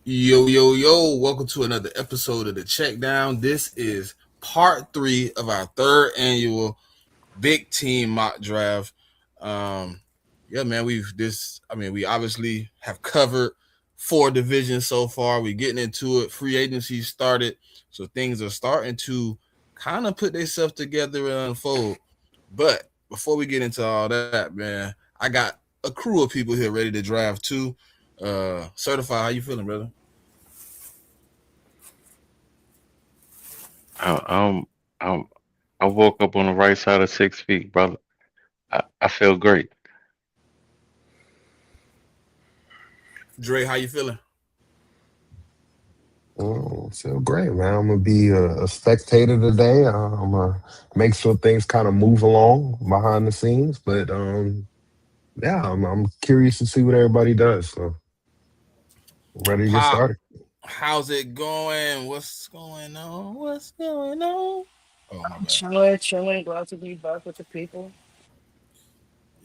Yo, yo, yo, welcome to another episode of the CheckDown. This is part three of our third annual big team mock draft. Um, yeah, man, we obviously have covered four divisions so far. We're getting into it. Free agency started, so things are starting to kind of put themselves together and unfold. But before we get into all that, man, I got a crew of people here ready to draft too. Certified, how you feeling, brother? I, I'm, I'm, I woke up on the right side of 6 feet, brother. I feel great. Dre, how you feeling? Oh, feel great, man. I'm gonna be a spectator today. I'm gonna make sure things kind of move along behind the scenes, but yeah, I'm curious to see what everybody does. So ready to get Pop, started. how's it going? What's going on? What's going on? Oh my bad. Chilling, chilling. Glad to be back with the people.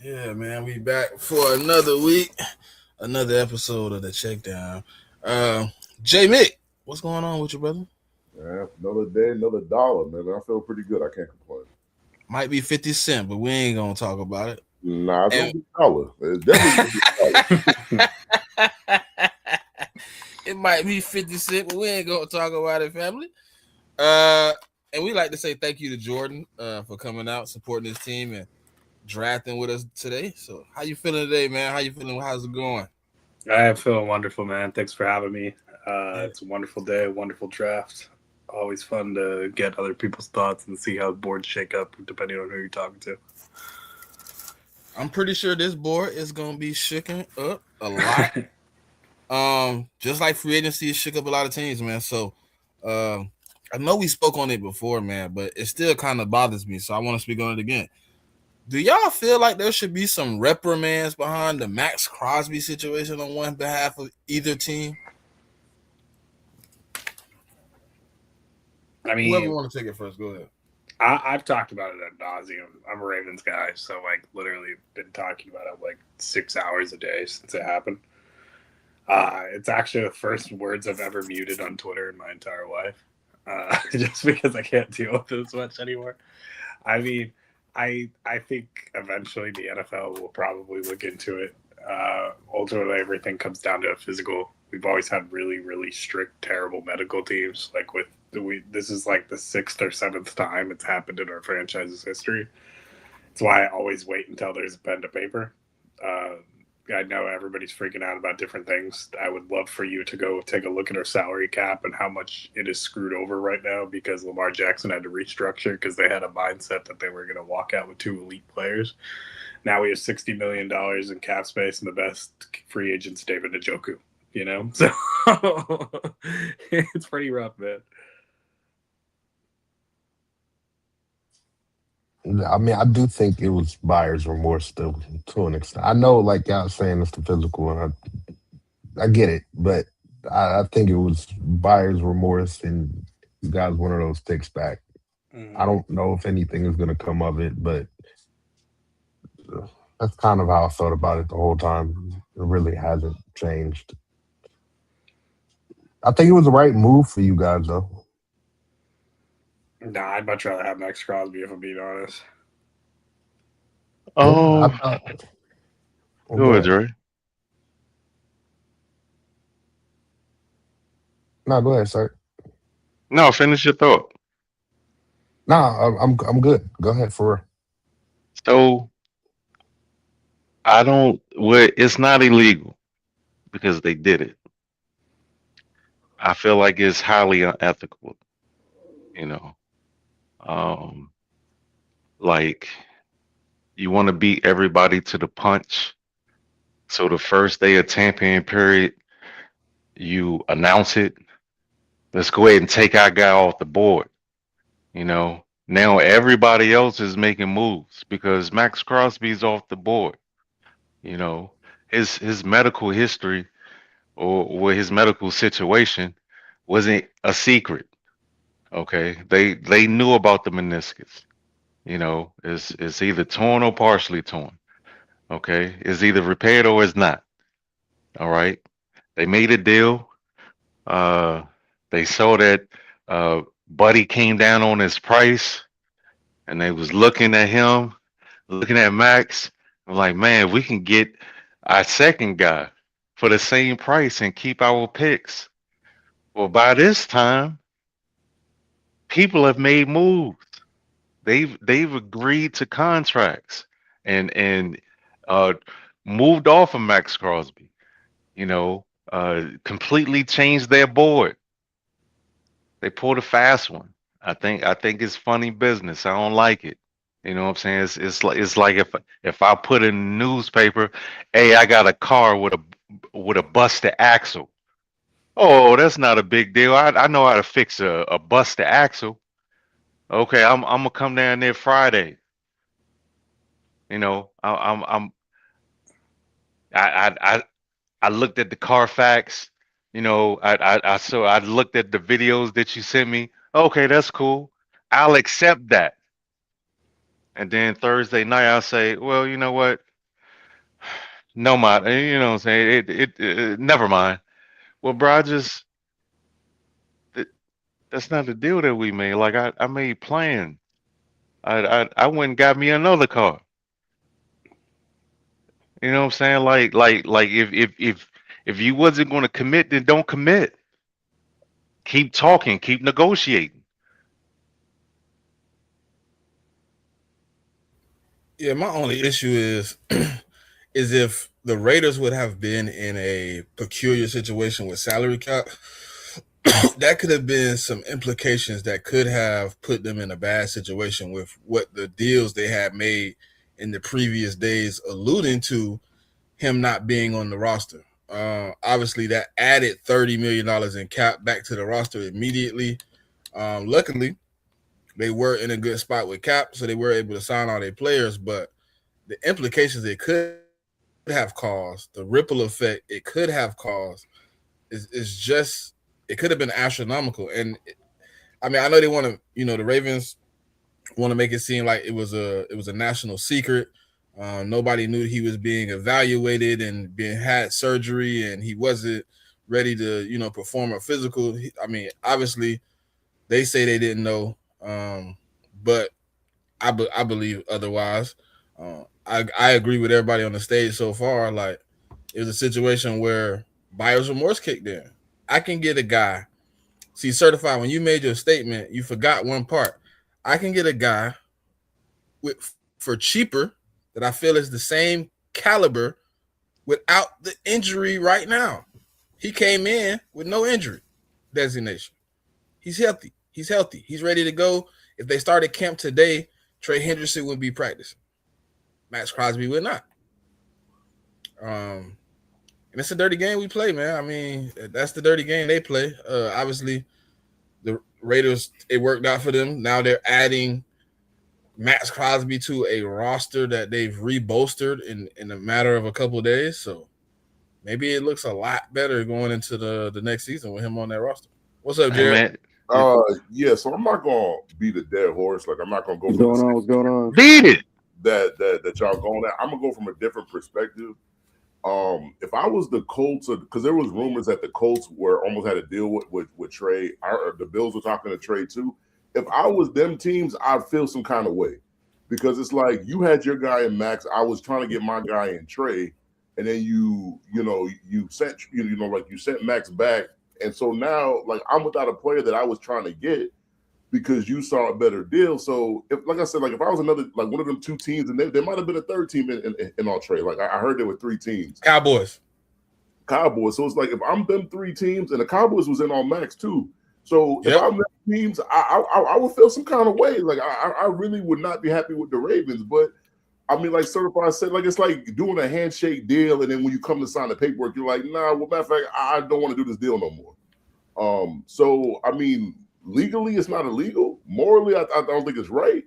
Yeah, man, we back for another week, another episode of the Checkdown. Uh, JMIK, what's going on with you, brother? Man, another day, another dollar, man. I feel pretty good. I can't complain. Might be 50 Cent, but we ain't gonna talk about it. Nah, it's gonna And be a dollar. It's definitely gonna be a dollar. it might be 50 Cent, but we ain't gonna talk about it, family. Uh, and we like to say thank you to Jordan for coming out, supporting his team, and drafting with us today. So, how you feeling today, man? How you feeling? How's it going? I am feeling wonderful, man. Thanks for having me. Yeah. It's a wonderful day, wonderful draft. Always fun to get other people's thoughts and see how boards shake up depending on who you're talking to. I'm pretty sure this board is gonna be shaking up a lot. Just like free agency shook up a lot of teams, man. So, I know we spoke on it before, man, but it still kind of bothers me. So I want to speak on it again. Do y'all feel like there should be some reprimands behind the Max Crosby situation on one behalf of either team? I Whoever mean, want to take it first, go ahead. I've talked about it ad nauseum. I'm a Ravens guy, so like literally been talking about it like 6 hours a day since it happened. It's actually the first words I've ever muted on Twitter in my entire life, just because I can't deal with it as much anymore. I mean, I think eventually the NFL will probably look into it. Ultimately, everything comes down to a physical. We've always had really strict, terrible medical teams. Like this is like the sixth or seventh time it's happened in our franchise's history. That's why I always wait until there's a pen to paper. Uh, I know everybody's freaking out about different things. I would love for you to go take a look at our salary cap and how much it is screwed over right now because Lamar Jackson had to restructure because they had a mindset that they were going to walk out with two elite players. Now we have $60 million in cap space, and the best free agent's David Njoku. You know, so it's pretty rough, man. I mean, I do think it was buyer's remorse to an extent. I know, like y'all saying, it's the physical, and I get it, but I think it was buyer's remorse, and you guys wanted those picks back. I Mm. don't know if anything is going to come of it, but that's kind of how I felt about it the whole time. It really hasn't changed. I think it was the right move for you guys, though. Nah, I'd much rather have Max Crosby if I'm being honest. Yeah, I Oh, thought. Well, go go ahead, ahead. Dre. No, go ahead, sir. No, finish your thought. No, I'm good. Go ahead for real. So I don't. Well, it's not illegal because they did it. I feel like it's highly unethical. You know, um, like you want to beat everybody to the punch. So the first day of tampering period, you announce it. Let's go ahead and take our guy off the board. Now everybody else is making moves because Max Crosby's off the board. You know, his medical history or his medical situation wasn't a secret. Okay, they knew about the meniscus. It's either torn or partially torn. Okay, it's either repaired or it's not. All right, they made a deal. Uh, they saw that Buddy came down on his price, and they was looking at him, looking at Max. I'm like, man, we can get our second guy for the same price and keep our picks. Well, by this time, people have made moves. They've agreed to contracts and uh, moved off of Max Crosby. Completely changed their board. They pulled a fast one. I think it's funny business. I don't like it. You know what I'm saying? It's like if I put in the newspaper, hey, I got a car with a busted axle. Oh, that's not a big deal. I know how to fix a busted axle. Okay, I'm gonna come down there Friday. I looked at the Carfax. I looked at the videos that you sent me. Okay, that's cool. I'll accept that. And then Thursday night, I'll say, well, you know what? No, you know what I'm saying? Never mind. Well, bro, th- that's not the deal that we made. Like, I made plans. I went and got me another car. You know what I'm saying? Like, if you wasn't going to commit, then don't commit. Keep talking, keep negotiating. Yeah, my only issue is if the Raiders would have been in a peculiar situation with salary cap, that could have been some implications that could have put them in a bad situation with what the deals they had made in the previous days, alluding to him not being on the roster. Obviously, that added $30 million in cap back to the roster immediately. Luckily, they were in a good spot with cap, so they were able to sign all their players. But the implications it could have caused, the ripple effect it could have caused, is just it could have been astronomical. And I mean, I know they want to, the Ravens want to make it seem like it was a national secret. Nobody knew he was being evaluated and being had surgery, and he wasn't ready to perform a physical. I mean, obviously they say they didn't know, but I believe otherwise. I agree with everybody on the stage so far. Like, it was a situation where buyer's remorse kicked in. I can get a guy. See, certified. When you made your statement, you forgot one part. I can get a guy for cheaper that I feel is the same caliber without the injury right now. He came in with no injury designation. He's healthy. He's healthy. He's ready to go. If they started camp today, Trey Henderson would be practicing. Max Crosby would not. And it's a dirty game we play, man. I mean, that's the dirty game they play. Obviously, the Raiders, it worked out for them. Now they're adding Max Crosby to a roster that they've rebolstered in a matter of a couple of days. So maybe it looks a lot better going into the next season with him on that roster. What's up, Hey Jared? man, Yeah, so I'm not gonna beat a dead horse. Like, I'm not gonna go What's from going on? What's going on? beat it. that y'all going at. I'm gonna go from a different perspective. If I was the Colts, because there was rumors that the Colts were almost had a deal with Trey. The Bills were talking to Trey too. If I was them teams, I'd feel some kind of way, because it's like you had your guy in Max. I was trying to get my guy in Trey, and then you sent like you sent Max back, and so now like I'm without a player that I was trying to get because you saw a better deal. So if, like I said, like if I was another like one of them two teams, and there might have been a third team in all trade. Like I heard there were three teams. Cowboys. So it's like if I'm them three teams, and the Cowboys was in all Max too. So if I'm them teams, I would feel some kind of way. Like I really would not be happy with the Ravens. But I mean, like Certified said, like it's like doing a handshake deal, and then when you come to sign the paperwork, you're like, nah. Well, matter of fact, I don't want to do this deal no more. So I mean, legally, it's not illegal. Morally, I don't think it's right.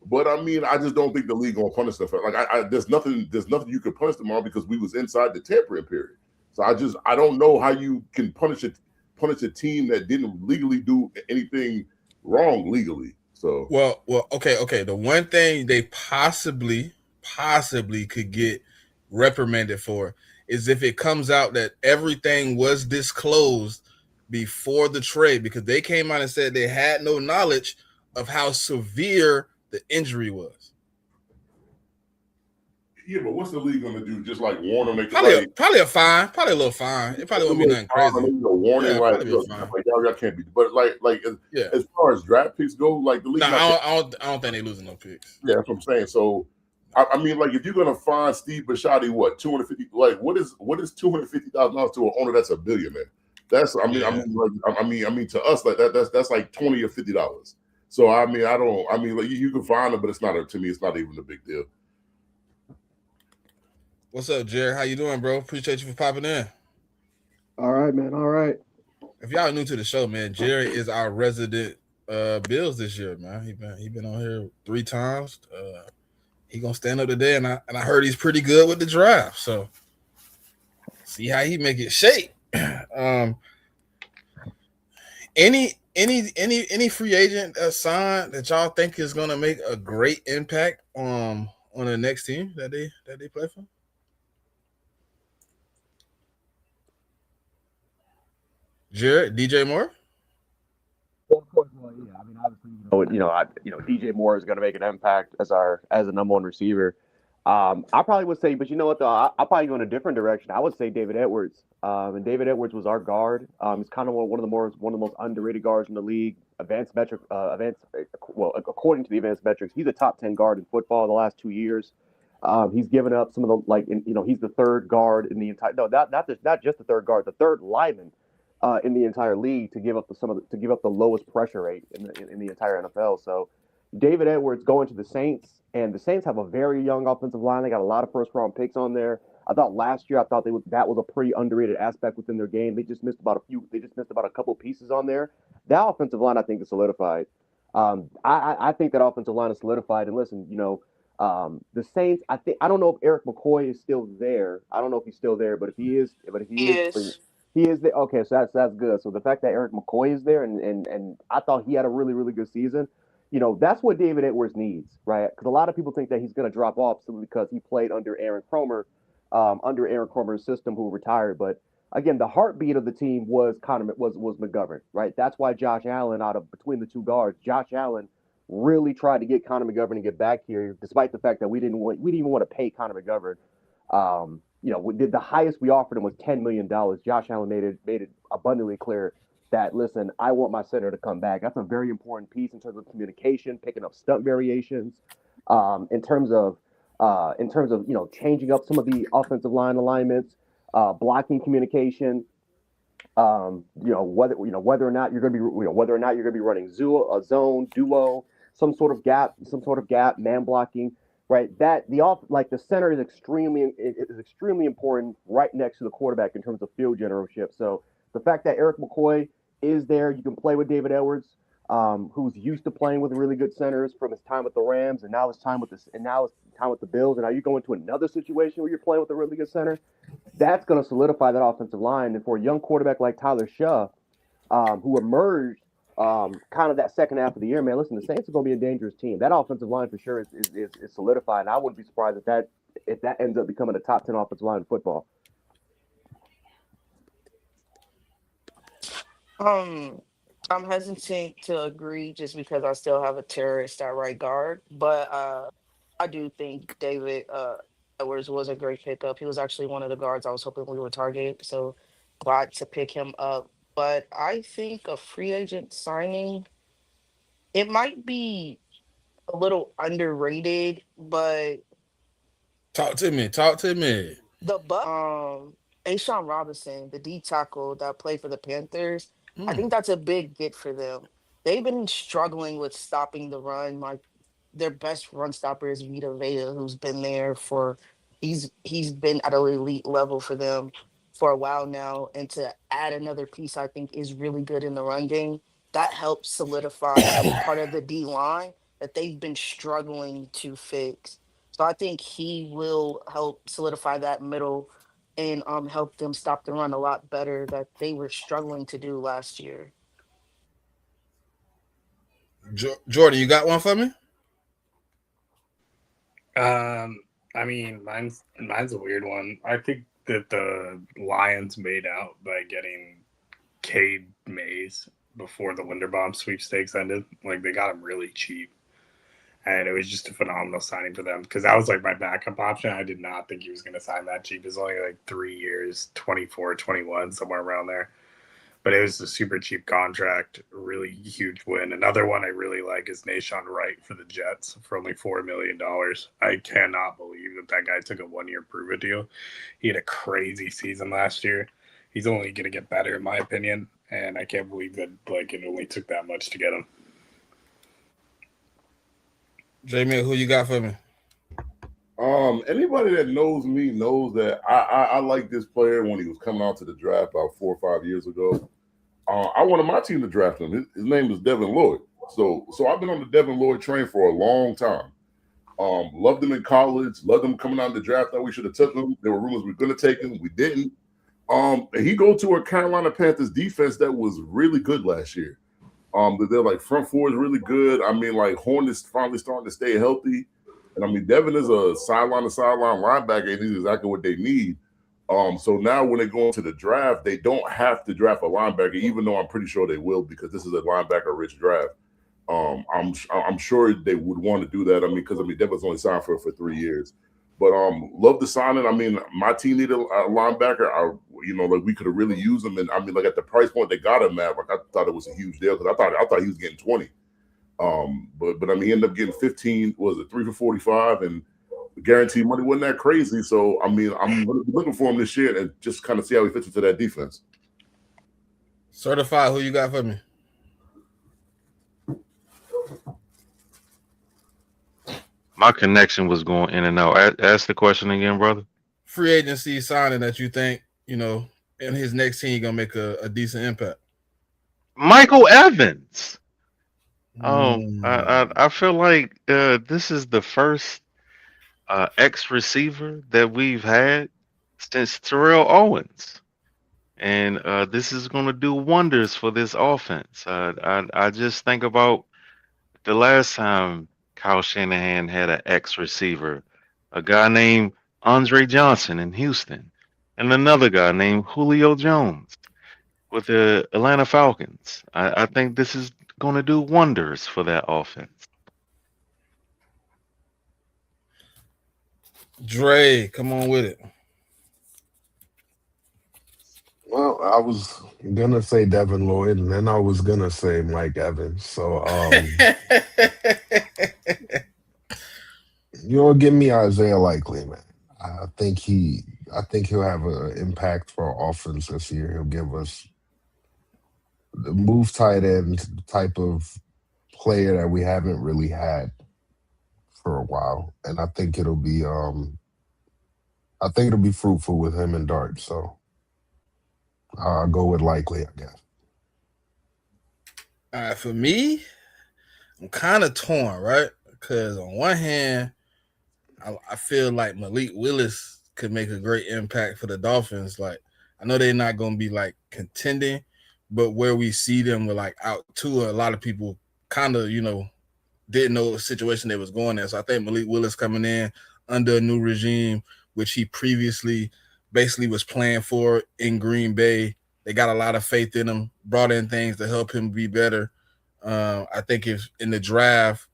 But I mean, I just don't think the league gonna punish them. Like, there's nothing you could punish them on because we was inside the tampering period. So I don't know how you can punish a team that didn't legally do anything wrong legally. So Well, okay. The one thing they possibly could get reprimanded for is if it comes out that everything was disclosed before the trade because they came out and said they had no knowledge of how severe the injury was. Yeah, but what's the league going to do? Just like warn them? Probably a fine. Probably a little fine. It probably won't be nothing crazy. Warning, like, look, like y'all can't be. But as far as draft picks go, like the league. I don't think they losing no picks. Yeah, that's what I'm saying. So, I mean, like if you're gonna find Steve Bisciotti, what 250? Like, what is $250,000 to an owner that's a billionaire? That's I mean to us like that's like $20 or $50. So I mean like you can find them, but it's not to me. It's not even a big deal. What's up, Jared? How you doing, bro? Appreciate you for popping in. All right, man. All right. If y'all new to the show, man, Jared is our resident Bills this year, man. He been on here 3 times. He gonna stand up today, and I heard he's pretty good with the draft. So see how he make it shake. Any free agent sign that y'all think is gonna make a great impact on the next team that they play for? Jared, DJ Moore. Well, of course, well, yeah. I mean, obviously, DJ Moore is going to make an impact as the number one receiver. I probably would say, but you know what though, I'll probably go in a different direction. I would say David Edwards. And David Edwards was our guard. He's kind of one of the most underrated guards in the league. According to the advanced metrics, he's a top 10 guard in football the last 2 years. He's given up some of the he's the third guard in the entire. No, not just the third guard, the third lineman in the entire league to give up the lowest pressure rate in the entire NFL. So David Edwards going to the Saints, and the Saints have a very young offensive line. They got a lot of first-round picks on there. I thought last year, that was a pretty underrated aspect within their game. They just missed about a couple pieces on there. That offensive line, I think, is solidified. I think that offensive line is solidified. And listen, the Saints. I don't know if Eric McCoy is still there. I don't know if he's still there, but if he is, he is there. Okay, so that's good. So the fact that Eric McCoy is there, and I thought he had a really, really good season. That's what David Edwards needs, right? Because a lot of people think that he's going to drop off simply because he played under Aaron Kromer's system, who retired. But again, the heartbeat of the team was McGovern, right? That's why Josh Allen, between the two guards, Josh Allen really tried to get Connor McGovern to get back here, despite the fact that we didn't even want to pay Connor McGovern. The highest we offered him was $10 million. Josh Allen made it abundantly clear that, listen, I want my center to come back. That's a very important piece in terms of communication, picking up stunt variations, in terms of changing up some of the offensive line alignments, blocking communication. Whether or not you're going to be running zone, duo, some sort of gap, man blocking. Right, the center is extremely important right next to the quarterback in terms of field generalship. So the fact that Eric McCoy is there, you can play with David Edwards, who's used to playing with really good centers from his time with the Rams, and now it's time with the Bills, and now you go into another situation where you're playing with a really good center. That's going to solidify that offensive line, and for a young quarterback like Tyler Shaw, who emerged kind of that second half of the year, man, listen, the Saints are going to be a dangerous team. That offensive line for sure is solidified, and I wouldn't be surprised if that ends up becoming a top 10 offensive line in football. I'm hesitant to agree just because I still have a terrorist at right guard, but I do think David Edwards was a great pickup. He was actually one of the guards I was hoping we would target, so glad to pick him up. But I think a free agent signing, it might be a little underrated, but Talk to me. the Ashawn Robinson, the D tackle that played for the Panthers, I think that's a big get for them. They've been struggling with stopping the run. Like their best run stopper is Vita Vea, who's been there for he's been at an elite level for them for a while now. And to add another piece, I think is really good in the run game. That helps solidify that part of the D line that they've been struggling to fix. So I think he will help solidify that middle and help them stop the run a lot better that they were struggling to do last year. Jordan, you got one for me? I mean, mine's a weird one. I think that the Lions made out by getting Cade Mays before the Linderbaum sweepstakes ended. Like, they got him really cheap. And it was just a phenomenal signing for them because that was like my backup option. I did not think he was going to sign that cheap. It's only like 3 years, 24, 21, somewhere around there. But it was a super cheap contract, really huge win. Another one I really like is Nashawn Wright for the Jets for only $4 million. I cannot believe that guy took a 1-year prove-it deal. He had a crazy season last year. He's only going to get better, in my opinion. And I can't believe that like it only took that much to get him. JMIK, who you got for me? Anybody that knows me knows that I like this player when he was coming out to the draft about 4 or 5 years ago. I wanted my team to draft him. His name is Devin Lloyd. So I've been on the Devin Lloyd train for a long time. Loved him in college. Loved him coming out of the draft. Thought we should have took him. There were rumors we were going to take him. We didn't. He go to a Carolina Panthers defense that was really good last year. They're like front four is really good. I mean, like Horn is finally starting to stay healthy. And I mean, Devin is a sideline to sideline linebacker, and he's exactly what they need. So now when they go into the draft, they don't have to draft a linebacker, even though I'm pretty sure they will because this is a linebacker-rich draft. I'm sure they would want to do that. I mean, because Devin's only signed for 3 years. But love the signing. I mean, my team needed a linebacker. Like we could have really used him, and I mean, like at the price point they got him at, like I thought it was a huge deal because I thought he was getting 20. But I mean, he ended up getting 15. Was it 3 for 45 and guaranteed money wasn't that crazy. So I mean, I'm looking for him this year and just kind of see how he fits into that defense. Certified, who you got for me? My connection was going in and out. Ask the question again, brother. Free agency signing that you think, in his next team gonna make a decent impact. Michael Evans. I feel like this is the first X receiver that we've had since Terrell Owens, and this is going to do wonders for this offense. I just think about the last time Kyle Shanahan had an X receiver, a guy named Andre Johnson in Houston, and another guy named Julio Jones with the Atlanta Falcons. I think this is going to do wonders for that offense. Dre, come on with it. Well, I was gonna say Devin Lloyd, and then I was gonna say Mike Evans. So, give me Isaiah Likely, man. I think he'll have an impact for our offense this year. He'll give us the move tight end type of player that we haven't really had for a while, and I think it'll be fruitful with him and Dart. So I'll go with Likely, I guess. All right, for me, I'm kind of torn, right? Because on one hand, I feel like Malik Willis could make a great impact for the Dolphins. Like, I know they're not going to be like contending, but where we see them with like out to a lot of people kind of, didn't know the situation they was going in. So I think Malik Willis coming in under a new regime, which he previously basically was playing for in Green Bay. They got a lot of faith in him, brought in things to help him be better. I think if in the draft,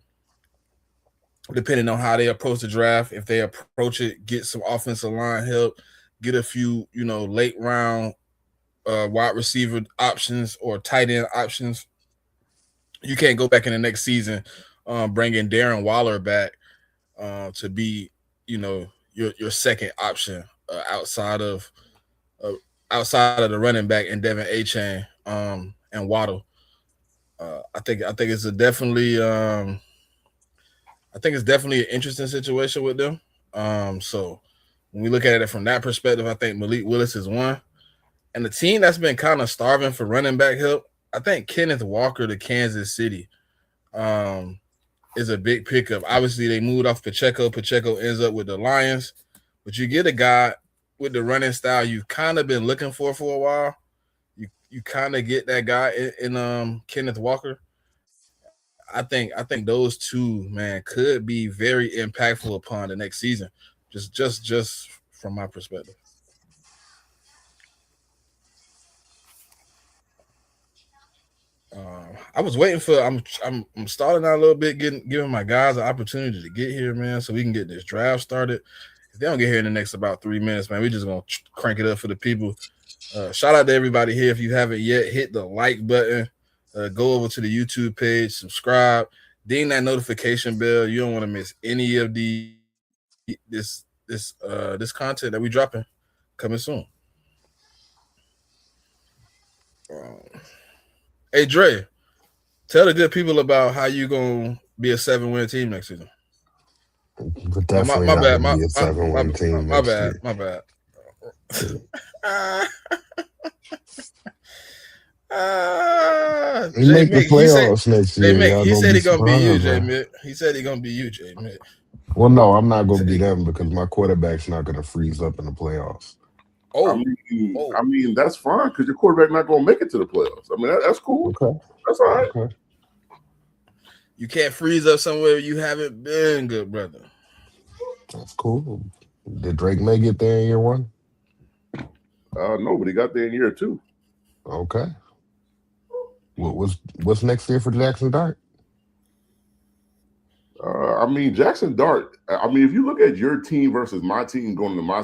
depending on how they approach the draft, if they approach it, get some offensive line help, get a few, late round wide receiver options or tight end options, you can't go back in the next season bringing Darren Waller back to be, your second option outside of the running back and Devin Achane and Waddle. I think it's definitely an interesting situation with them. So when we look at it from that perspective, I think Malik Willis is one. And the team that's been kind of starving for running back help, I think Kenneth Walker to Kansas City is a big pickup. Obviously, they moved off Pacheco. Pacheco ends up with the Lions. But you get a guy with the running style you've kind of been looking for a while. You kind of get that guy in Kenneth Walker. I think those two, man, could be very impactful upon the next season. Just from my perspective. I was waiting for. I'm stalling out a little bit, giving my guys an opportunity to get here, man, so we can get this draft started. If they don't get here in the next about 3 minutes, man, we just gonna crank it up for the people. Shout out to everybody here. If you haven't yet, hit the like button. Go over to the YouTube page, subscribe, ding that notification bell. You don't want to miss any of this content that we dropping coming soon. Um, hey Dre, tell the good people about how you gonna be a 7-win team next season. We're Oh, my, definitely my not bad. going to be a 7-win team My next bad. year. My bad. We J make the Mick, playoffs next J year. Mick, Y'all he gonna said be he gonna be you, surprised, J man. Mick. He said he gonna be you, J Mick. Well, no, I'm not gonna be them because my quarterback's not gonna freeze up in the playoffs. Oh, I mean that's fine because your quarterback not going to make it to the playoffs. I mean that's cool. Okay. That's all right. Okay. you can't freeze up somewhere you haven't been, good brother. That's cool. Did Drake May get there in year one? Nobody got there in year two. Okay. What's next year for Jackson Dart? I mean Jackson Dart. I mean if you look at your team versus my team going to my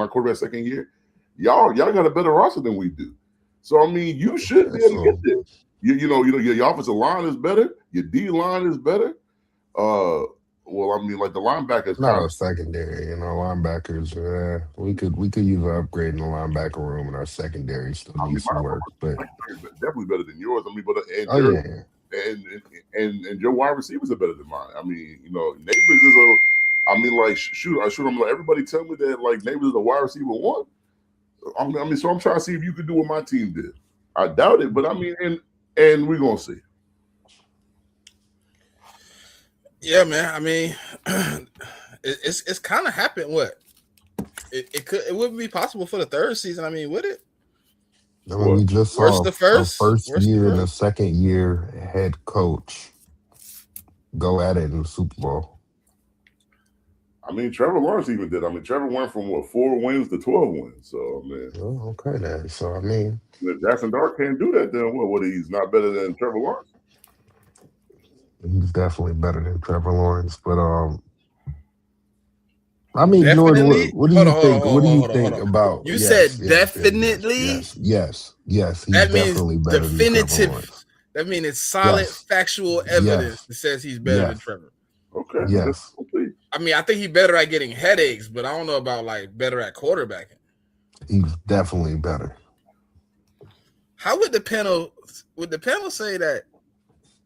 quarterback second year, y'all got a better roster than we do. So I mean you should Okay, be able to get so there. Your offensive line is better. Your D line is better. Uh, well, I mean, like the linebackers not kind our secondary, linebackers. We could use an upgrade in the linebacker room, and our secondary still I mean, needs some work. But definitely better than yours. I mean, but and oh your yeah, yeah. and your wide receivers are better than mine. I mean, Neighbors is a. I mean, like shoot. I'm like everybody tell me that like Neighbors is a wide receiver one. So I'm trying to see if you could do what my team did. I doubt it, but I mean, and we're gonna see. Yeah, man. I mean, it's kind of happened. What it wouldn't be possible for the third season. I mean, would it? I mean, What? we just Worse saw the a first. first Worse the year and a first. second year head coach go at it in the Super Bowl. I mean, Trevor Lawrence even did. I mean, Trevor went from 4 wins to 12 wins. So I mean, Oh, okay, then. So I mean, if Jackson Dart can't do that, then what? He's not better than Trevor Lawrence. he's definitely better than Trevor Lawrence. But I mean, Jordan, Definitely. what do Hold you on. Hold on. think? What Hold do on. you Hold on. Hold think on. about? You Yes, said yes, yes, yes, definitely. yes, yes, yes. He's That means definitely better than Trevor definitive. Lawrence. That means it's solid Yes, factual evidence yes, that says he's better than yes, Trevor. Okay, that's yes. complete. I mean, I think he's better at getting headaches, but I don't know about like better at quarterbacking. He's definitely better. How would the panel say that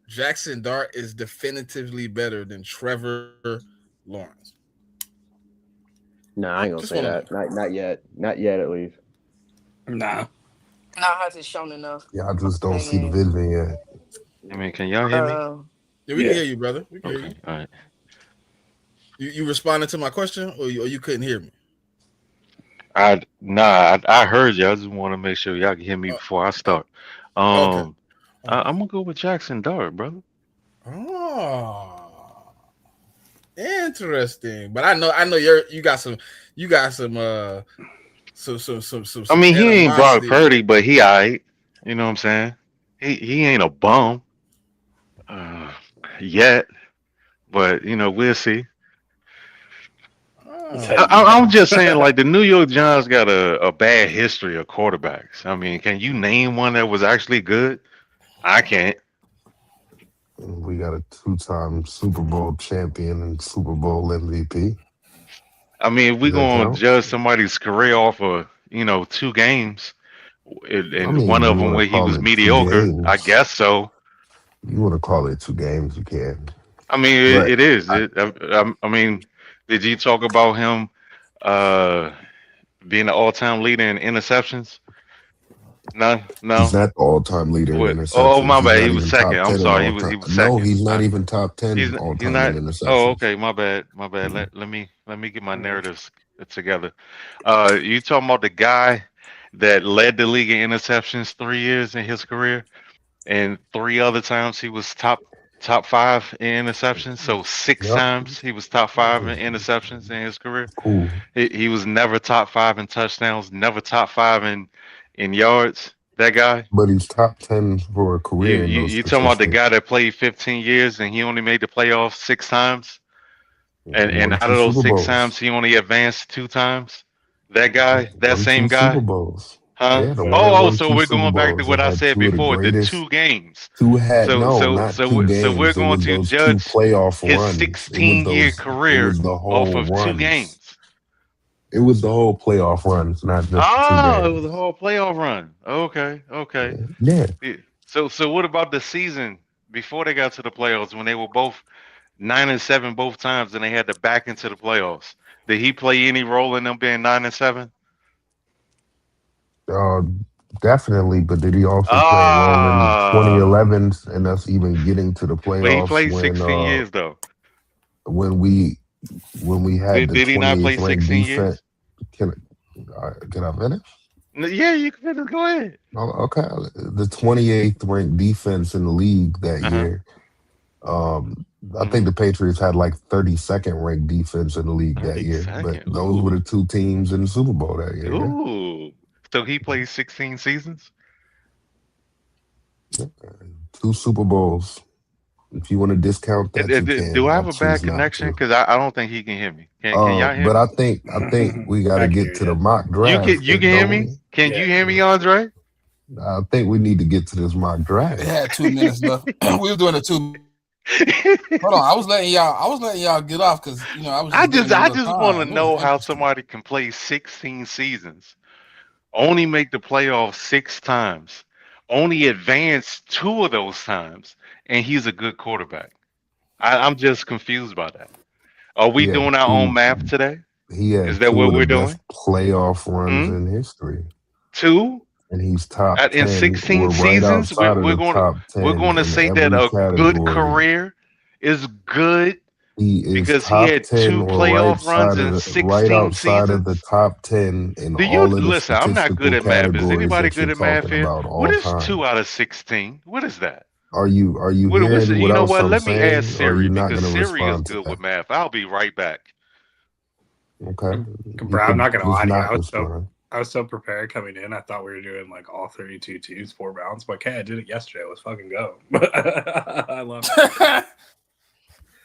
Jackson Dart is definitively better than Trevor Lawrence? No, I ain't gonna Just say want to know. that. Not yet. Not yet, at least. Nah. Now hasn't shown enough. Yeah, I just don't see the Hanging. vision yet. I mean, can y'all hear me? Uh, Yeah, we can Yeah. hear you, brother. We can hear you. Okay, all right. You responded to my question, or you couldn't hear me? I heard you. I just want to make sure y'all can hear me Uh, before I uh, start. okay. Um, Uh-huh. I'm gonna go with Jackson Dart, brother. Oh, interesting. But I know you got some I mean, he ain't Brock animosity. Purdy, but he alright. You know what I'm saying? He ain't a bum uh, yet, but we'll see. Oh. I'm just saying, like the New York Giants got a bad history of quarterbacks. I mean, can you name one that was actually good? I can't. We got a two-time Super Bowl champion and Super Bowl MVP. I mean, if we Does that gonna count? judge somebody's career off of 2 games, I and mean, one if of you them want to where he call was it two mediocre, I games, guess so. you want to call it 2 games, you can. I mean, But it is. I, I mean, did you talk about him uh, being the all-time leader in interceptions? No, he's no. not the all-time leader in What? Oh, interceptions. my He's bad. He not was even second. top I'm 10 in sorry. all He time. was No, second. he's not even top 10 all He's time in not. Oh, interceptions. okay. My bad. My bad. Let me get my narratives together. You talking about the guy that led the league in interceptions 3 years in his career, and three other times he was top five in interceptions. So six Yep. times he was top five in interceptions in his career. Cool. He was never top five in touchdowns, never top five in yards. That guy. but he's top 10 for a You career in you those you talking about the guy statistics. that played 15 years and he only made the playoffs 6 times, and Won out two of those Super 6 times Bowls. he only advanced 2 times. That guy, that Won same two Super guy, Bowls. huh? Yeah, the one that Oh, won so two we're Super going back to Bowls what and I had said two of the before, the greatest. 2 games. Two had So no, so not so two so we're games. It going was to those two judge playoff his runs. It was 16-year those. It career was the off whole of two runs. games. It was the whole playoff runs, not just the two Oh, it was a games. whole playoff run. Okay, okay. Yeah. Yeah. Yeah. So what about the season before they got to the playoffs when they were both 9-7 both times and they had to back into the playoffs? Did he play any role in them being 9-7? Uh, Definitely, but did he also play a role in Ah, 2011 and us even getting to the but he playoffs played 16 years though. when we when we had the Did he not play 28th ranked 16 defense? years? Can can I finish? Yeah, you can finish. Go ahead. Oh, okay, the 28th ranked defense in the league that Uh huh. year. Um, I think Mm-hmm. the Patriots had like 32nd ranked defense in the league that year, but 32nd. those were Ooh, the two teams in the Super Bowl that year. ooh. So he played 16 seasons. Yeah, two Super Bowls. If you want to discount that, you Do can. I I have a bad choose not connection? to. Because I don't think he can hear me. Can y'all hear But me? I think we got to I can get hear to the you. mock You draft, can hear don't me? we? Can Yeah. you hear me, Andre? I think we need to get to this mock They draft. had 2 minutes left. We were doing it 2 minutes. Hold on, I was letting y'all. I was letting y'all get off because I was I just giving just it a I little just want to time. It was know how interesting. somebody can play 16 seasons, only make the playoffs 6 times, only advance 2 of those times, and he's a good quarterback. I'm just confused by that. Are we He had doing our own two. math today? He Is had that two what of the we're best doing? playoff runs Hmm? in history, Two and he's top in 10. 16 We're right seasons? outside of We're the going top we're 10 going to in say that every a good category. career is good He is because he top had 10 two or right playoff runs side of in right 16 outside of the seasons. top 10 in Do you all of the listen? I'm not good statistical at math. Is categories anybody that good you're at math talking here? about What all is time. 2 out of 16? What is that? Are you What, hearing listen, what you know else what? I'm Let me ask saying? Or are Siri you not because going to Siri is respond to good that? with math. I'll be right back. Okay. You Bro, I'm could not gonna just lie to you. not respond. I was so prepared coming in. I thought we were doing like all 32 teams, 4 rounds. But okay, I did it yesterday. Let's fucking go. I love it.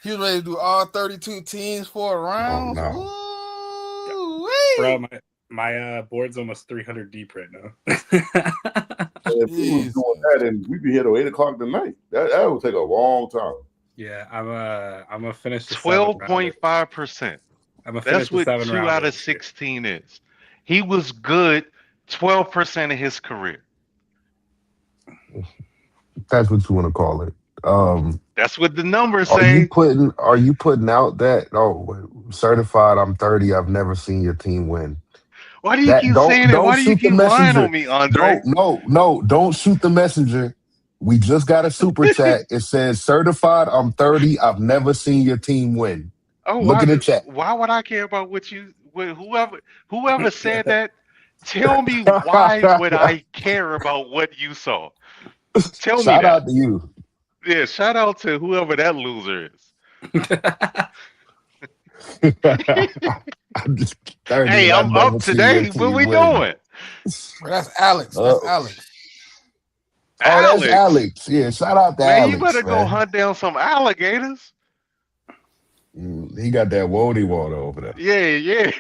He was ready to do all 32 teams 4 Oh rounds. no. Bro, Woo-wee. my board's almost 300 deep right now. And if we was Jesus. doing that, and we'd be here till 8 o'clock tonight. That would take a long time. Yeah, I'm gonna finish the 7 rounder. 12.5%. I'm gonna finish That's the what seven 2 out rounder of this year. 16 is. He was good 12% of his career. That's what you want to call it. Um, That's what the numbers say. are you putting out that certified I'm 30, I've never seen your team win. Why do you That keep saying that? don't Why do you shoot the keep lying on messenger. me, Andre? Don't no no don't shoot the messenger. We just got a super chat. It says certified I'm 30, I've never seen your team win. Oh, Look why? at the chat. Why would I care about whoever said that? Tell me why would I care about what you saw? Tell me Shout that. out to you. Yeah, shout out to whoever that loser is. I'm just 30 Hey, and I'm I've up never seen your today. What team we win. doing? Bro, that's Alex. Uh, That's Alex. oh, that's Alex, Alex. Yeah, shout out to man, you Alex, better go man. hunt down some alligators. He got that Wody water over there. Yeah, yeah,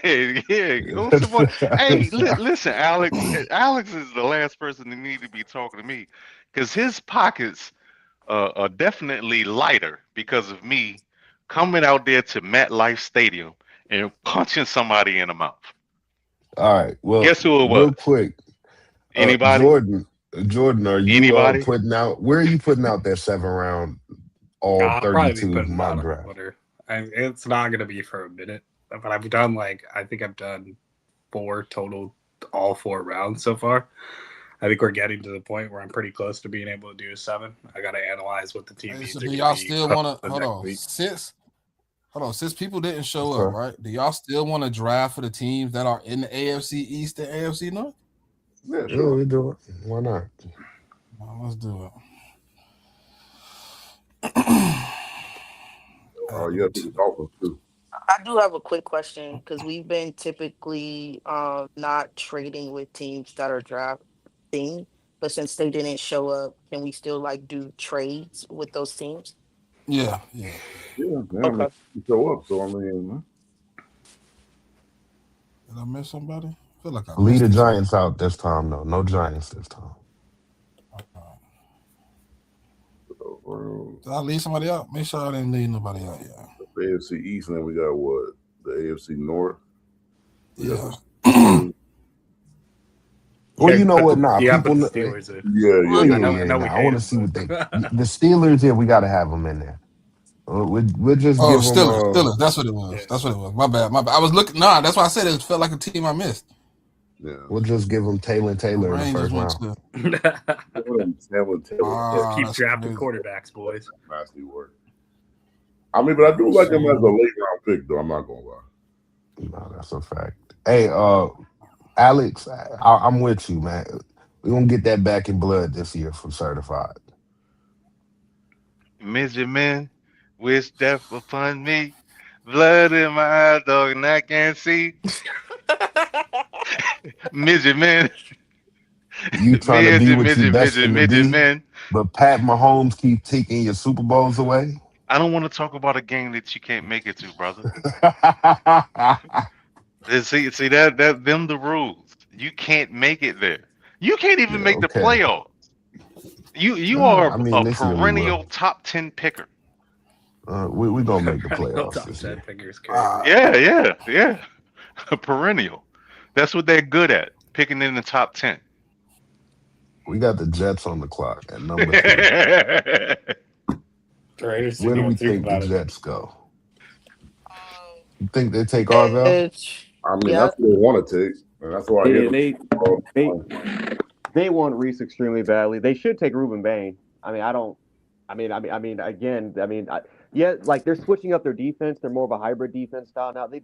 yeah. Go support. Hey, listen, Alex. Alex is the last person that need to be talking to me because his pockets are definitely lighter because of me coming out there to MetLife Stadium and punching somebody in the mouth. All right. Well, Guess who it real was? quick, Anybody? Jordan, are you Anybody? putting out? Where are you putting out that 7 round all I'll probably be 32 putting it out mock on draft? Twitter. It's not gonna be for a minute, but I've done I think I've done 4 total, all 4 rounds so far. I think we're getting to the point where I'm pretty close to being able to do a 7. I got to analyze what the team Hey, needs so are do going to y'all be still want to the hold next on? week. Since people didn't show up, Okay. right? Do y'all still want to draft for the teams that are in the AFC East and AFC North? Yeah, Yeah, sure. we do it. Why not? Well, let's do it. You got to pick the Dolphins too. I do have a quick question because we've been typically not trading with teams that are drafting. But since they didn't show up, can we still like do trades with those teams? Yeah. Yeah, yeah. I mean, Okay. you show up. So I mean, Did I miss somebody? I feel like I Lead missed the this one. Giants out this time, though. No Giants this time. Did I leave somebody out? Make sure I didn't leave nobody out. Yeah. the AFC East, and then we got what? The AFC North. We got Yeah. the Steelers. Well, you know what? Nah, Yeah, people. put the Steelers in. Yeah, Oh yeah, I yeah, know, yeah. I know we Nah, I hate want to them, see what they. but The Steelers. Yeah, we got to have them in there. We'll just Oh, give them. Steelers. Steelers. That's what it was. Yeah. That's what it was. My bad. My bad. I was looking. Nah, that's why I said it felt like a team I missed. yeah. We'll just give them My Taylor in the brain just first went round. to. just keep That's drafting crazy. quarterbacks, boys. Nasty work. I mean, but I do like him as a late round pick, though. I'm not gonna lie. No, that's a fact. Hey, Alex, I'm with you, man. We're gonna get that back in blood this year from certified. Midget men, wish death upon me. Blood in my eye, dog, and I can't see. Midget men, You trying to be midget, what you midget, midget, destined to midget be, men. but Pat Mahomes keep taking your Super Bowls away. I don't want to talk about a game that you can't make it to, brother. See that them the rules. You can't make it there. You can't even Yeah, make the okay. playoffs. You are I mean, a this year we perennial will. top 10 picker. We gonna make the Perennial playoffs top this 10 year. figures crazy. Yeah. A perennial. That's what they're good at, picking in the top 10. We got the Jets on the clock at number 3. I The Raiders Where didn't do even we think think the about it. Jets go? You think they take Arvell? Edge. I mean, Yeah. that's what they want to take, and that's why I Yeah, hit they them. they want Reese extremely badly. They should take Ruben Bain. I mean, I don't. Again, yeah, like they're switching up their defense. They're more of a hybrid defense style now. They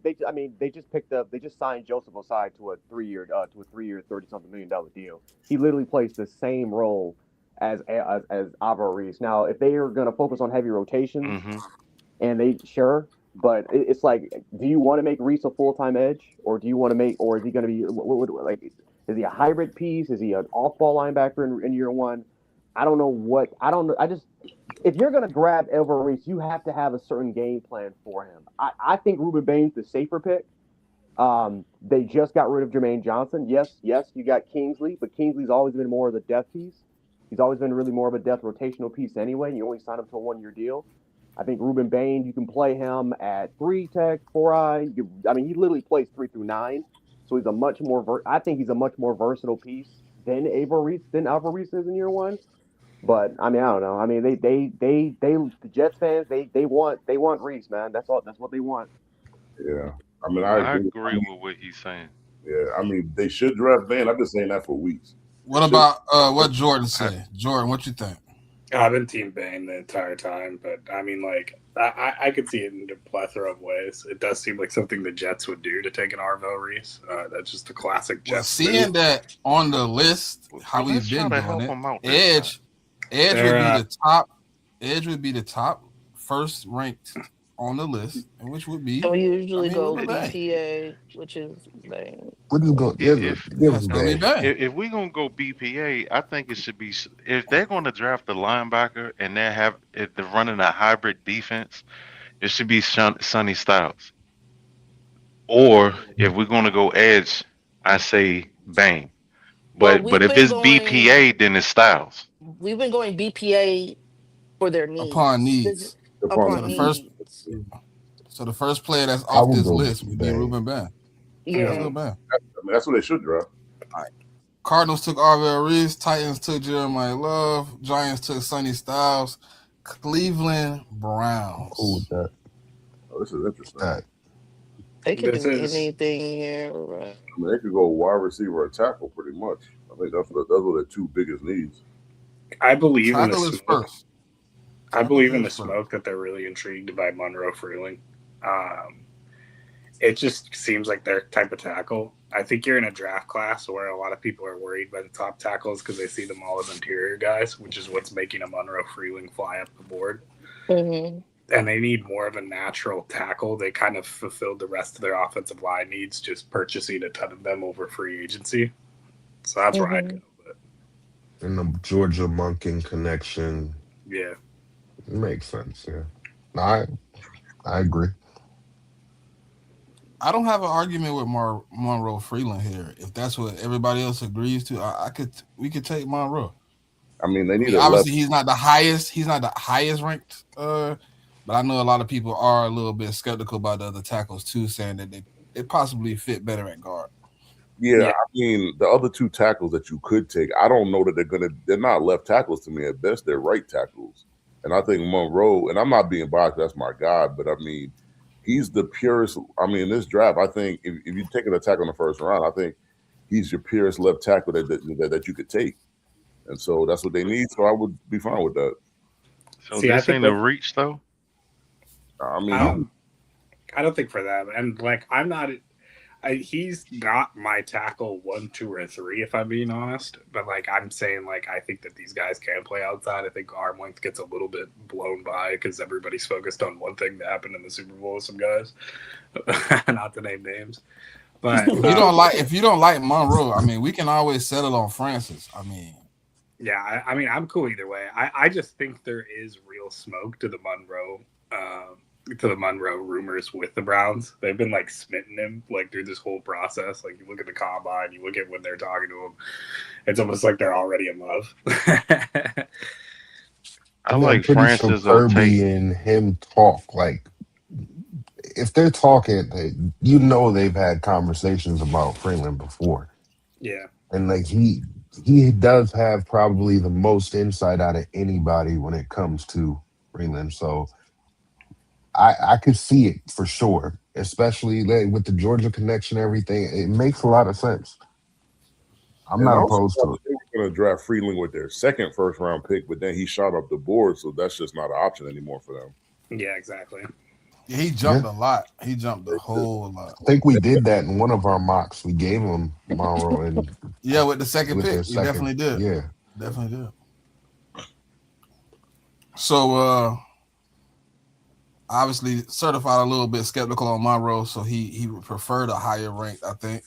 just picked up. They just signed Joseph Osai to a 3-year, $30-something million deal. He literally plays the same role as Alvaro Reese. Now, if they are going to focus on heavy rotations, hmm and but it's like, do you want to make Reese a full time edge, or do you want to make, or is he going to be like? Is he a hybrid piece? Is he an off ball linebacker in year one? I don't know what. I don't know. I just, if you're going to grab Elver Reese, you have to have a certain game plan for him. I think Ruben Bain's the safer pick. They just got rid of Jermaine Johnson. Yes, you got Kingsley, but Kingsley's always been more of the depth piece. He's always been really more of a depth rotational piece anyway. You only sign him to a 1-year deal. I think Ruben Bain, you can play him at 3 tech, 4 eye. He literally plays 3 through 9. So he's a much more, I think he's a much more versatile piece than Alvaro Reese is in year one. But I don't know. The Jets fans, they want Reese, man. That's all. That's what they want. Yeah, I mean, I agree. agree with what he's saying. Yeah, I mean, they should draft Van. I've been saying that for weeks. What about what Jordan said? Jordan, what you think? I've been Team Bane the entire time, but I mean, like, I could see it in a plethora of ways. It does seem like something the Jets would do to take an Arvo Reese. That's just a classic Well, Jets seeing move. that on the list, how Let's we've been try to doing help it, him out this Edge They're, would be the top. Edge would be the top first ranked on the list, and which would be, So we usually go Ruben Bain. BPA, which is Bane. We're just gonna give If give It's us gonna be Bain. Bain. if we're gonna go BPA, I think it should be if they're gonna draft the linebacker and if they're running a hybrid defense, it should be Sonny Styles. Or if we're gonna go edge, I say Bane. Well, But if it's BPA, then it's Styles. we've been going BPA for their Upon needs. needs. So Upon Upon the first, needs. so the first player that's I off will this go list would be Bain. Ruben Bain. Yeah, Let's Yeah. go Bain. I mean, that's what they should draft. Cardinals took Arvell Reese. Titans took Jeremiah Love. Giants took Sonny Styles. Cleveland Browns. Cool with that. Oh, this is interesting. That They could This do is anything here. Right? I mean, they could go wide receiver or tackle pretty much. I think that's what their two biggest needs. I believe in the Tackle is smoke. first. I believe in the Tackle is smoke that they're really intrigued by Monroe Freeling. It just seems like their type of tackle. I think you're in a draft class where a lot of people are worried by the top tackles because they see them all as interior guys, which is what's making a Monroe Freeling fly up the board. Mm-hmm. And they need more of a natural tackle. They kind of fulfilled the rest of their offensive line needs just purchasing a ton of them over free agency. So that's where I'd go. But And the Georgia Monken connection Yeah. makes sense. Yeah, no, I agree. I don't have an argument with Monroe Freeland here. If that's what everybody else agrees to, we could take Monroe. I mean, they I need mean, a left. obviously he's not the highest. He's not the highest ranked. But I know a lot of people are a little bit skeptical about the other tackles too, saying that they possibly fit better at guard. Yeah, Yeah. I mean, the other two tackles that you could take, I don't know that they're not left tackles to me. At best, they're right tackles. And I think Monroe, and I'm not being biased, that's my guy, but I mean, he's the purest. I mean, in this draft, I think if you take an attack on the first round, I think he's your purest left tackle that you could take. And so that's what they need. So I would be fine with that. So See, I this think ain't a with reach though. I mean, I don't, I don't think for them, and like I'm not. He's not my tackle 1, 2, or 3, if I'm being honest. But like I'm saying, like I think that these guys can play outside. I think arm length gets a little bit blown by because everybody's focused on one thing that happened in the Super Bowl with some guys, not to name names. But If you don't like Monroe, I mean, we can always settle on Francis. I mean, yeah, I mean I'm cool either way. I just think there is real smoke to the Monroe. Rumors with the Browns. They've been like smitten him like through this whole process. Like you look at the combine, you look at when they're talking to him, it's almost like they're already in love. I I'm like pretty sure Francis or Kirby Tate. and him talk like if they're talking, you know they've had conversations about Freeland before, Yeah. and like he does have probably the most insight out of anybody when it comes to Freeland. So I could see it for sure, especially like, with the Georgia connection, everything. It makes a lot of sense. I'm and not also opposed to it. they were going to draft Freeling with their second first round pick, but then he shot up the board, so that's just not an option anymore for them. Yeah, exactly. yeah, he Yeah, jumped a lot. He jumped a whole lot. I think we did that in one of our mocks. We gave him Monroe and Yeah, with the second with pick, their we second. definitely did. Yeah, Definitely did. So obviously certified a little bit skeptical on Monroe, so he would prefer the higher ranked. I think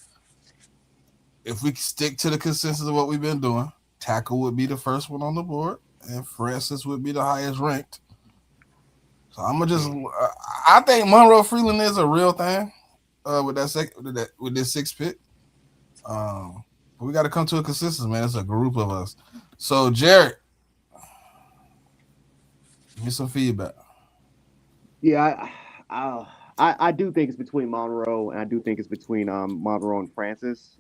if we stick to the consensus of what we've been doing, tackle would be the first one on the board, and Francis would be the highest ranked. So I'm gonna just, I think Monroe Freeland is a real thing with with this sixth pick. But we got to come to a consensus, man. It's a group of us. So Jared, give me some feedback. Yeah, I do think it's between Monroe and I do think it's between Monroe and Francis.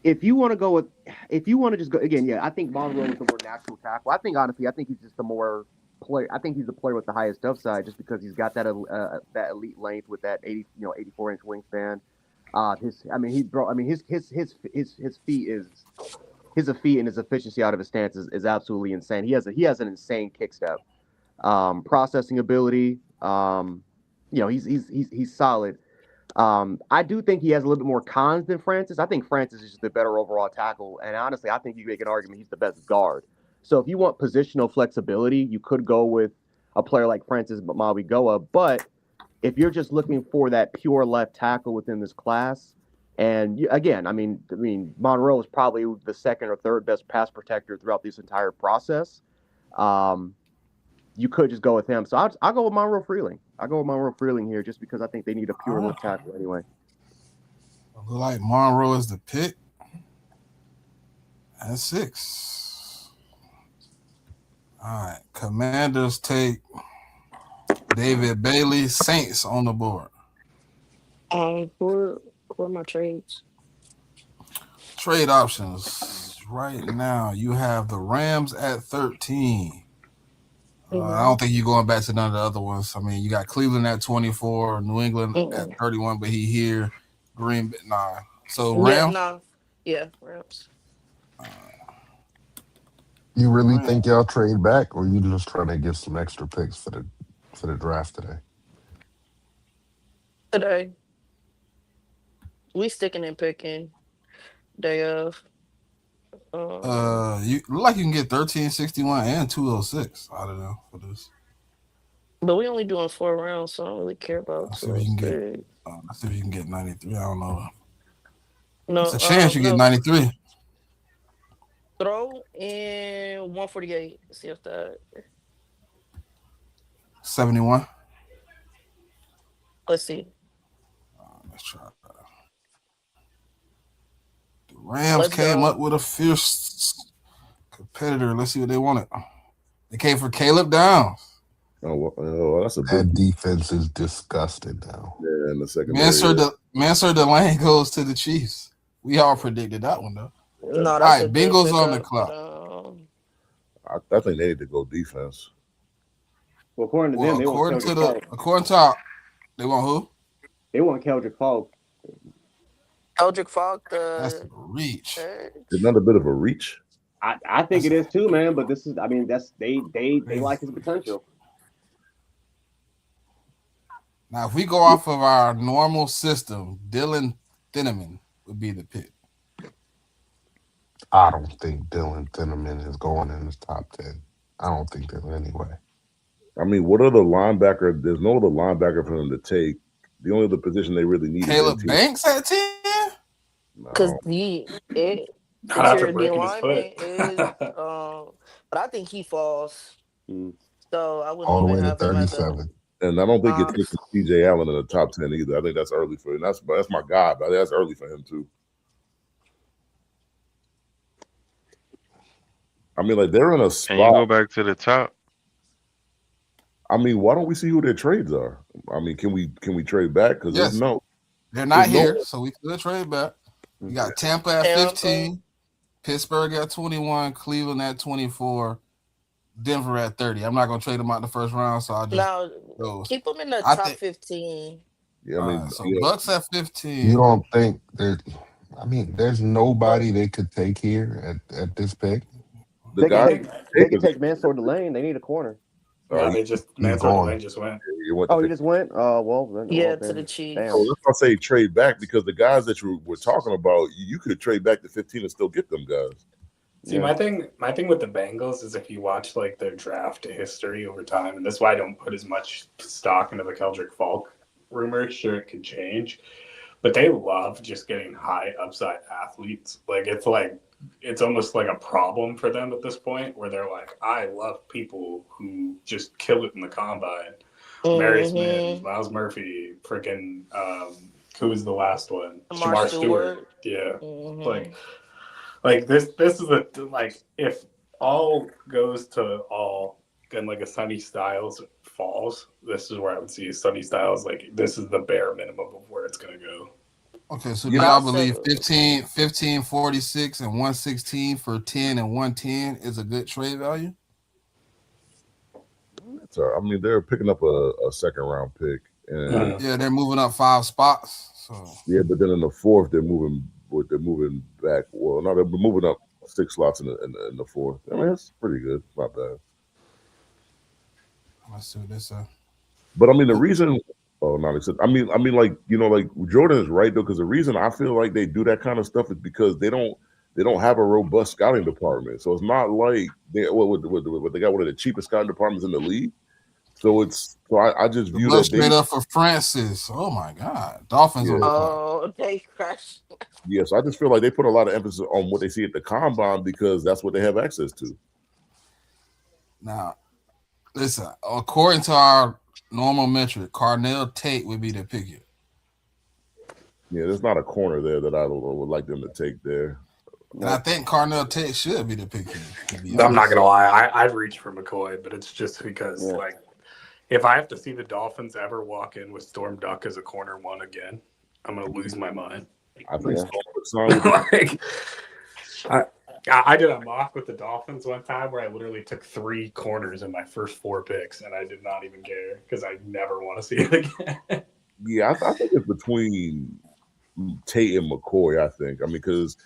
If you want to go with, if you want to just go again, yeah, I think Monroe is the more natural tackle. I think honestly, I think he's just the more player. I think he's the player with the highest upside, just because he's got that elite length with that 84-inch wingspan. I mean, his feet is his feet and his efficiency out of his stance is absolutely insane. He has an insane kick step, processing ability. He's solid. I do think he has a little bit more cons than Francis. I think Francis is just the better overall tackle, and honestly, I think you make an argument he's the best guard. So if you want positional flexibility, you could go with a player like Francis Mawigoa. But if you're just looking for that pure left tackle within this class, and again, I mean, Monroe is probably the second or third best pass protector throughout this entire process. Um, you could just go with him. So I'll go with Monroe Freeling. I'll go with Monroe Freeling here just because I think they need a pure left tackle anyway. Look like Monroe is the pick at 6. All right, Commanders take David Bailey. Saints on the board. Who are my trades? Trade options right now. You have the Rams at 13. I Mm-hmm. don't think you're going back to none of the other ones. I mean, you got Cleveland at 24, New England at Mm-mm. 31, but he here. Green Bay, nah. So Yeah, Rams. no. Yeah, Rams. you really Rams. think y'all trade back, or you just trying to get some extra picks for the draft today? Today, we sticking and picking. Day of. You look like you can get 1361 and 206 out of them for this. But we only doing 4 rounds, so I don't really care about Let's see if you can get. 206. Let's see if you can get 93. I don't know. It's No, a chance you get no. 93. Throw in 148. See if that. 71. Let's see. Let's try that. The Rams Let's came up go. with a fierce competitor. Let's see what they wanted. They came for Caleb Downs. Oh, that's a big That defense is disgusting now. yeah in the secondary. Mansur Delane goes to the Chiefs. We all predicted that one though. Yeah. No, All that's right, a good Bengals on the pickup. But clock. I think they need to go defense. Well, according to Well, them, they want Keldrick Falk. according to our, they want who? They want Keldrick Falk. Eldrick Falk, That's a the reach. It's not a bit of a reach. I think it is too, man. But this is, I mean, that's they like his potential. Now, if we go off of our normal system, Dylan Thieneman would be the pick. I don't think Dylan Thieneman is going in the top 10. I don't think that anyway. I mean, what other linebacker? There's no other linebacker for them to take. The only other position they really need Caleb is Banks at 10? because No. it Not after interior D breaking his lineman foot. is but I think he falls. So I wouldn't All the even way to have him as a 37. And I don't think you're uh, taking CJ Allen in the top 10 either. I think that's early for him. That's my guy, but that's early for him too. I mean, like they're in a Can you go spot. back to the top? I mean, why don't we see who their trades are? I mean, can we trade back? Because Yes. They're not here, so we could trade back. We got Tampa at 15, Pittsburgh at 21, Cleveland at 24, Denver at 30. I'm not going to trade them out the first round, so I'll just now go. keep him in the top 15. Yeah, I mean, so Bucks at 15. You don't think that? I mean, there's nobody they could take here at this pick. They could take Mansur Delane. They need a corner. Yeah, they just Mansur Delane just went. He just went. Well, then, to the Chiefs. Oh, let's not say trade back because the guys that you were talking about, you could trade back to 15 and still get them guys. See, my thing with the Bengals is if you watch like their draft history over time, and that's why I don't put as much stock into the Keldrick Falk rumor. Sure, it could change, but they love just getting high upside athletes. Like it's almost like a problem for them at this point, where they're like, I love people who just kill it in the combine. Marius Mims, Miles Murphy, freaking who was the last one? Shamar Stewart. Yeah, like this is if all goes to all and like a Sonny Styles falls, this is where I would see Sonny Styles. Like this is the bare minimum of where it's gonna go. Okay, so do y'all believe 15, 46, and 116 for 10 and 110 is a good trade value? I mean, they're picking up a second round pick, and yeah, they're moving up 5 spots. So yeah, but then in the fourth, they're moving back. Well, no, they're moving up 6 slots in the fourth. I mean, that's pretty good. It's not bad. Let's see what this. But I mean, the reason. Oh, not except. I mean, like like Jordan is right though, because the reason I feel like they do that kind of stuff is because they don't have a robust scouting department. So it's not like they got one of the cheapest scouting departments in the league. So I just view that straight up for Francis. Oh my God, Dolphins on the clock. Oh, they crashed. Yes, I just feel like they put a lot of emphasis on what they see at the combine because that's what they have access to. Now, listen, according to our normal metric, Carnell Tate would be the pick here. Yeah, there's not a corner there that I would like them to take there. And I think Carnell Tate should be the pick here. I'm not gonna lie, I'd reach for McCoy, but it's just because like if I have to see the Dolphins ever walk in with Storm Duck as a corner one again, I'm gonna lose my mind. I think I did a mock with the Dolphins one time where I literally took 3 corners in my first 4 picks, and I did not even care because I never want to see it again. Yeah, I think it's between Tate and McCoy. I think. I mean, because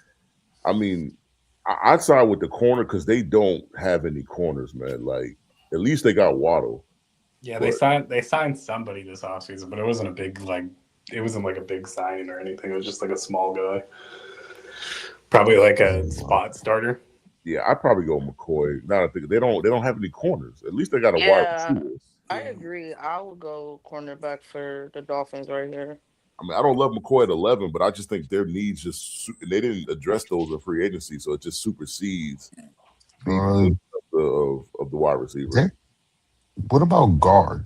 I'd side with the corner because they don't have any corners, man. Like at least they got Waddle. Yeah, they signed somebody this offseason, but it wasn't a big a big signing or anything. It was just like a small guy. Probably like a spot starter. Yeah, I'd probably go McCoy. Now I think they don't have any corners. At least they got a wide receiver. I agree. I would go cornerback for the Dolphins right here. I mean, I don't love McCoy at 11, but I just think their needs they didn't address those in free agency, so it just supersedes the position of the wide receiver. What about guard?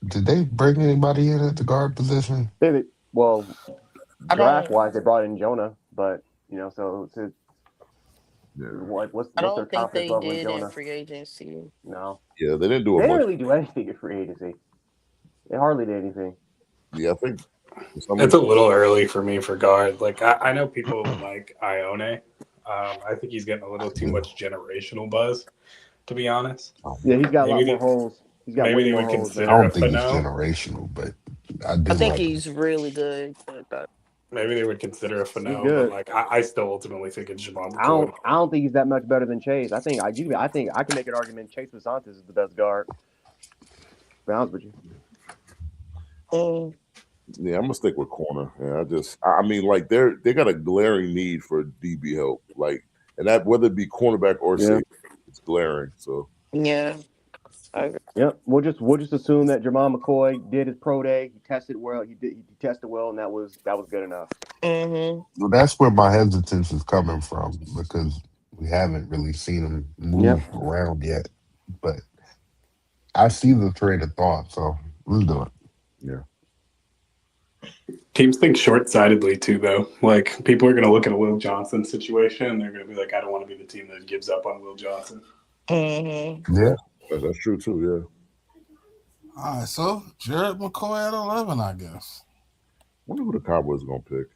Did they bring anybody in at the guard position? Well, I draft don't. wise, they brought in Jonah, but so Yeah. what's I their don't think confidence they level in did in Jonah? free agency. No, Yeah, they didn't do they it didn't much. really do anything in free agency. They hardly did anything. Yeah, I think It's a little early for me for guard. Like I know people like Ione. I think he's getting a little too much generational buzz, to be honest. Yeah, he's got a lot Maybe more holes. He's got maybe way they more would holes I than. consider a don't think it's Fano. generational, but I do I think like him. he's really good. Maybe they would consider a He's Fano, good. but like I still ultimately think it's Jamal I McCoy. don't think he's that much better than Chase. I think I think I can make an argument Chase Visantes is the best guard. To be honest with you. Yeah, I'm gonna stick with corner. Yeah, I mean, like they got a glaring need for DB help, like, and that whether it be cornerback or safety, it's glaring. So Yeah. Yep. We'll just assume that Jamal McCoy did his pro day. He tested well. He tested well, and that was good enough. Mm-hmm. Well, that's where my hesitance is coming from because we haven't really seen him move around yet. But I see the train of thought, so let's do it. Yeah. Teams think short-sightedly too, though. Like people are going to look at a Will Johnson situation, and they're going to be like, "I don't want to be the team that gives up on Will Johnson." Mm-hmm. Yeah, that's true too. Yeah. All right, so Jared McCoy at 11, I guess. Wonder who the Cowboys gonna pick.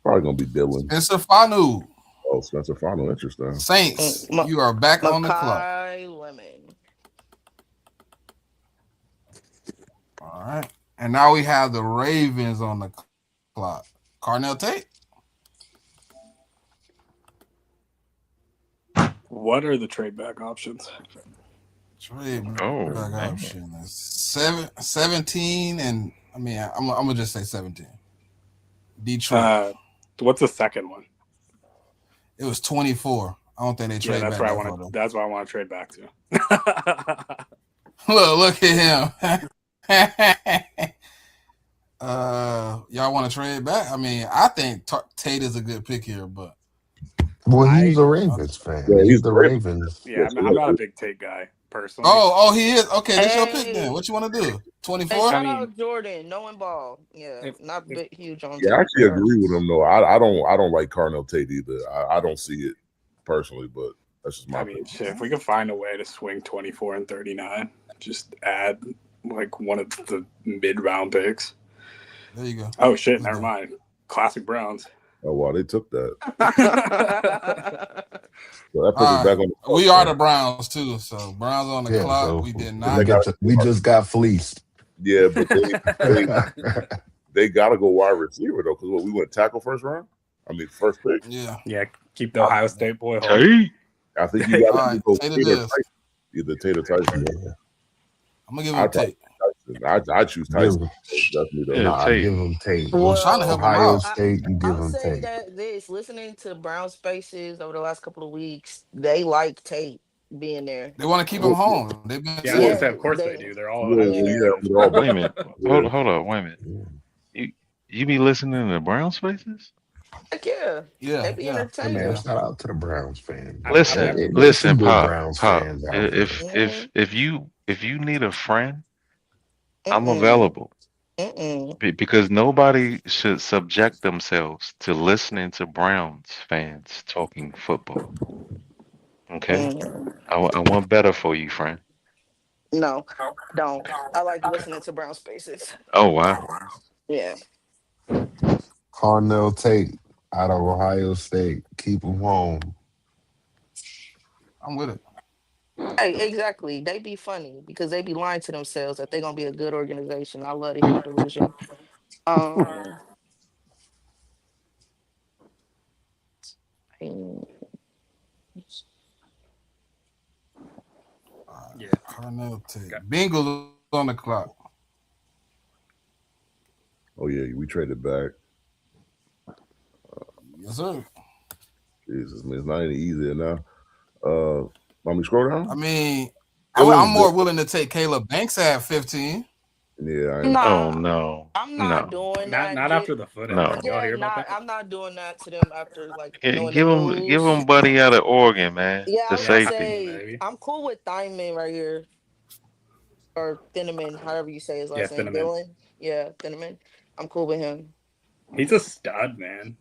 Probably gonna be Dylan. Spencer Fanu. Oh, Spencer Fano, interesting. Saints, you are back on the clock. Lemon. All right. And now we have the Ravens on the clock. Carnell Tate. What are the trade back options? Trade back option is 17, and I mean I'm gonna just say 17. Detroit. What's the second one? It was 24. I don't think they trade that's back. That's why I want to trade back to. look at him. Y'all want to trade back? I mean, I think Tate is a good pick here, but he's a Ravens fan. Yeah, he's the Ravens. Yeah, I'm not a big Tate guy personally. Oh, he is. Okay, this your pick then. What you want to do? 24? Shout out Jordan, knowing ball. Yeah, not big, huge on. Yeah, I actually agree with him though. I don't like Carnell Tate either. I don't see it personally, but that's just my opinion. Shit, if we could find a way to swing 24 and 39, just add like one of the mid-round picks. There you go. Oh shit, never mind. Classic Browns. Oh wow, they took that. So that puts us back on the clock. We are the Browns too, so Browns on the clock. So we did not. We just got fleeced. Yeah, but they got to go wide receiver though, because we went tackle first round. I mean, first pick. Yeah. Keep the Ohio State boy home. I think you got to go either Tate or Tyson. I'm gonna give him Tate. I choose Tyson. That's me though. I give him Tate. Well, I'm trying to help him Ohio out. State, you give him Tate. That listening to Brown Spaces over the last couple of weeks, they like Tate being there. They want to keep him home. They've been of course they do. They're all. Wait a minute. Hold up. Wait a minute. You be listening to Brown Spaces? Heck yeah. They be entertaining. Man, shout out to the Browns fans. Listen, Pop. Fans if you need a friend, I'm available. Because nobody should subject themselves to listening to Browns fans talking football. Okay? I want better for you, friend. No, don't. I like listening to Brown Spaces. Oh, wow. Yeah. Carnell Tate out of Ohio State. Keep him home. I'm with it. Hey, exactly. They be funny because they be lying to themselves that they're gonna be a good organization. I love to hear the delusion. Carnell Tate. Bengals on the clock. Oh yeah, we traded back. Yes, sir. Jesus, man, it's not any easier now. Want me to scroll down? I mean, I'm more willing to take Caleb Banks at 15. Yeah, Oh Nah, no, I'm not no, doing Not that. not after the foot no. injury. Y'all Yeah, hear about not. that? I'm not doing that to them after like knowing the Give news. him Buddy out of Oregon, man. Yeah, I The was gonna Yeah, safety. say maybe. I'm cool with Thyman right here or Thineman, however you say his Yeah, last name, Cinnamon. Dylan. Yeah, Thineman. I'm cool with him. He's a stud, man.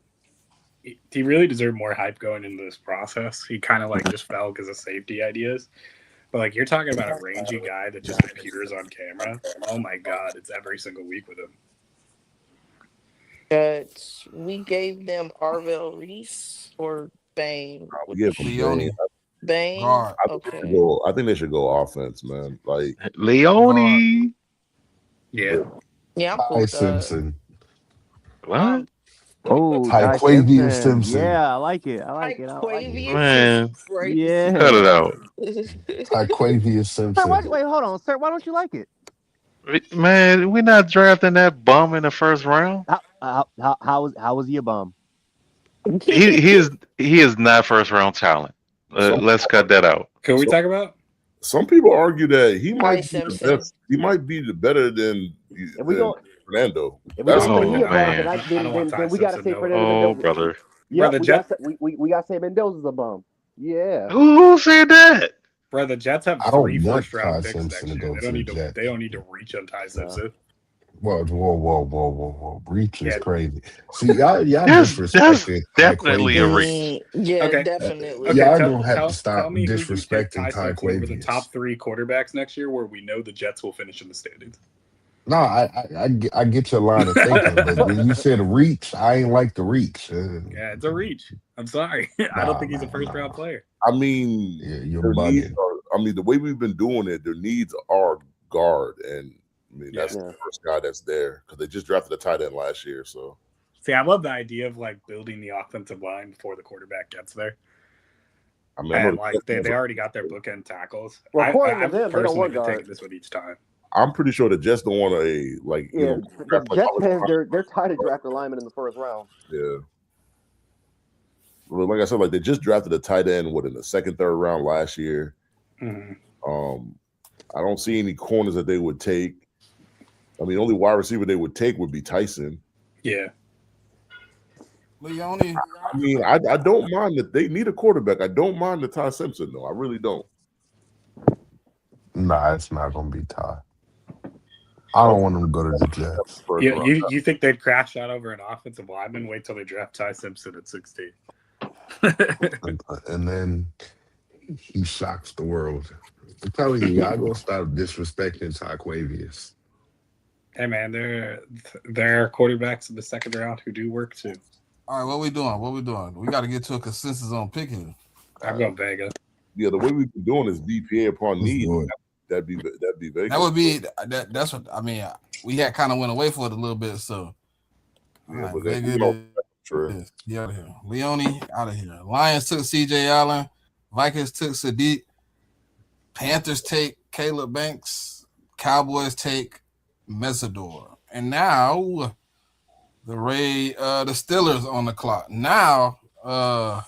He really deserved more hype going into this process. He kind of like just fell because of safety ideas. But like you're talking about a rangy guy that just appears on camera. Oh my god, it's every single week with him. But we gave them Arvell Reese or Bain. we give them Bane. Leone, Bain. guard, I think they should Okay. go. I think they should go offense, man. Like, guard. Leone. Yeah. Yeah, I'm cool Ty with that. Simpson. What? Um, Oh, Ty Tyquavius Simpson. Simpson. Yeah, I like it. I like Mike it. I like it. Quavius is Man, cut Yeah. it crazy. out. Tyquavius Sir, Simpson. wait, hold on, sir. Why don't you like it? Man, we're not drafting that bum in the first round. How was he a bum? He is not first round talent. some Let's cut that out. Who are we some talking about? some people argue that he Ty might be the Simpson. best. He might be the better than If we go, Fernando. if we That's gonna say Oh he a bum, man. then I I don't then, want then, Ty then we gotta Simpson. say No. Fernando Oh Mendoza. brother. Yep, the we Jet, got we gotta say Mendoza's a bum. Yeah. Who said that? bro, the Jets have I three don't want first round Ty picks Simpson next to year. go to the Jets. They don't need to reach on Ty Simpson. Whoa. Reach is Yeah. crazy. See, y'all That's disrespecting definitely a Tyquavius. reach. Yeah, Okay. definitely. Okay. Y'all Tell gonna have to tell stop tell me who you pick disrespecting Ty Simpson over the Tyquavius. top three quarterbacks next year, where we know the Jets will finish in the standings. No, I get your line of thinking, but when you said reach, I ain't like the reach. Yeah, it's a reach. I'm sorry. I don't think he's a first round player. I mean, You're their needs bugging. are. I mean, the way we've been doing it, their needs are guard, and I mean that's Yeah. the first guy that's there because they just drafted a tight end last year. So See, I love the idea of like building the offensive line before the quarterback gets there. I mean, I And know like they already got their bookend tackles. Well, according I to them, they don't personally want been taking guards. this with each time. I'm pretty sure the Jets don't want a Yeah, the draft like Jets college fans, lineman. they're tired of drafting linemen in the first round. Yeah. Well, like I said, like they just drafted a tight end in the second, third round last year. Mhm. I don't see any corners that they would take. I mean, the only wide receiver they would take would be Tyson. Yeah. Leone. I mean, I don't mind that they need a quarterback. I don't mind the Ty Simpson though. I really don't. Nah, it's not gonna be Ty. I don't want him to go to the Jets. First Yeah, round. you think they'd crash out over an offensive lineman? Wait till they draft Ty Simpson at 16. And then he shocks the world. I'm telling you, y'all gonna stop disrespecting Tyquavius. Hey man, there are quarterbacks in the second round who do work too. All right, what we doing? We got to get to a consensus on picking. I'm going Vega. Yeah, the way we've been doing is BPA upon Let's need. do it. That'd be Vegas. That would be that's what I mean. We had kind of went away for it a little bit, so Yeah, all right, but they, Vega you know, is- true. he out of here. Leone out of here. Lions took CJ Allen. Vikings took Sadiq. Panthers take Caleb Banks. Cowboys take Mesador. And now the Steelers on the clock. Now Now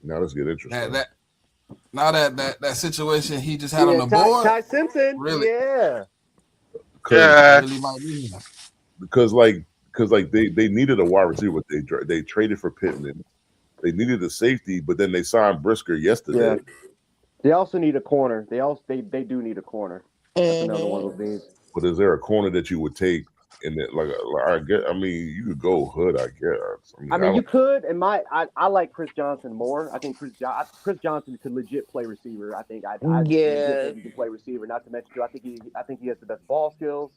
let's get interesting. that situation he just had on the Ty, board Ty Simpson. Really? Yeah. really might be here. Because they needed a wide receiver. They traded for Pittman. They needed a safety, but then they signed Brisker yesterday. Yeah. They also need a corner. They do need a corner. That's another one of those needs. But is there a corner that you would take in it? Like I get. I mean, you could go Hood. I guess. I mean, you could. And I like Chris Johnson more. I think Chris Johnson could legit play receiver. I think I legit think he can play receiver. Not to mention, too, I think he has the best ball skills.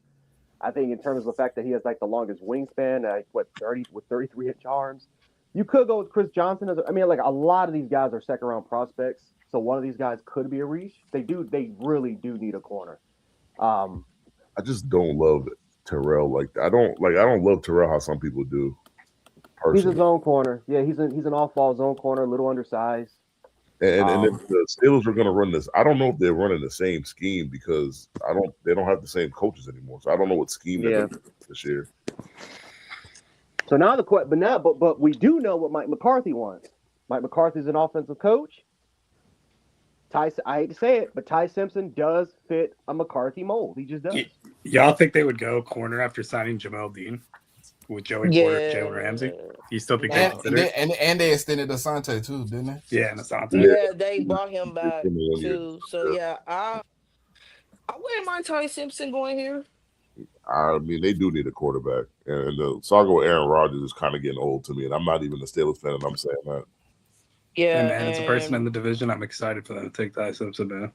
I think in terms of the fact that he has like the longest wingspan, 33-inch arms. You could go with Chris Johnson. I mean, like a lot of these guys are second round prospects, so one of these guys could be a reach. They really do need a corner. I just don't love Terrell like that. I don't love Terrell how some people do. He's a zone corner. Yeah, he's an off-ball zone corner, a little undersized. And if the Steelers are going to run this, I don't know if they're running the same scheme because they don't have the same coaches anymore. So I don't know what scheme they're going to do this year. So now but we do know what Mike McCarthy wants. Mike McCarthy's an offensive coach. I hate to say it, but Ty Simpson does fit a McCarthy mold. He just does. Y'all think they would go corner after signing Jamel Dean with Joey Porter, Jalen Ramsey? You still think they And No. consider it? they extended Asante too, didn't they? Yeah, and Asante. Yeah. Yeah, they brought him back 15 million years. too. So yeah, I wouldn't mind Ty Simpson going here. I mean, they do need a quarterback, and the saga with Aaron Rodgers is kind of getting old to me. And I'm not even a Steelers fan, and I'm saying that. Hey Yeah, man, as a person in the division, I'm excited for them to take Ty Simpson, man.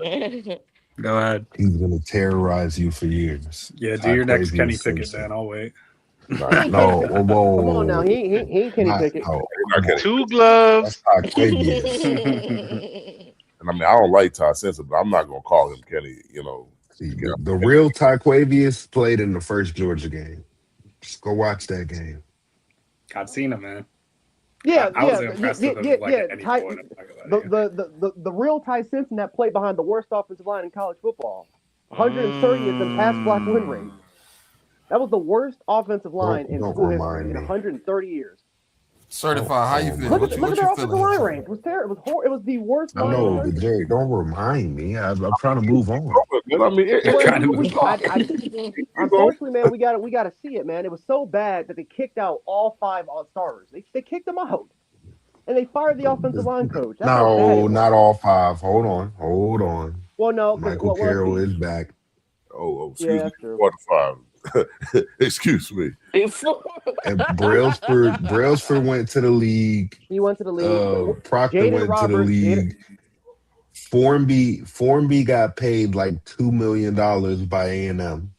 and Go ahead. He's gonna terrorize you for years. Yeah, do your next Taquavius Kenny Pickett, Simpson. man. I'll wait. Nah, No, whoa. Come on now, he ain't Kenny Not, Pickett. no, not come on. Kenny. 2 gloves. That's Taquavius. And I mean, I don't like Ty Simpson, but I'm not gonna call him Kenny. See, the real Taquavius played in the first Georgia game. Just go watch that game. I've seen him, man. Yeah, I was impressed with him like at any Ty, point. I'm not gonna lie to you. the real Ty Simpson that played behind the worst offensive line in college football. 130th in pass block win rate. That was the worst offensive line in Don't school remind history in me. 130 years. Certified. How you Oh, feel? Look man. at What their you offensive feeling? line rank. It was terrible. It was the worst I line in know, the but country. Jerry, don't remind me. I'm trying to move on. I mean, I'm trying to move on. Unfortunately, man, we got to see it, man. It was so bad that they kicked out all 5 starters. They kicked them out, and they fired the offensive line coach. That's how bad it No, was. not all 5. Hold on. Well, no, Michael let's Carroll see. is back. excuse Yeah, me, that's true. 4-5. Excuse me. And Brailsford went to the league. He went to the league. Proctor Jaden went to the Roberts. league. Formby got paid like $2 million by A&M.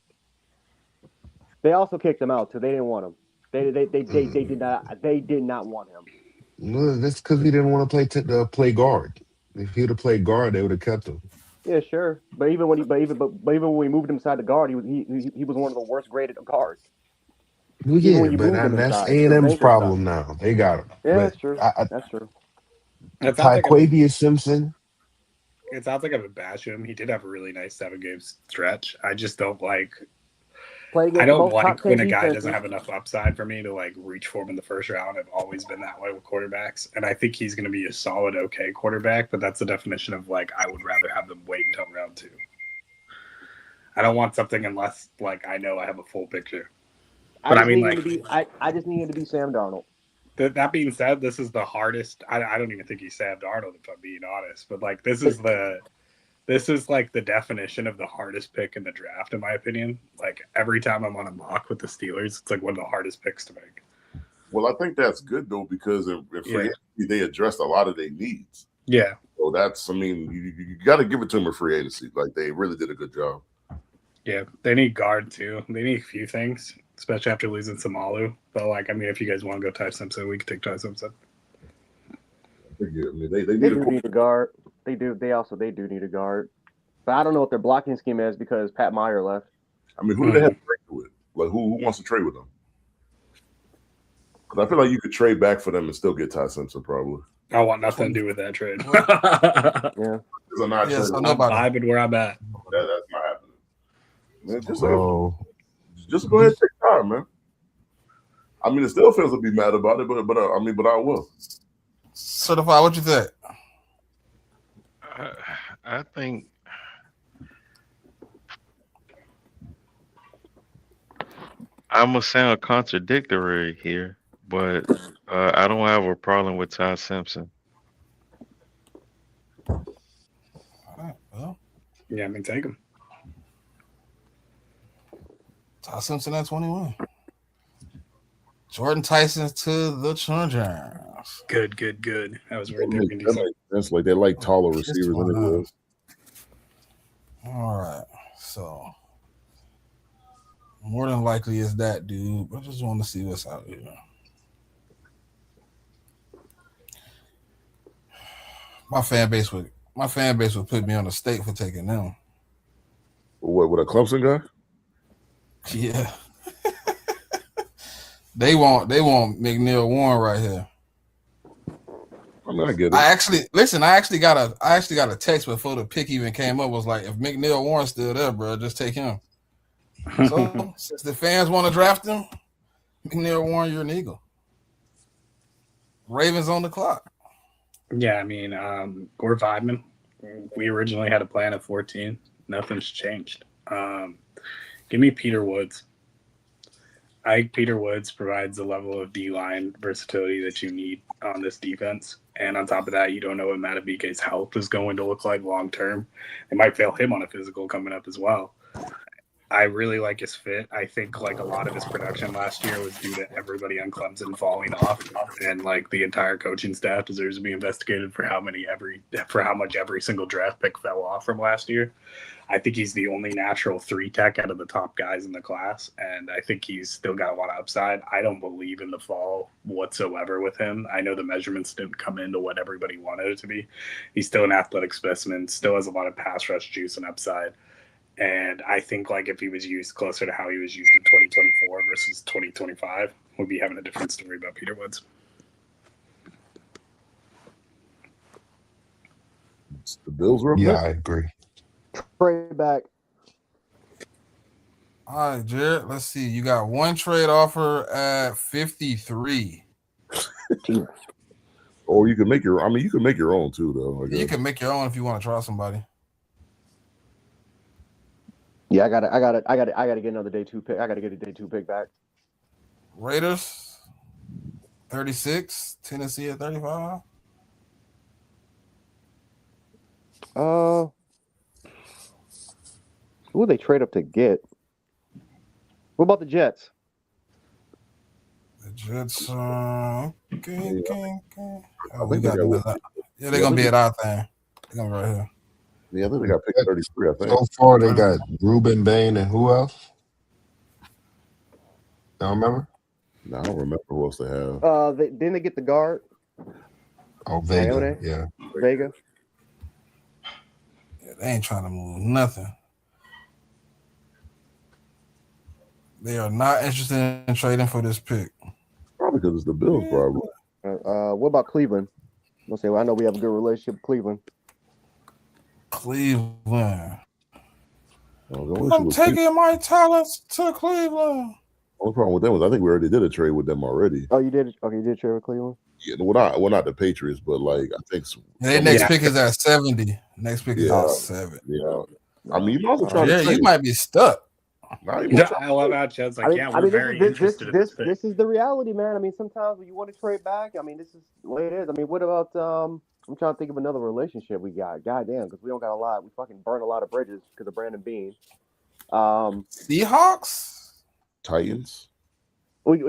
They also kicked him out too. They didn't want him. They did not want him. Well, that's because he didn't want to play guard. If he'd have played guard, they would have kept him. Yeah, sure. But even when we moved him inside the guard, he was one of the worst graded guards. Well, Even yeah, when you but moved him that's inside, it was A&M's anchor problem stuff. now. They got him. Yeah, But that's true. That's true. It's not like Taquavius Simpson. It sounds like I'm a bash him. He did have a really nice 7-game stretch. I just don't like. Play against I don't both top like 10 when a guy defenses. doesn't have enough upside for me to like reach for him in the first round. I've always been that way with quarterbacks, and I think he's going to be a solid, okay quarterback. But that's the definition of like I would rather have them wait until round 2. I don't want something unless like I know I have a full picture. But I mean, like, I just need him to be Sam Darnold. That being said, this is the hardest. I don't even think he's Sam Darnold, if I'm being honest. But like, this is like the definition of the hardest pick in the draft, in my opinion. Like every time I'm on a mock with the Steelers, it's like one of the hardest picks to make. Well, I think that's good though because in free agency they addressed a lot of their needs. Yeah. So that's, I mean, you got to give it to them in free agency. Like they really did a good job. Yeah, they need guard too. They need a few things, especially after losing Samalu. But like, I mean, if you guys want to go Ty Simpson, we can take Ty Simpson. I mean, they They do need a guard. They do need a guard. But I don't know what their blocking scheme is because Pat Meyer left. I mean, who do they have to trade with? Like, who wants to trade with them? Because I feel like you could trade back for them and still get Ty Simpson, probably. I want nothing to do with that trade. Yeah. I'm not Yes, trading. I'm vibing where I'm at. That's not happening. Man, just So go ahead and take time, man. I mean, the Steel fans will be mad about it, but I will. Certified. What you think? I think I'm gonna sound contradictory here, but I don't have a problem with Ty Simpson. All right, well, Yeah, I mean, take him. Ty Simpson at 21. Jordan Tyson to the Chargers. Good. That was right there. That's like they like taller receivers than it is. All right, so more than likely is that dude. I just want to see what's out here. My fan base would put me on a stake for taking them. What, with a Clemson guy? Yeah. They want McNeil Warren right here. I mean, I get it. I actually got a text before the pick even came up. Was like, if McNeil Warren's still there, bro, just take him. So since the fans want to draft him, McNeil Warren, you're an Eagle. Ravens on the clock. Yeah, I mean, Gore Weidman. We originally had a plan of 14. Nothing's changed. Give me Peter Woods. I think Peter Woods provides the level of D-line versatility that you need on this defense. And on top of that, you don't know what Matabike's health is going to look like long term. They might fail him on a physical coming up as well. I really like his fit. I think like a lot of his production last year was due to everybody on Clemson falling off, and like the entire coaching staff deserves to be investigated for how much every single draft pick fell off from last year. I think he's the only natural 3-tech out of the top guys in the class, and I think he's still got a lot of upside. I don't believe in the fall whatsoever with him. I know the measurements didn't come into what everybody wanted it to be. He's still an athletic specimen, still has a lot of pass rush juice and upside. And I think like if he was used closer to how he was used in 2024 versus 2025, we'd be having a different story about Peter Woods. It's the Bills were Yeah, I agree. Trade back. All right, Jared. Let's see. You got one trade offer at 53. Or you can make your. I mean, you can make your own too, though. I guess. You can make your own if you want to try somebody. Yeah, I gotta get another day 2 pick. I gotta get a day 2 pick back. Raiders, 36. Tennessee at 35. Who would they trade up to get? What about the Jets? The Jets, okay. Oh, think they got what? Yeah, they're gonna be at our thing. They're gonna be right here. Yeah, I think they got picked 33. I think. So far, they got Ruben Bain and who else? Y'all remember? No, I don't remember who else they have. Didn't they get the guard? Oh, Vega. Ione? Yeah. Vega. Yeah, they ain't trying to move nothing. They are not interested in trading for this pick. Probably because it's the Bills, probably. What about Cleveland? I'll say, well, I know we have a good relationship with Cleveland. Cleveland. Oh, I'm taking my talents to Cleveland. Only problem with them was I think we already did a trade with them already. Oh, you did? Okay, you did trade with Cleveland? Yeah, well, not the Patriots, but like I think. Their next pick is at 70. Next pick is at 70. Yeah. I mean, you also trying to trade. You might be stuck. I love how Chad's like, we're very interested in this pick. This is the reality, man. I mean, sometimes when you want to trade back, I mean, this is the way it is. I mean, what about I'm trying to think of another relationship we got. Goddamn, because we don't got a lot. We fucking burned a lot of bridges because of Brandon Bean. Seahawks, Titans. We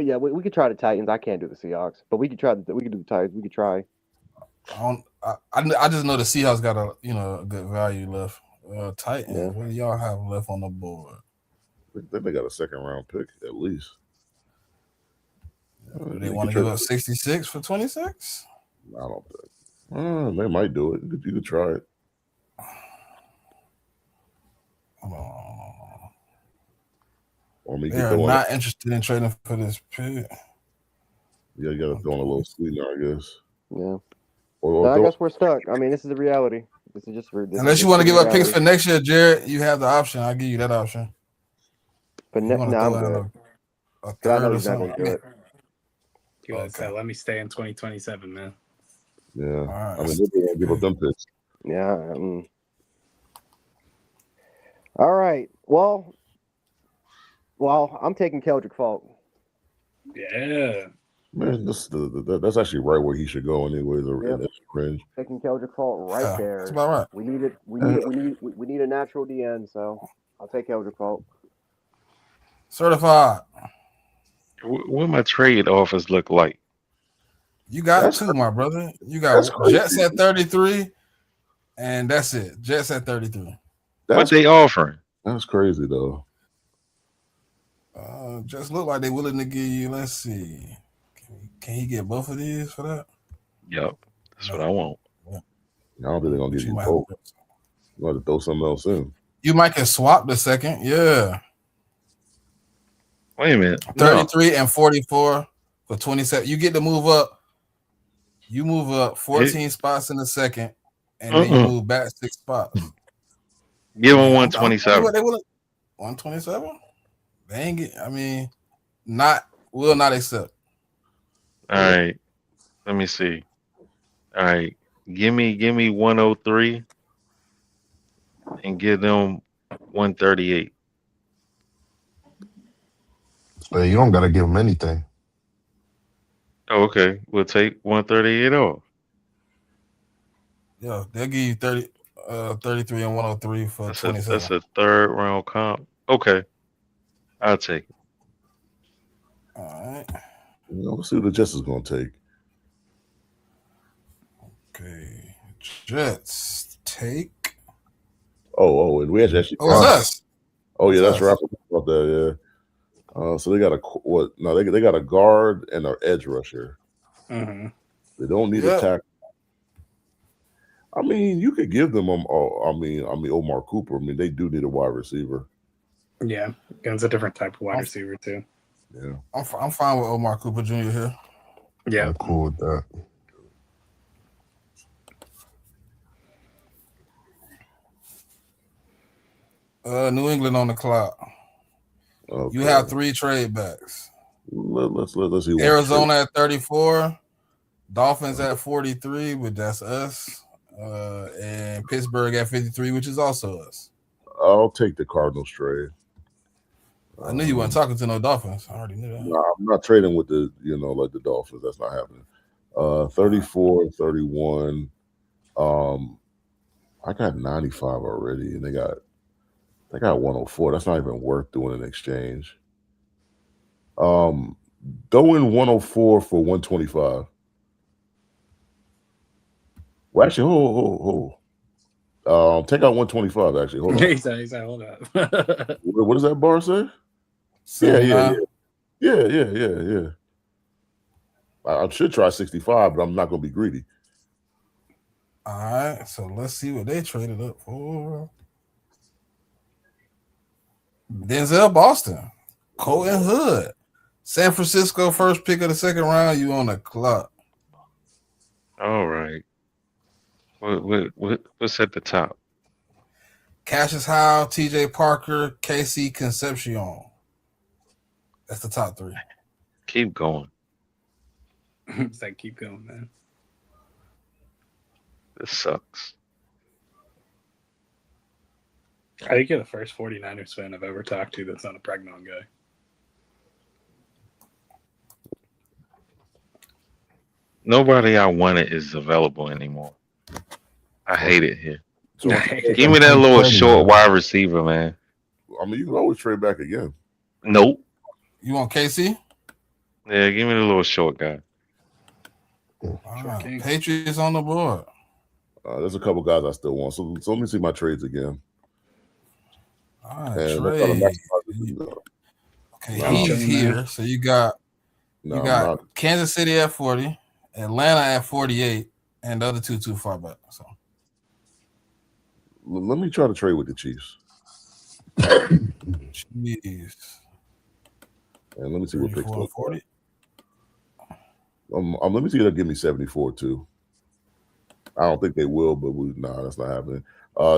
could try the Titans. I can't do the Seahawks, but we could try. We could do the Titans. We could try. I just know the Seahawks got a good value left. Titans. Yeah. What do y'all have left on the board? Then they got a second round pick at least. Do they want to give up 66 for 26? I don't think. They might do it. You could try it. They are not interested in trading for this pick. Yeah, you got to throw in a little sweetener, I guess. Yeah. I guess we're stuck. I mean, this is the reality. This is just unless you want to give up picks for next year, Jared, you have the option. I'll give you that option. But I'm good. A third or something. Let me stay in 2027, man. Yeah. Right. I mean, they're going to give up them picks. Yeah. All right. Well, I'm taking Keldrick Falk. Yeah. Man, that's actually right where he should go anyways. In this range. Taking Keldrick Falk right there. That's about right. We need a natural DN, so I'll take Keldrick Falk. Certified. What my trade offers look like? You got two, my brother. You got Jets at 33, and that's it. Jets at 33. What they offering? That's crazy though. Just look like they willing to give you. Let's see. Can he get both of these for that? Yep, that's what I want. Yeah. I don't think they're gonna give you both. You have to throw something else in. You might can swap the second. Yeah. Wait a minute. 33 and 44 for 27. You get to move up. You move up 14 spots in the second, and then you move back 6 spots. Give them 127. 127? They ain't get. I mean, will not accept. All right. Let me see. All right. Give me 103 and give them 138. So you don't gotta give him anything. Oh, okay. We'll take 138 off. Yeah, they'll give you 33 and 103 for That's 27. a third round comp. Okay, I'll take it. All right. Let's see what the Jets is going to take. Okay. Jets take. And we actually. Oh, it's us. Oh yeah, It's that's us. right. I forgot about that. Yeah. So they got what? No, they got a guard and an edge rusher. Mm-hmm. They don't need a tackle. I mean, you could give them. Omar Cooper. I mean, they do need a wide receiver. Yeah, it's a different type of wide receiver too. Yeah, I'm fine with Omar Cooper Jr. here. Yeah, I'm cool with that. New England on the clock. okay. You have 3 trade backs. Let's see. Arizona at 34, Dolphins at 43, but that's us, and Pittsburgh at 53, which is also us. I'll take the Cardinals trade. I knew you weren't talking to no Dolphins. I already knew that. No, I'm not trading with the like the Dolphins. That's not happening. 34, 31. I got 95 already, and they got 104. That's not even worth doing an exchange. Go in 104 for 125. Well, actually, hold. Take out 125. Actually, hold on. he said, hold up. What does that bar say? Yeah. I should try 65, but I'm not going to be greedy. All right, so let's see what they traded up for. Denzel Boston, Colton Hood, San Francisco first pick of the second round. You on the clock? All right. What's at the top? Cassius Howe, T.J. Parker, Casey Concepcion. That's the top 3. Keep going. It's like, keep going, man. This sucks. I think you're the first 49ers fan I've ever talked to that's not a pregnant guy. Nobody I wanted is available anymore. I hate it here. So give me that little short wide receiver, man. I mean, you can always trade back again. Nope. You want KC? Yeah, give me the little short guy. Right. Patriots on the board. There's a couple guys I still want. So let me see my trades again. All right, trade. Okay, he's here. So you got Kansas City at 40, Atlanta at 48, and the other two too far back. So let me try to trade with the Chiefs. Chiefs. And let me see what picks 40. Let me see if they'll give me 74 too. I don't think they will, but that's not happening.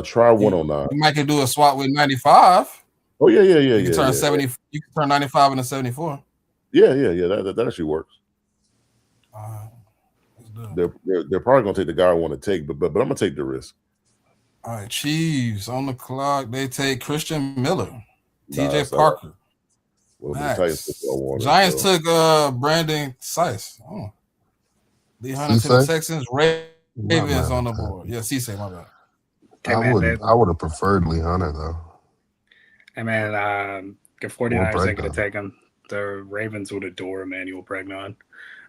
Try 109. You might could do a swap with 95. Oh yeah. You can turn 70. You can turn 95 into 74. Yeah. That actually works. They're probably gonna take the guy I want to take, but I'm gonna take the risk. All right, Chiefs on the clock. They take Christian Miller, T.J. Parker. Giants took Brandon Sice. Oh. Lee Hunter to the Texans. Ravens on the board. Yeah, Cisse, my bad. I would have preferred Lee Hunter though. Hey man, the 49ers ain't gonna take him. The Ravens would adore Emmanuel Pregnon.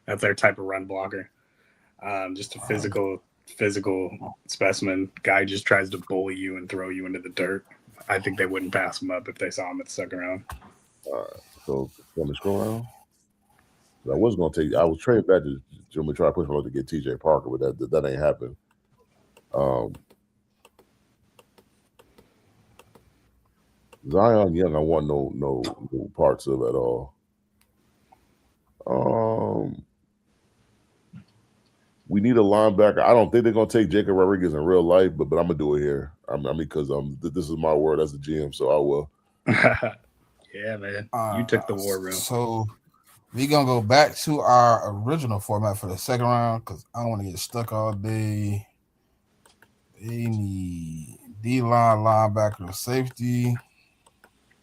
That's their type of run blocker. Just a physical specimen. Guy just tries to bully you and throw you into the dirt. I think they wouldn't pass him up if they saw him at the second round. So let me scroll down. I was trading back to try to push him to get T.J. Parker, but that ain't happened. Zion Young, I want no parts of at all. We need a linebacker. I don't think they're gonna take Jacob Rodriguez in real life, but I'm gonna do it here. Because this is my word as a GM, so I will. Yeah, man. You took the war room. So we're gonna go back to our original format for the second round because I don't want to get stuck all day. They need D line, linebacker, safety.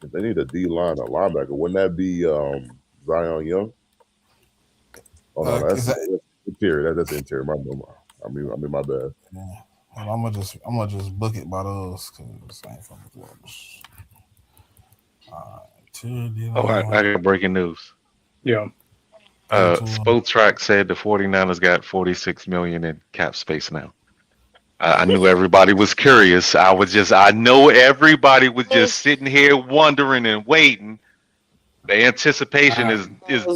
If they need a D line, a linebacker, wouldn't that be Zion Young? Oh no, Is that? that's interior. That's interior. I mean, my bad. Yeah. Hold on, I'm gonna just book it by those because I ain't from the clubs. Interior D Oh, I line. got breaking news. Yeah. Give it to him. Spoke Track said the 49ers got 46 million in cap space now. I knew everybody was curious. I know everybody was just sitting here wondering and waiting. The anticipation is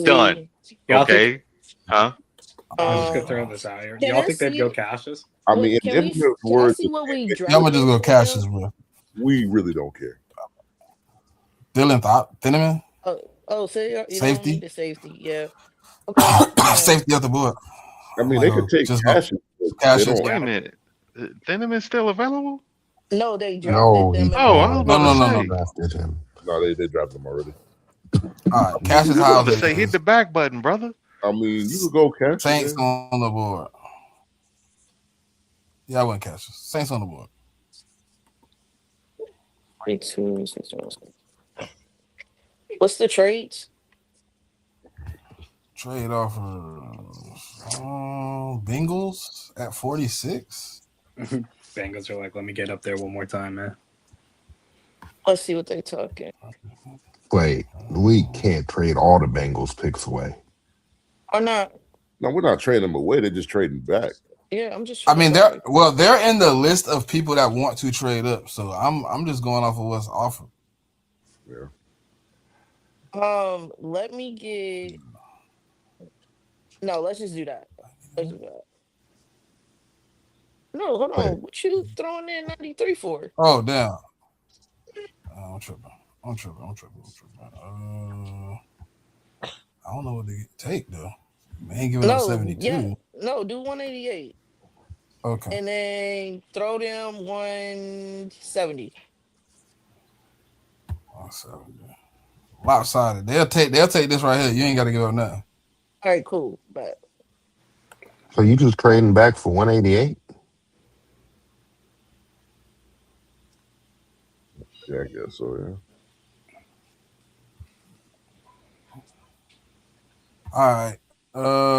done. Y'all think? Okay, huh? I'm just gonna Um, throw this out here. can Y'all I think they'd go see? Cassius? I mean, Can in we? the Can I words, see what we Yeah, I'm gonna just drafted go for Cassius, them? bro. we really don't care. Thinnerman, So you don't need safety, the safety. Yeah. Okay. safety off the board. I I'm mean, gonna they could go take just go Cassius, but they Cassius. don't. Wait a Yeah. minute. Thinaman's still available? No, they drafted No, them he in the Oh, I was no, about No, to no, they no, no. say. drafted him. No, they drafted him already. All right, You, Cassius you I was about could, to say, hit Houses. the back button, brother. I mean, you could go Cassius. Saints Yeah. on the board. Yeah, I went Cassius. Saints on the board. 22. What's the trades? Trade offers. Bengals at 46. Bengals are like, let me get up there one more time, man. Let's see what they talking. Wait, we can't trade all the Bengals picks away. Or not? No, we're not trading them away. They're just trading back. Yeah, I'm just I trying to mean, tell you. they're in the list of people that want to trade up. So I'm just going off of what's offered. Yeah. Let me get. No, let's just do that. Let's do that. No, hold Wait, on. What you throwing in 93 for? Oh damn. I'm tripping. I don't know what to take though. They ain't giving up No, yeah, 72. no, do 188. Okay. And then throw them 170. 170. Lopsided. They'll take this right here. You ain't got to give up nothing. All right, cool. But so you just trading back for 188? Yeah, I guess so. Yeah. All right.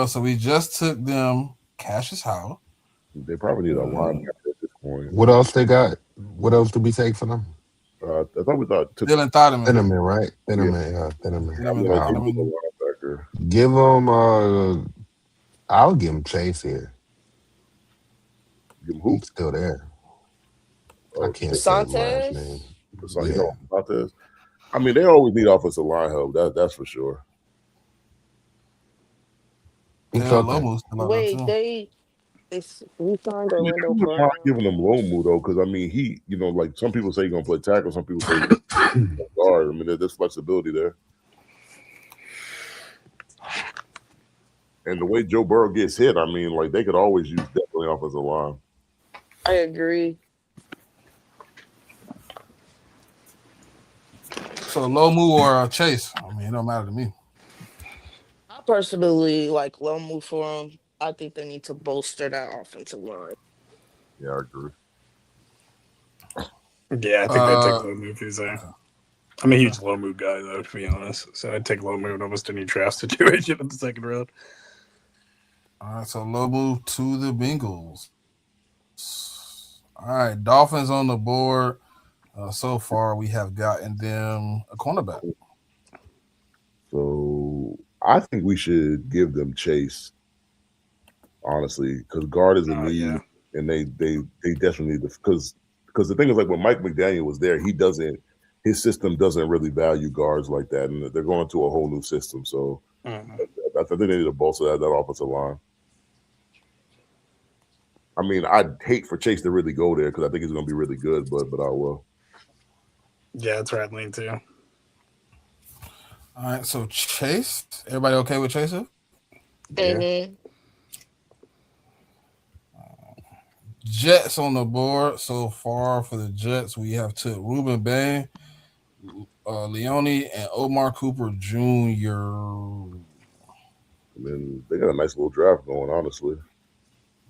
So we just took them Cassius Howell. They probably need a linebacker at this point. What else they got? What else do we take for them? I thought we thought took. Dylan Thotteman. Thinnerman, right? Yeah, Thinnerman. I Dylan mean, like, give him Thotteman. a linebacker. Give him. I'll give him Chase here. Give him who? He's still there. I Oh, can't Chase. say his last name. So, you Yeah. know about this. I mean, they always need offensive line help. That's for sure. It's Taylor okay. Lomo's still out there wait, too. we signed I mean, Orlando I'm not Brown. giving him Lomu though, because I mean, like some people say he's gonna play tackle, some people say he's gonna guard. I mean, there's flexibility there. And the way Joe Burrow gets hit, I mean, like they could always use definitely offensive line. I agree. So Lomu or Chase. I mean, it don't matter to me. I personally like Lomu for him. I think they need to bolster that offensive line. Yeah, I agree. Yeah, I think they'd take low move too. I'm a huge low move guy, though, to be honest. So I'd take low move in almost any draft situation in the second round. All right, so Lomu to the Bengals. All right, Dolphins on the board. So far, we have gotten them a cornerback. So I think we should give them Chase, honestly, because guard is a need, Yeah. and they definitely need because the thing is, like when Mike McDaniel was there, his system doesn't really value guards like that, and they're going to a whole new system. So I think they need to bolster that offensive line. I mean, I'd hate for Chase to really go there because I think he's going to be really good, but I will. Yeah, that's where I'd lean too. All right, so Chase. Everybody okay with Chase? Yeah. Mm-hmm. Jets on the board so far for the Jets. We have took Ruben Bain, Leone, and Omar Cooper Jr. I mean, they got a nice little draft going, honestly.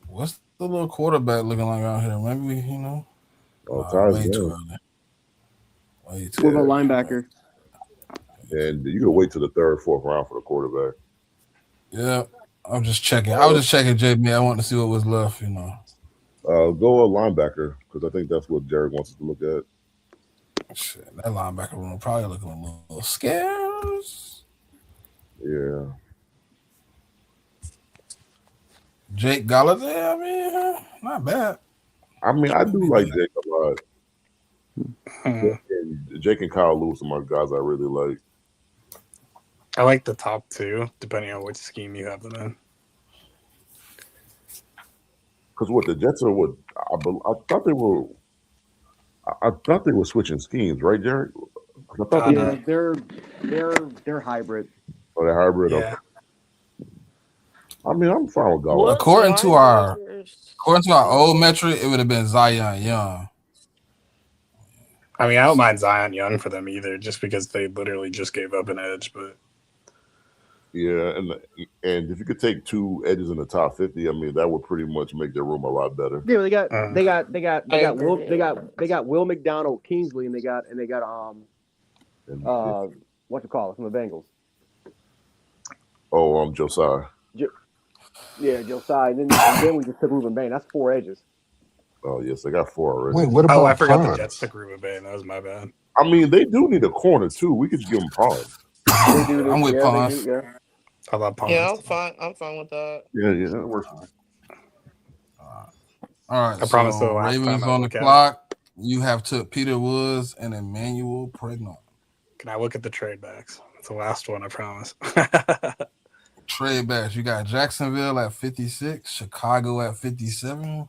What's the the little quarterback looking like out here? Maybe we, Oh, Ty's way too young. early. Way too What about early. linebacker? And you can wait till the third, fourth round for the quarterback. Yeah, I'm just checking. I was just checking JB. I want to see what was left. Go a linebacker because I think that's what Jared wants us to look at. Shit, that linebacker room probably looking a little scarce. Yeah. Jake Galladay, I mean, not bad. I mean, I do like Jake a lot. Hmm. Jake and Kyle Lewis are my guys I really like. I like the top two, depending on which scheme you have them in. Because what the Jets are, what I thought they were. I thought they were switching schemes, right, Jared? I thought Yeah, they're hybrid. Oh, they're hybrid. Yeah. Okay. I mean, I'm fine with Galladay. What According to our linebackers? old metric, it would have been Zion Young. I mean, I don't mind Zion Young for them either, just because they literally just gave up an edge. But Yeah, and if you could take two edges in the top 50, I mean, that would pretty much make their room a lot better. Yeah, they got Will agree. they got Will McDonald Kingsley and they got And, what you call it from the Bengals. Josiah. Yeah, Josiah. And then we just took Ruben Bain. That's 4 edges. Oh yes, they got 4 already. Wait, what I about forgot the Pons? Jets took Ruben Bain. That was my bad. I mean, they do need a corner too. We could just give them Pond. They do. I'm with Pons. Yeah. I love Pons. Yeah, I'm fine with that. Yeah, that works. All right, I promise the last Ravens time I on the look at clock. You have took Peter Woods and Emmanuel Pregnant. Can I look at the trade backs? It's the last one, I promise. Trade backs. You got Jacksonville at 56, Chicago at 57,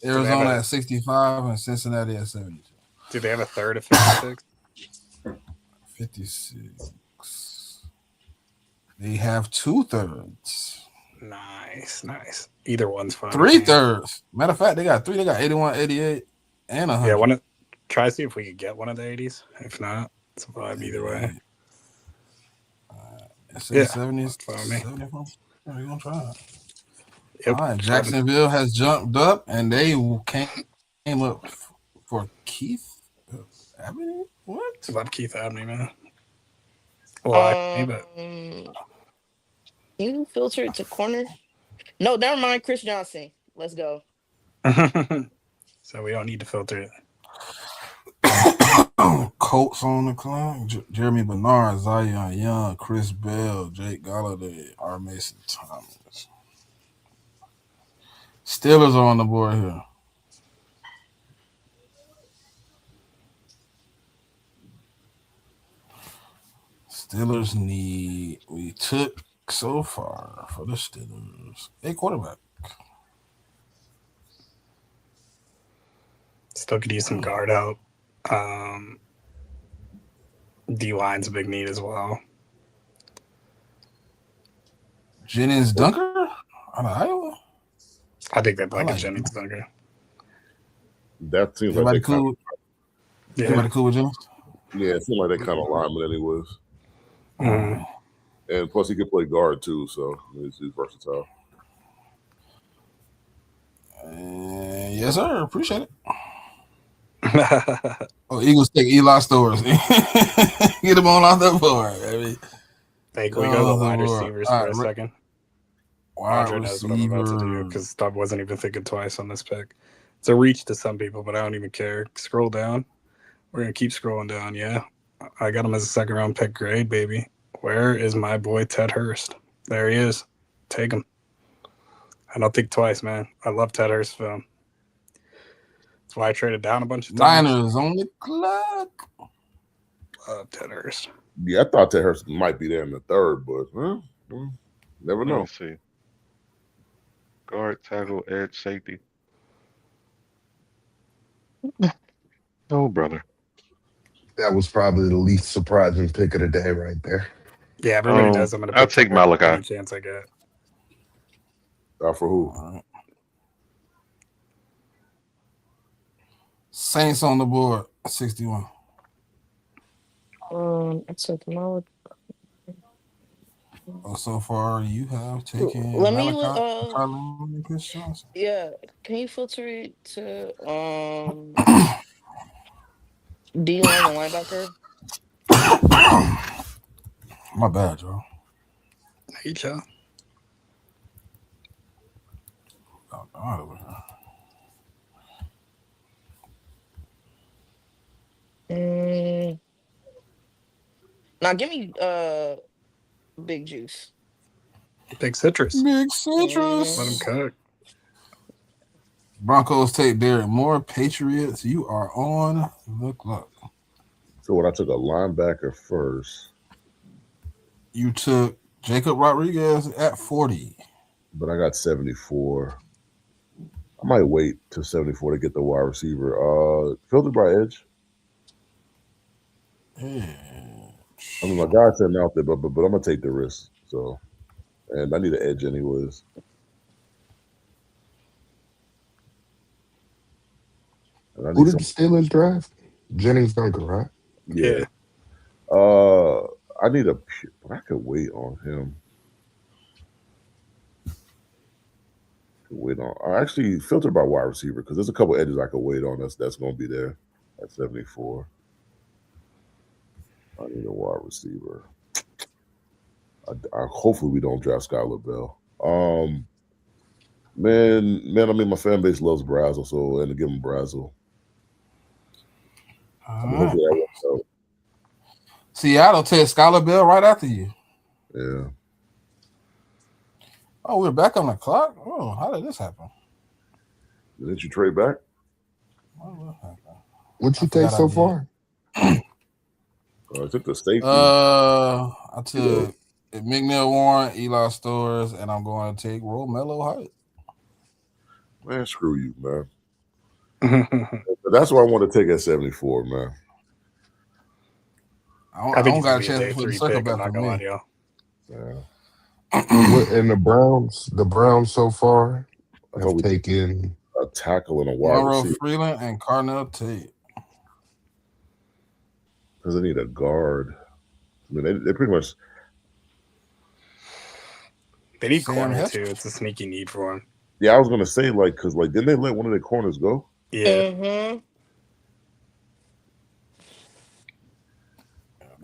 Arizona at 65, and Cincinnati at 72. Do they have a third of 56? 56. They have 2/3. Nice. Either one's fine. 3/3. Matter of fact, they got 3. They got 81, 88, and 100. Yeah, try to see if we could get one of the 80s. If not, it's a vibe either way. Yeah, 70s. 74. We're going to try it. Yep. All right, Jacksonville has jumped up, and they came up for Keith Avenue. What? Love Keith Abney, man. Well, You filter it to corner? No, never mind. Chris Johnson. Let's go. So we don't need to filter it. Colts on the clock. Jeremy Bernard, Zion Young, Chris Bell, Jake Galladay, R. Mason Thomas. Steelers are on the board here. Steelers we took so far for the Steelers a quarterback. Still could use some guard help. D-line's a big need as well. Jennings Dunker out of Iowa. I think they'd like a Jennings Dunker. That seems Everybody like cool. Everybody cool with Jennings? Yeah, it seems like they kind of lineman anyways. Mm-hmm. And plus, he can play guard too, so he's versatile. Yes, sir. Appreciate it. Eagles take Eli Stores. Get him on off the board. Hey, can we go to the wide receivers for a second? Andre knows what I'm about to do because I wasn't even thinking twice on this pick. It's a reach to some people, but I don't even care. Scroll down. We're going to keep scrolling down, yeah. I got him as a second-round pick grade, baby. Where is my boy Ted Hurst? There he is. Take him. I don't think twice, man. I love Ted Hurst film. That's why I traded down a bunch of times. Niners on the clock. Love Ted Hurst. Yeah, I thought Ted Hurst might be there in the third, but never know. Let's see. Guard, tackle, edge, safety. Oh, brother. That was probably the least surprising pick of the day right there. Yeah, everybody knows I'm going to I'll take Malachi. Any chance I get. For who? Saints on the board, 61. I took Malachi. So far, you have taken Let me Malachi, Carlin, and Chris Johnson. yeah. Can you filter it to D line and linebacker? My bad, Joe. Hey, Joe. Oh, God, over here. Mm, now give me Big Juice. Big citrus. Big Let him citrus. cook. Broncos take Derek Moore. Patriots, you are on the clock. So when I took a linebacker first, You took Jacob Rodriguez at 40. but I got 74. I might wait till 74 to get the wide receiver. Filtered by edge. I mean, my guy's sitting out there, but I'm gonna take the risk. So, and I need an edge anyways. And I Who need did the some. Steelers draft? Jennings Duncan, right? Yeah. Yeah. I need a. But I could wait on him. I actually filtered by wide receiver because there's a couple edges I could wait on. That's gonna be there at 74. I need a wide receiver. I hopefully we don't draft Skylar Bell. Man, I mean my fan base loves Brazzle, so and to give him Brazzle. I mean, hopefully that works out. Seattle take Skylar Bell right after you. Yeah. Oh, we're back on the clock? Oh, how did this happen? Didn't you trade back? What you take so far? I took the safety. I took McNeil Warren, Eli Stores, and I'm going to take Romello Height. Man, screw you, man. But that's what I want to take at 74, man. I think he's gonna be a day 3 pick. I'm not gonna lie to y'all. Yeah. And the Browns so far have taken a tackle and a wide receiver. Freeland and Carnell Tate. Because they need a guard. I mean, they pretty much. They need corner too. It's a sneaky need for him. Yeah, I was gonna say because didn't they let one of their corners go? Yeah. Mm-hmm.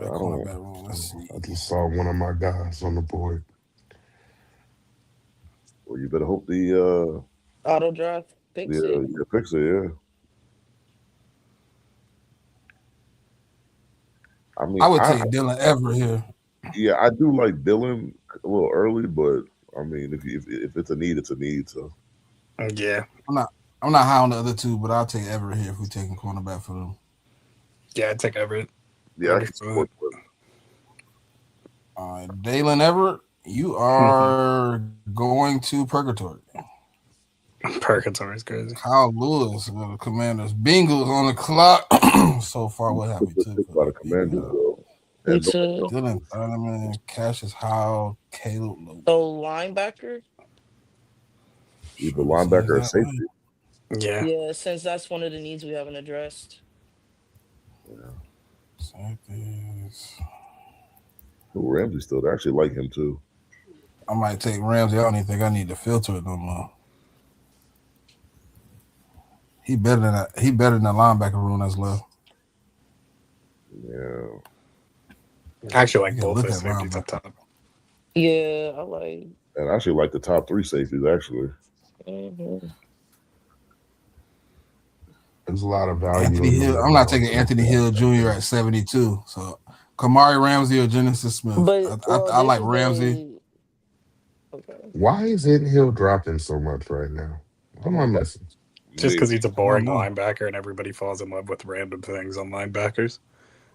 I just saw one of my guys on the board. Well, you better hope the auto draft picks it. Yeah, picks it, yeah. I mean, I would take Dylan Everett here. Yeah, I do like Dylan a little early, but I mean, if it's a need, it's a need. So yeah, I'm not high on the other two, but I'll take Everett here if we're taking cornerback for them. Yeah, I'd take Everett. Yeah, I can support that. All right, Dalen Everett, you are going to Purgatory. Purgatory is crazy. Kyle Lewis with the Commanders. Bengals on the clock. So far, what have we took? By the Commanders, though. Dylan Thurman, Cassius Howell, Caleb Lewis. So linebacker? Either linebacker or safety. Yeah. Yeah, since that's one of the needs we haven't addressed. Yeah. Safeties. Ramsey still there. I actually like him too. I might take Ramsey. I don't even think I need to filter it no more. He better than that. He better than the linebacker room that's left. Yeah. I actually like both his safeties up top. Yeah, I like. And I actually like the top 3 safeties actually. Mm-hmm. There's a lot of value. Anthony Hill. I'm not taking Anthony Hill Jr. at 72. So Kamari Ramsey or Genesis Smith. But I like Ramsey. Okay. Why isn't Hill dropping so much right now? What am I missing? Just because he's a boring linebacker and everybody falls in love with random things on linebackers.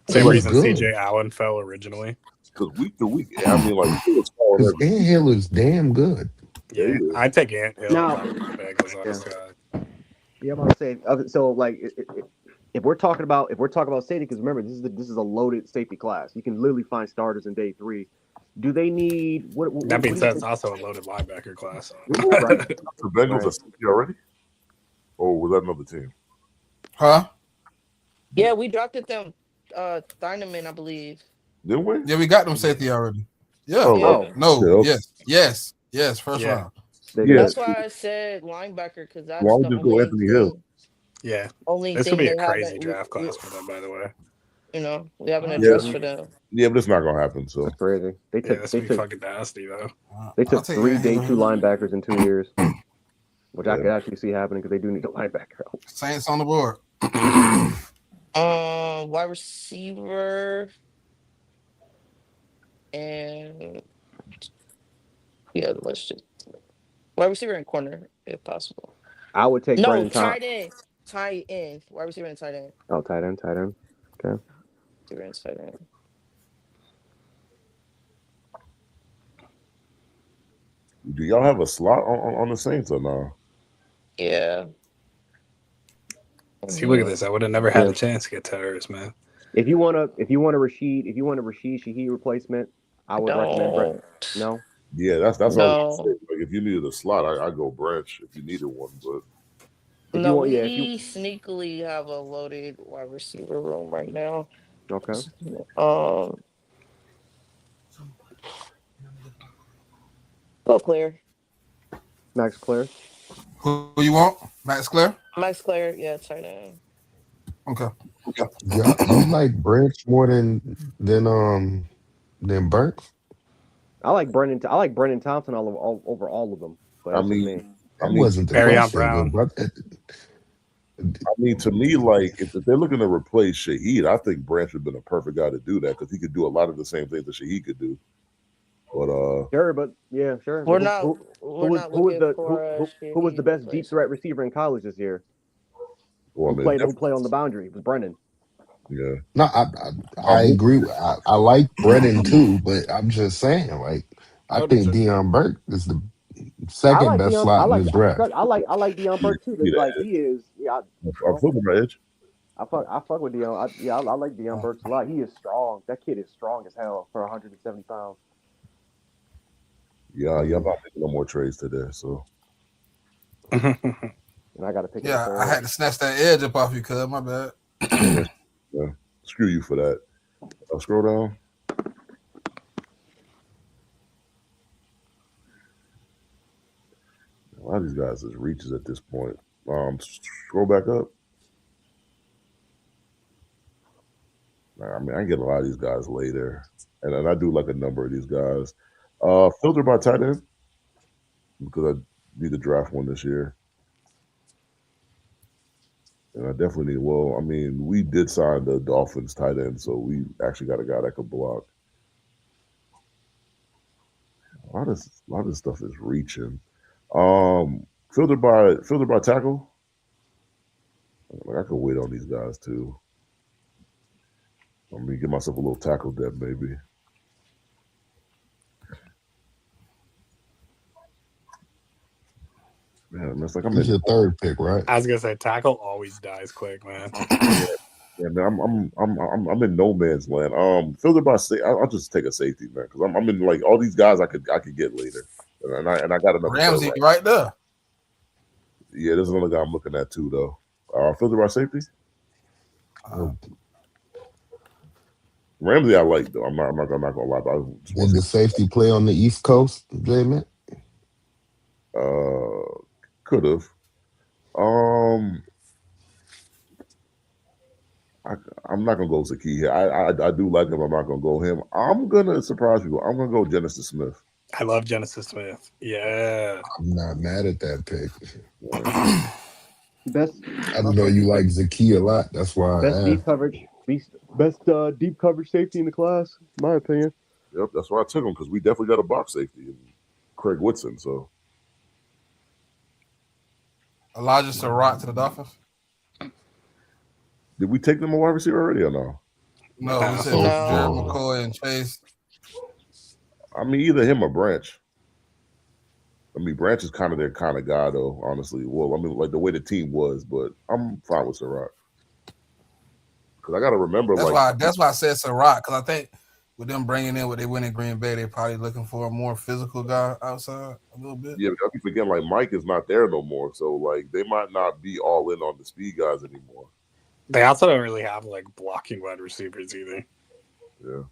Same reason CJ Allen fell originally. Because week to week, I mean, like, Ant Hill is damn good. Yeah, I'd take Ant Hill. Yeah, I'm about to say. So, like, if we're talking about safety, because remember, this is a loaded safety class. You can literally find starters in day 3. Do they need what? That being said, it's also a loaded linebacker class. Right. The Bengals are safety already, or was that another team? Huh? Yeah, we drafted them. Thurman, I believe. Didn't we? Yeah, we got them safety already. Yeah. Oh, Yeah. No. okay. Yes. First Yeah. round. They Yeah, did. That's why I said linebacker because why that's don't the we just go Anthony Hill? Yeah. only This would thing be a they crazy haven't draft class for them, by the way. we haven't Yeah, addressed for them. yeah, but it's not gonna happen. So That's crazy. They Yeah, took this they would be took fucking nasty, though. they I'll took take three Aaron day Hill. two linebackers in 2 years, which I yeah, could actually see happening because they do need a linebacker. Saints on the board. Wide receiver and yeah, let's just wide receiver and corner if possible. I would take No, Brendan Top. tight end, tight end, wide receiver and tight end, Oh, tight end, tight end. Okay. receiver and tight end. do y'all have a slot on the Saints or no? Yeah. See, look at this. I would have never had Yeah. a chance to get terrorists, man. If you want a Rashid Shaheed replacement, I would recommend Brett. Don't. No. Yeah, that's what I was No. gonna say. Like, if you needed a slot, I go Branch if you needed one. But If you No, want, yeah. If you we sneakily have a loaded wide receiver room right now. okay. Go clear. Max Clare. Who you want? Max Clare? Max Clare, yeah, tight end. Okay. Yeah, you like Branch more than Burks? I like Brendan Thompson over all of them, but I that's just mean, me. I That mean, wasn't the Barry on question, good Brown. brother. to me, like if they're looking to replace Shaheed, I think Branch would have been a perfect guy to do that because he could do a lot of the same things that Shaheed could do. But Sure, but yeah, sure. We're But not we're not looking for a who was the shitty best deep replacement. threat receiver in college this year? well, I mean, Who played on the boundary? It was Brendan. yeah, No, I I'm with agree. I like Brennan too, but I'm just saying, like, I I would think have. Deion Burke is the I second like best Deion. slot in this draft. I like Deion you. Burke too. That like he is. Yeah, I'm flipping my edge. I fuck with Deion. I like Deion Burks a lot. He is strong. That kid is strong as hell for 170 pounds. Yeah, I'm not making no more trades today. So And I got to pick Yeah, up I third. had to snatch that edge up off you, cuz. My bad. yeah, screw you for that. I'll scroll down. A lot of these guys is reaches at this point. Scroll back up. I mean, I get a lot of these guys later, and I do like a number of these guys. Filter by tight end because I need to draft one this year, and I definitely need. Well, I mean, we did sign the Dolphins tight end, so we actually got a guy that could block. A lot of stuff is reaching. Filter by tackle. Like I could wait on these guys too. I'm gonna give myself a little tackle depth, maybe. Man, it's like I'm He's in. your third pick, right? I was gonna say tackle always dies quick, man. Yeah, man, I'm in no man's land. Filter by I'll just take a safety, man, because I'm in like all these guys I could get later, and I got another Ramsey third right there. Yeah, there's another guy I'm looking at too, though. Filter by safety. Ramsey, I like though. I'm not gonna lie. But I just want Did the safety play on the East Coast, JMIK? could have. I'm not gonna go Zaki here. I do like him. I'm not gonna go him. I'm gonna surprise people. I'm gonna go Genesis Smith. I love Genesis Smith. Yeah. I'm not mad at that pick. Best. I know you like Zaki a lot. That's why I Best asked. deep coverage. Best deep coverage safety in the class, in my opinion. Yep, that's why I took him because we definitely got a box safety in Craig Woodson. So Elijah Surratt to the Dolphins. did we take them a wide receiver already or no? No, we said So Jared far. McCoy and Chase. I mean, either him or Branch. I mean, Branch is kind of their kind of guy, though. Honestly, well, I mean, like the way the team was, but I'm fine with Surratt because I got to remember, That's why I said Surratt, because I think with them bringing in what they win in Green Bay, they're probably looking for a more physical guy outside a little bit. yeah, I keep forgetting like Mike is not there no more, so like they might not be all in on the speed guys anymore. They also don't really have like blocking wide receivers either. Yeah,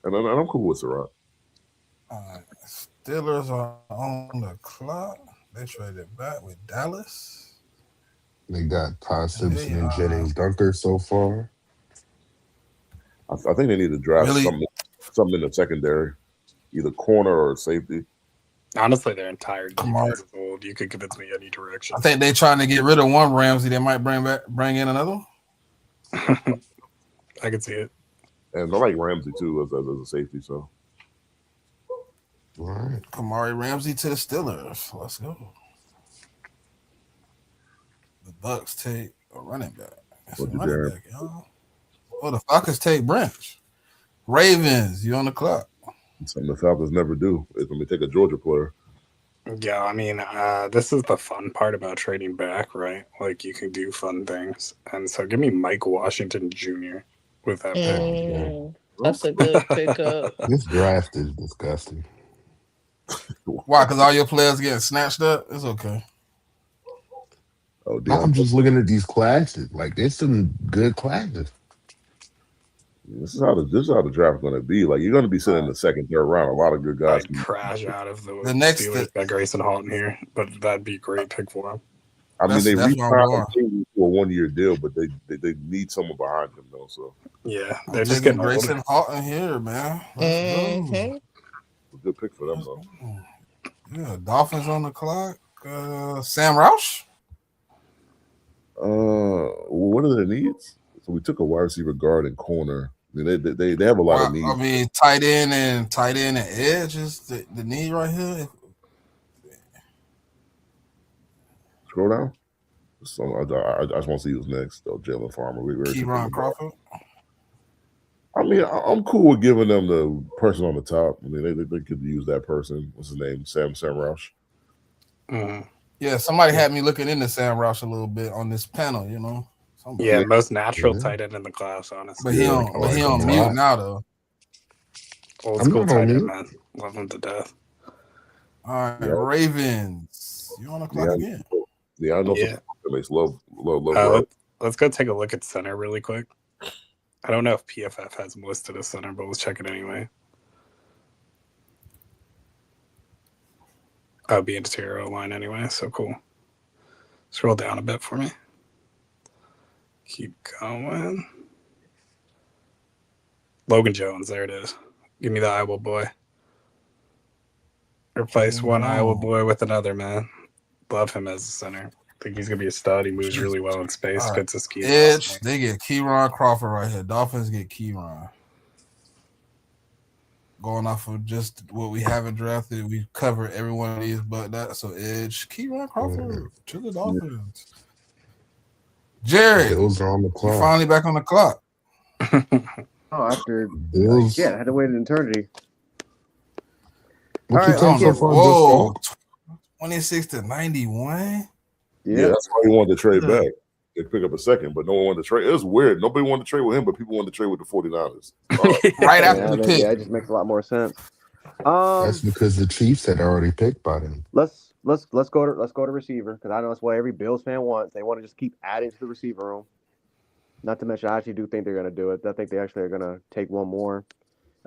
and I'm cool with Surratt. Steelers are on the clock. They traded back with Dallas. They got Todd And Simpson and Jennings Dunker so far. I think they need to draft really, something in the secondary, either corner or safety. Honestly, their entire Kamara. defense is old. You could convince me any direction. I think they're trying to get rid of one Ramsey. They might bring in another one. I can see it. And I like Ramsey too as a safety. So, All right. Kamari Ramsey to the Steelers. Let's go. The Bucks take a running back. That's a running back, y'all. Oh, the Falcons take Branch. Ravens, you on the clock. something the Falcons never do is when they take a Georgia player. Yeah, I mean, this is the fun part about trading back, right? Like, you can do fun things. And so give me Mike Washington Jr. with that pick. That's a good pickup. This draft is disgusting. Why? Because all your players getting snatched up? It's okay. Oh, I'm just looking at these classes. Like, there's some good classes. This is how the draft is going to be. Like, you're going to be sitting in the second, third round. A lot of good guys. I'd crash out of the next Steelers got Grayson Halton here, but that'd be a great pick for him. I mean, they re-signed him for a 1-year deal, but they need someone behind him though. So yeah, they're just getting Grayson Halton here, man. A good pick for them though. Yeah, Dolphins on the clock. Sam Roush. What are their needs? So we took a wide receiver, guard, and corner. I mean, they have a lot of needs. I mean, tight end and edge is the need right here. Scroll down. I just want to see who's next. Though Jalen Farmer, Keyron Crawford. I mean, I'm cool with giving them the person on the top. I mean, they could use that person. What's his name? Sam Roush. Yeah, somebody had me looking into Sam Roush a little bit on this panel. You know. Yeah, most natural tight end in the class, honestly. But he on mute now though. Old school tight end, man. Love him to death. All right, Ravens. You on the clock again? Yeah, I know. Yeah. Love. Let's go take a look at center really quick. I don't know if PFF has him listed as center, but let's check it anyway. That would be interior line anyway, so cool. Scroll down a bit for me. Keep going. Logan Jones, there it is. Give me the Iowa boy. Replace one Iowa boy with another, man. Love him as a center. Think he's gonna be a stud. He moves really well in space. Fits the scheme. Edge, they get Keyron Crawford right here. Dolphins get Keyron. Going off of just what we haven't drafted, we covered every one of these, but that so Edge, Keyron Crawford to the Dolphins. Jared, Bills are on the clock. You're finally back on the clock. After Bills. I had to wait an eternity. What you think so far? Whoa, 26-91. Yeah, that's why he wanted to trade back. They pick up a second, but no one wanted to trade. It was weird. Nobody wanted to trade with him, but people wanted to trade with the 49ers. Right after the pick. Yeah, it just makes a lot more sense. That's because the Chiefs had already picked by them. Let's go to receiver, because I know that's what every Bills fan wants. They want to just keep adding to the receiver room. Not to mention, I actually do think they're going to do it. I think they actually are going to take one more.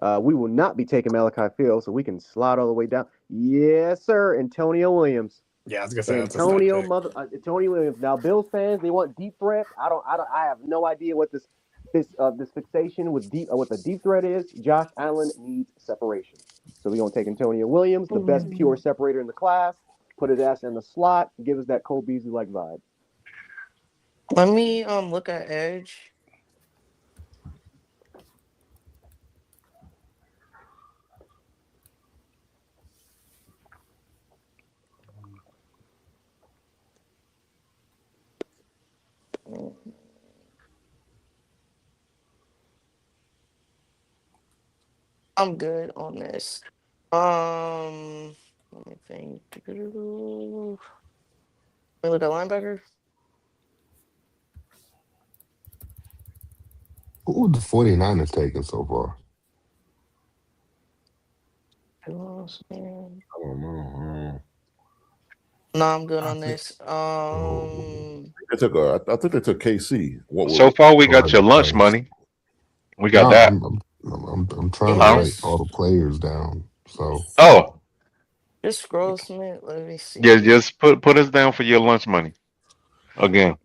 We will not be taking Malachi Field, so we can slide all the way down. Yes, sir. Antonio Williams. Yeah, I was gonna say Antonio Williams. Now, Bills fans, they want deep threat. I have no idea what this fixation with the deep threat is. Josh Allen needs separation, so we're gonna take Antonio Williams, the best pure separator in the class. Put his ass in the slot. Give us that Cole Beasley like vibe. Let me look at edge. I'm good on this. Let me think. Let me look at linebacker. Who would the 49ers taking so far? I don't know. No, I'm good on this. I think they took KC. So far, we got your lunch money. We got that. I'm trying to write all the players down. So Just scroll, Smith. Let me yeah, see. just put us down for your lunch money again.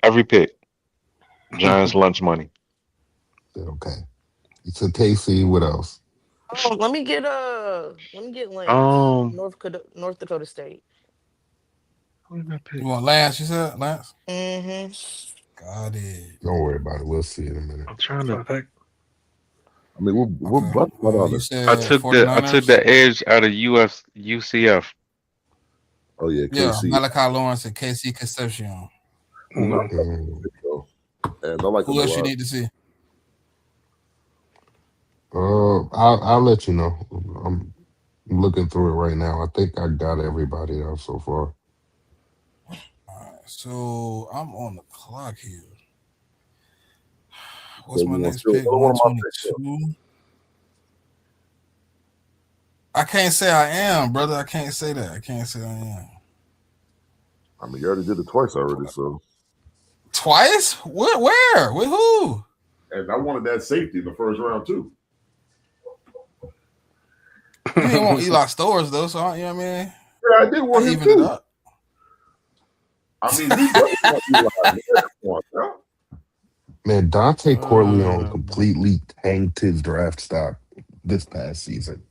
Every pick, Giants lunch money. okay. So KC, what else? Oh, let me get Lance. Um, North Dakota State. who did I pick? You want Lance? You said Lance. Mm-hmm. Got it. Don't worry about it. We'll see in a minute. I'm trying Fun to. pick. I mean, we're Okay. butt on You it. said I took 49ers. the edge out of UCF. Oh yeah, Yeah, KC. Malachi Lawrence and KC Concepcion. No, Mhm. Mm. and I like them Who a else you lot. need to see? I'll let you know. I'm looking through it right now. I think I got everybody else so far. All right, so I'm on the clock here. So What's you my want next still pick? another one of my picks? 122. I can't say I am, brother. I can't say that. I can't say I am. I mean, you already did it twice already, so. Twice? Where? With who? And I wanted that safety in the first round too. You didn't want Eli Stores though, so you know what I mean. Yeah, I did want I him evened it too. up. I mean, who doesn't want Eli? Man, come on, now. Man, Dante Corleone Uh, completely tanked his draft stock this past season.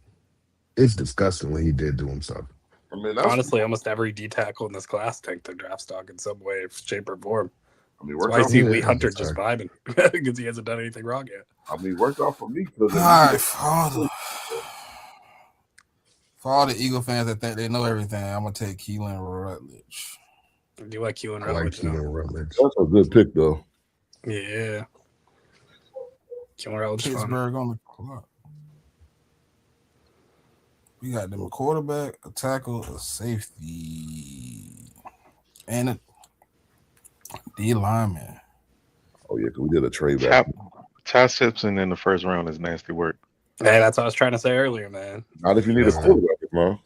It's disgusting what he did to himself. I mean, that's. Honestly, almost every D tackle in this class tanked their draft stock in some way, shape, or form. I mean, That's worked why you out. see Yeah, Lee Hunter just exactly. vibing because he hasn't done anything wrong yet. I mean, worked out for me because all at least. right, for all the Eagle fans that think they know everything, I'm gonna take Keelan Rutledge. Do you like Keelan I like Rutledge? Keelan Rutledge. That's a good pick though. Yeah. Keelan Rutledge fun. Pittsburgh on the clock. We got them a quarterback, a tackle, a safety, and a D lineman. Oh yeah, because we did a trade back. Ty Simpson in the first round is nasty work. Hey, that's what I was trying to say earlier, man. Not if you need a quarterback, man.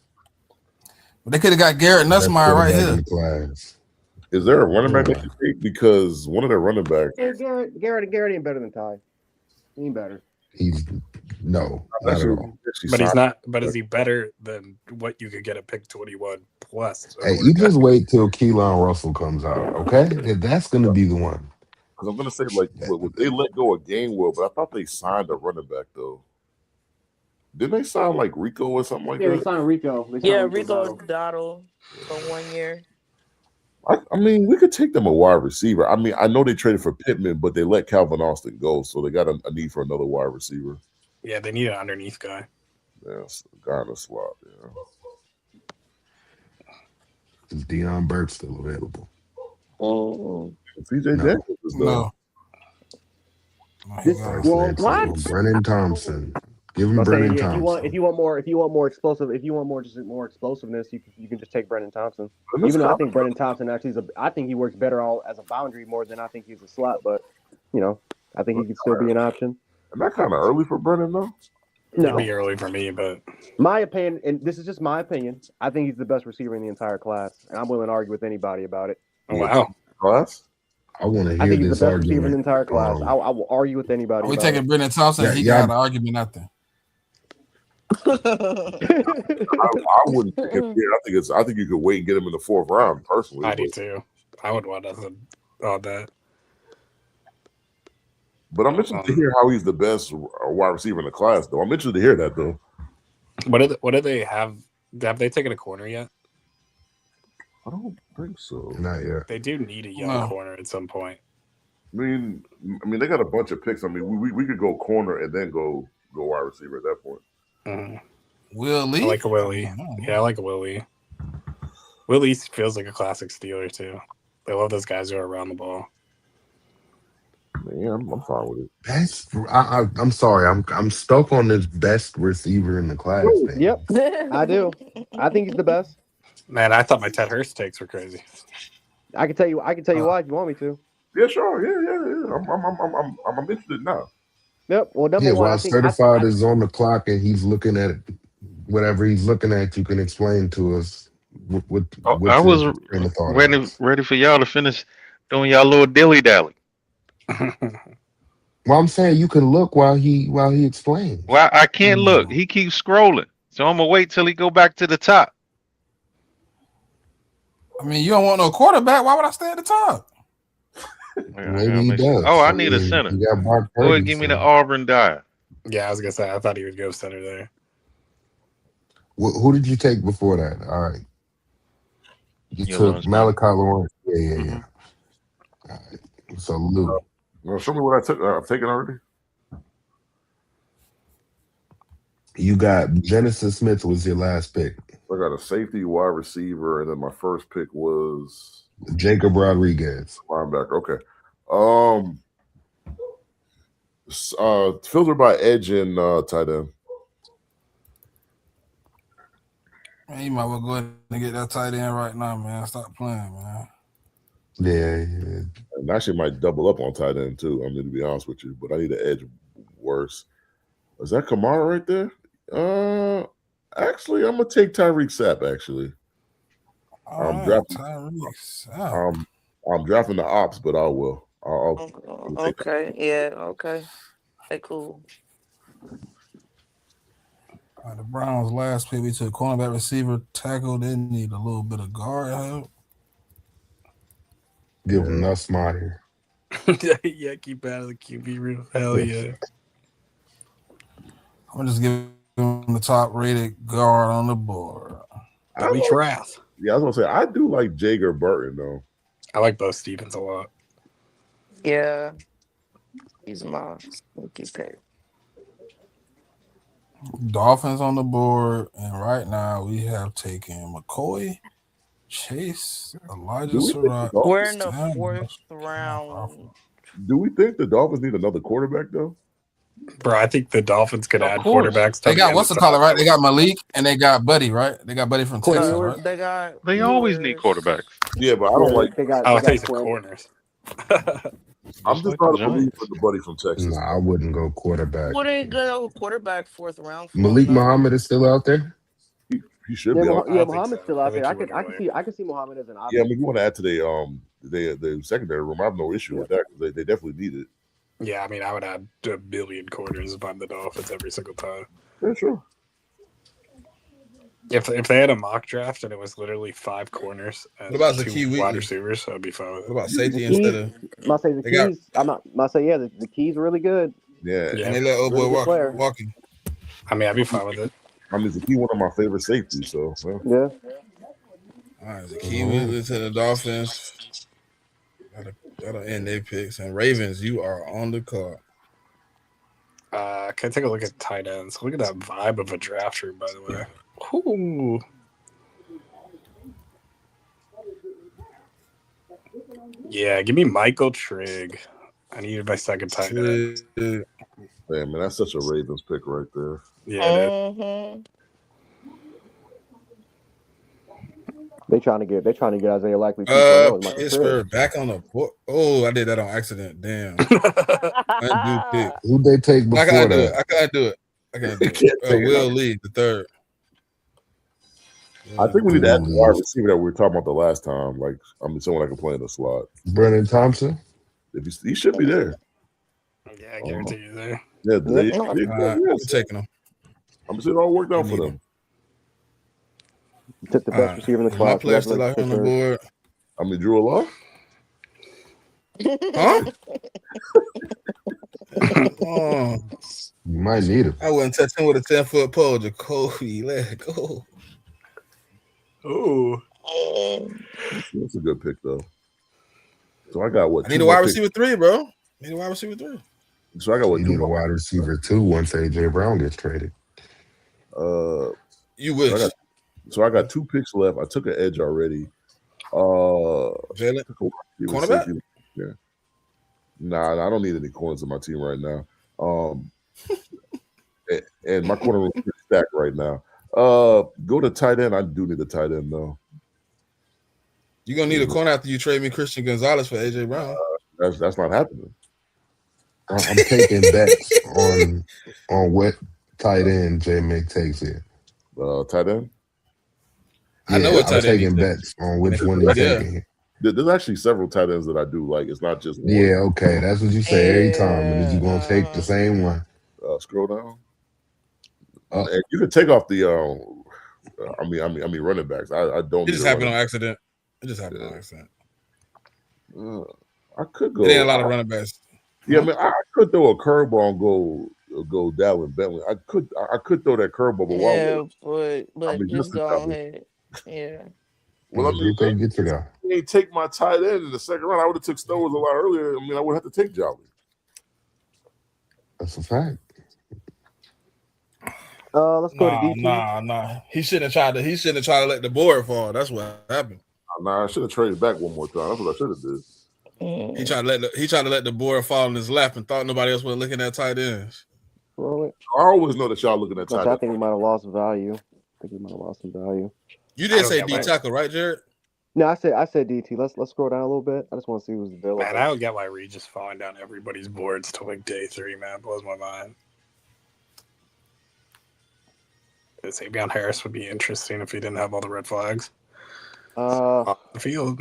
But they could have got Garrett Best Nussmeyer right quarterback in here. the class. Is there a running back Yeah. that you take? Because one of their running backs. Yeah, Garrett ain't better than Ty. He ain't better. He's no, not at all. But he's not. But is he better than what you could get at pick 21 plus? Hey, you just wait till Keelan Russell comes out, okay? That's going to be the one. Because I'm going to say, like, they let go of Gainwell, but I thought they signed a running back, though. Didn't they sign, like, Rico or something like that? Yeah, they signed Rico. Rico Dottle for 1 year. I mean, we could take them a wide receiver. I mean, I know they traded for Pittman, but they let Calvin Austin go, so they got a need for another wide receiver. Yeah, they need an underneath guy. Yeah, guy in the slot, yeah. Is Deion Burke still available? Oh. CJ No. Daniels is No. What? Brennan Thompson. Give him Brennan Thompson. If you want more explosiveness, you can just take Brennan Thompson. Even though I think Brennan Thompson actually I think he works better as a boundary more than I think he's a slot. But I think he could still be an option. Am that kind of early for Brennan though? No. It'd be early for me, but my opinion, and this is just my opinion, I think he's the best receiver in the entire class, and I'm willing to argue with anybody about it. Oh, wow. Class? I want to hear I think he's this the best argument. receiver in the entire class. I will argue with anybody. Are we taking Brennan Thompson? He got an argument out there. I wouldn't think it. I think you could wait and get him in the 4th round. Personally, I do too. I would want all that. But I'm interested to hear how he's the best wide receiver in the class, though. I'm interested to hear that, though. What do they have? Have they taken a corner yet? I don't think so. Not yet. They do need a young corner at some point. I mean, they got a bunch of picks. I mean, we could go corner and then go wide receiver at that point. Mm-hmm. Will Lee? I like a Willie. Yeah, I like a Willie. Willie feels like a classic Steeler, too. They love those guys who are around the ball. Man, I'm fine with it. I'm sorry. I'm stuck on this best receiver in the class thing. Yep, I do. I think he's the best. Man, I thought my Ted Hurst takes were crazy. I can tell you why if you want me to. Yeah, sure. Yeah. I'm interested now. Yep. Well, number one, while certified is on the clock and he's looking at whatever he's looking at, you can explain to us. I was ready for y'all to finish doing y'all little dilly dally. Well, I'm saying you can look while he explains. Well, I can't look. He keeps scrolling, so I'm gonna wait till he go back to the top. I mean, you don't want no quarterback. Why would I stay at the top? I Maybe gotta he make sure. Oh, does. I I need a mean, center. you got Brock Go ahead, Purdy, give me the so Auburn dive. Yeah, I was gonna say I thought he would go center there. who did you take before that? All right, you Your took lunch money. Malachi Lawrence. Yeah. Hmm. All right. So Lou, Well, show me what I took. I've taken already. you got Genesis Smith was your last pick. I got a safety, wide receiver, and then my first pick was Jacob Rodriguez. linebacker. Okay. Filter by edge and tight end. Man, you might well go ahead and get that tight end right now, man. Stop playing, man. Yeah. And actually might double up on tight end too. I mean, to be honest with you, but I need an edge worse. Is that Kamara right there? Actually, I'm gonna take Tyreek Sapp. Actually, I'm drafting. I'm drafting the ops, but I will. I'll Okay. Yeah. Okay. Hey, cool. The Browns last pick, we took cornerback, receiver, tackle. They need a little bit of guard help. Give him Nussmeier. Yeah, keep out of the QB room. Hell yeah. I'm just giving him the top rated guard on the board. That'd be Trath. Yeah, I was gonna say I do like Jager Burton though. I like both Stevens a lot. Yeah. He's my sneaky pick. Dolphins on the board, and right now we have taken McCoy, Chase, Elijah Surratt. We're in the fourth round. Do we think the Dolphins need another quarterback though? Bro, I think the Dolphins could add quarterbacks. They got what's the color, right? They got Malik and they got Buddy, right? They got Buddy from Texas, right? They always need quarterbacks. Yeah, but I don't like. I think the corners. I'm just not a believer in the buddy from Texas. Nah, I wouldn't go quarterback. Wouldn't go quarterback fourth round. Malik Muhammad is still out there. He should be. Yeah, Muhammad's still out there. I can see Muhammad as an option. Yeah, I mean, you want to add to the secondary room? I have no issue with that because they definitely need it. Yeah, I mean, I would add a billion corners if I'm the Dolphins every single time. Yeah, sure. If they had a mock draft and it was literally 5 corners and what about the 2 key wide receivers, I'd be fine with it. What about safety instead of? The key's really good. Yeah, and they let old boy walking. I mean, I'd be fine with it. I mean, the key one of my favorite safeties. So yeah. All right, the key went to the Dolphins. That'll end their picks. And Ravens, you are on the card. Can I take a look at tight ends? Look at that vibe of a draft room, by the way. Ooh. Yeah, give me Michael Trigg. I needed my second tight end. Man, that's such a Ravens pick right there. Yeah. They're trying to get Isaiah Likely. Pittsburgh back on the board. Oh, I did that on accident. Damn. Who'd they take before that? I can't do it. Will Lee, the third. I think we need to add the wide receiver that we were talking about the last time. Like, I mean, someone that can play in the slot. Brennan Thompson? He should be there. Yeah, I guarantee you there. Yeah, I'm taking him. I'm sure it all worked out for them. Took the best receiver in the class. My player still out on the board. I mean, Drew Law. Huh? You might need him. I wouldn't touch him with a 10-foot pole. Jacoby, let go. Ooh. That's a good pick, though. So I got what? I need a wide receiver 3, bro. Need a wide receiver 3. So I got what? You need a wide receiver 2 once AJ Brown gets traded. You wish. So I got 2 picks left. I took an edge already. Jalen? Cornerback? Yeah. Nah, I don't need any corners in my team right now. And my corner room is stacked right now. Go to tight end. I do need a tight end though. You're gonna need a corner after you trade me Christian Gonzalez for AJ Brown. That's not happening. I'm taking bets on what tight end JMIK takes here. Tight end. Yeah, I know what tight end. I'm taking bets on which one he's taking. There's actually several tight ends that I do like. It's not just one. Yeah, okay. That's what you say every time. And then you gonna take the Yeah. same one. Scroll down. Oh, And you can take off the. I mean, running backs. I don't. It need just a happened running on accident. It just happened on accident. I could It ain't a go. lot of running backs. Yeah, man, I could throw a curveball and go Dalvin Bentley. I could throw that curveball, but why? Yeah, I but mean, just just go to ahead. Yeah. well, I mean, just go get your guy. they ain't take my tight end in the second round. I would have took Stowers a lot earlier. I mean, I would have to take Jolly. That's a fact. Let's go to DT. Nah. He shouldn't have tried to let the board fall. That's what happened. Nah, I should have traded back one more time. That's what I should have did. He tried to let the board fall in his lap and thought nobody else was looking at tight ends. Roll it. I always know that y'all looking at tight I ends. think we might have lost value. some value. You I did don't say get D why- tackle, right, Jared? No, I said DT. Let's scroll down a little bit. I just want to see who's available. Man, I don't get why Regis falling down everybody's boards to like day 3, man. Blows my mind. Savion Harris would be interesting if he didn't have all the red flags off the field.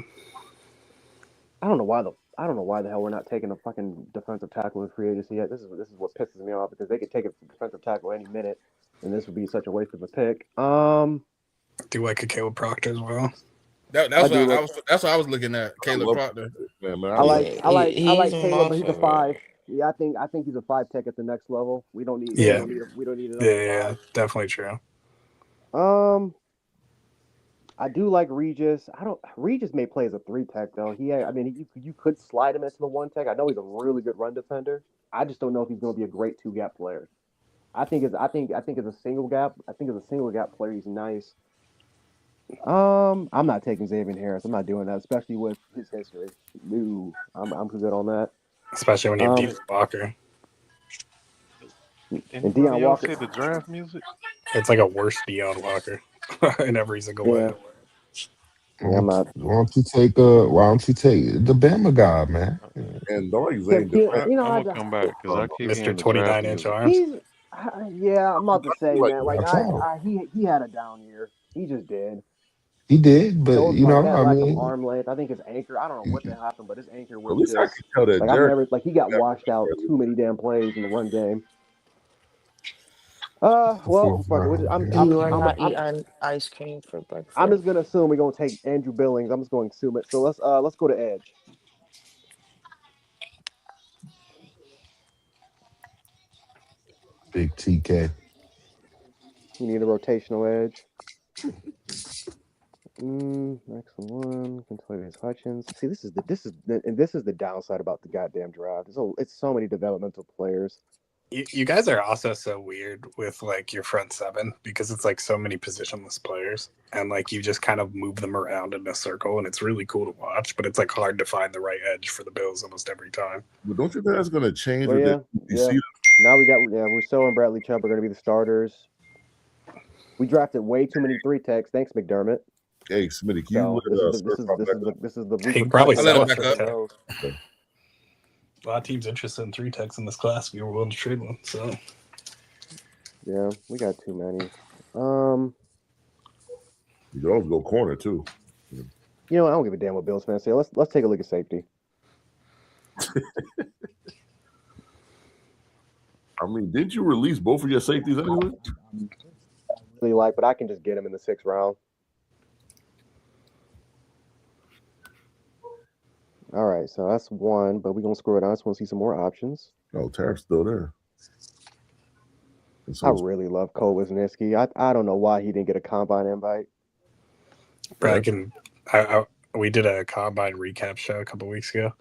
I don't know why the hell we're not taking a fucking defensive tackle in free agency yet. This is what pisses me off because they could take a defensive tackle any minute, and this would be such a waste of a pick. Do like a Caleb Proctor as well. That's what I was looking at. Caleb Proctor. Man, I like he's Caleb, but he's a monster. 5. Yeah, I think he's a 5 tech at the next level. We don't need we don't need another Yeah, 5. definitely true. I do like Regis. Regis may play as a 3 tech though. You could slide him into the 1 tech. I know he's a really good run defender. I just don't know if he's going to be a great 2 gap player. I think as a single gap player, he's nice. I'm not taking Xavier Harris. I'm not doing that, especially with his history. No, I'm good on that. Especially when you have Deion Walker. And Deion Walker. Say the draft music. It's like a worse Deion Walker in every single way. Yeah, I'm not. Why don't you take the Bama guy, man? And don't like Zane. I'm gonna come back because I keep Mr. hearing the 29-inch draft arms. I'm about to say, man. Like That's all. he had a down year. He just did. He did, but Those you know, that I lack mean, of arm length. I think his anchor. I don't know what the hell happened, but his anchor At was least I just can tell that like Derek. he got washed out too many damn plays in the run game. Well, fuck it. You are not eating ice cream for breakfast. I'm just gonna assume we're gonna take Andrew Billings. I'm just going to assume it. So let's go to edge. big TK. You need a rotational edge. Next one, Quintorius Hutchins. See, this is the downside about the goddamn draft. It's so many developmental players. You guys are also so weird with like your front 7 because it's like so many positionless players and like you just kind of move them around in a circle and it's really cool to watch, but it's like hard to find the right edge for the Bills almost every time. But don't you think that's going to change? Well, yeah. Now Rousseau and Bradley Chubb are going to be the starters. We drafted way too many 3 techs. Thanks, McDermott. Hey, Smitty, So this is the He probably I let him sells back for up. tech. A lot of teams interested in 3 techs in this class. We were willing to trade one, so yeah, we got too many. You can always go corner too. You know, I don't give a damn what Bills fans say. Let's take a look at safety. I mean, didn't you release both of your safeties anyway? Really like, but I can just get him in the 6th round. All right, so that's one, but we're gonna scroll it down. I just want to see some more options. Oh, Tariff's still there. I really love Cole Wisniewski. I don't know why he didn't get a combine invite. We did a combine recap show a couple weeks ago.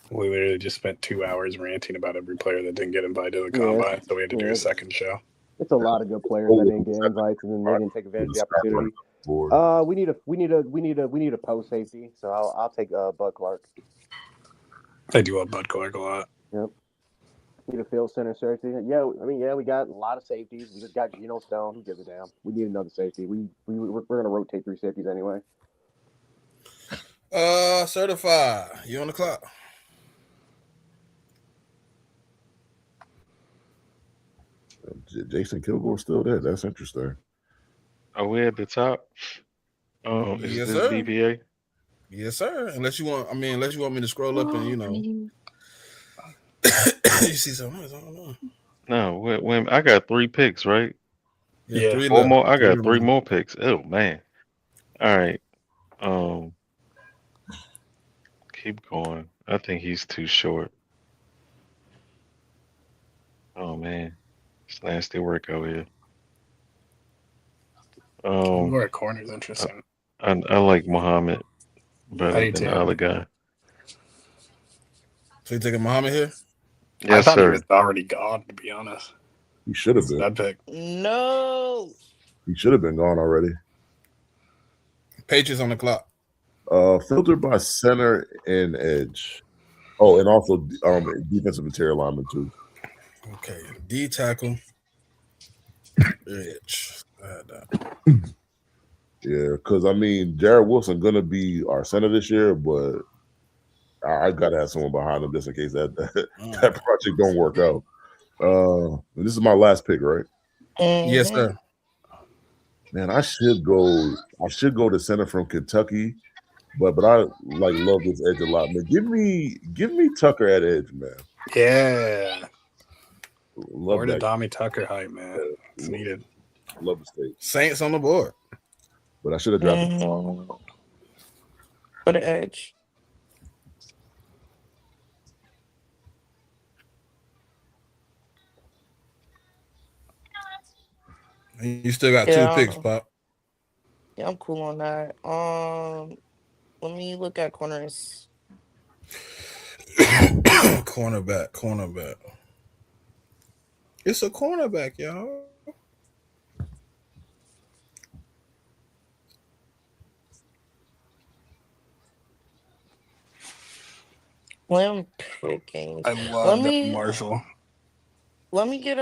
We literally just spent 2 hours ranting about every player that didn't get invited to the combine, so we had to do a second show. It's a lot of good players that didn't get invites and then they didn't take advantage of the opportunity. We need a post safety, so I'll take Bud Clark. I do love Bud Clark a lot. Yep. Need a field center safety. Yeah, we got a lot of safeties. We just got Geno Stone. Who gives a damn? We need another safety. We're gonna rotate 3 safeties anyway. Certified. You on the clock? Jason Kilgore's still there. That's interesting. Are we at the top? Is Yes, this sir. DBA? Yes, sir. Unless you want, unless you want me to scroll up and you see something else. I don't know. No, when I got 3 picks, right? Yeah, Yeah. three Four left. more. I Three got three remaining. more picks. Oh man. All right. Um, keep going. I think he's too short. Oh man, it's nasty work out here. Um, Who at corner is I, interesting. I like Muhammad I better do than the too. other guy. So you taking Muhammad here? I Yes, thought he was sir. already gone, to be honest. He should have It's a been. bad pick. No. He should have been gone already. Patriots on the clock. Filtered by center and edge. Oh, and also defensive interior lineman too. Okay, D tackle, edge. Yeah, because I mean, Jared Wilson gonna be our center this year, but I gotta have someone behind him just in case that project don't work out. This is my last pick, right? Yes, Mm-hmm. sir. Man, I should go. I should go to center from Kentucky, but I like love this edge a lot, man. Give me Tucker at edge, man. Yeah. Love More to that. Tommy Tucker hype, man. It's needed. Love the state, Saints on the board. but I should have drafted. Mm-hmm. For the edge. You still got two Yeah. picks, Pop. Yeah, I'm cool on that. Let me look at corners. Cornerback. It's a cornerback, y'all. Slim pickings. I Let love Devin me Marshall. let me get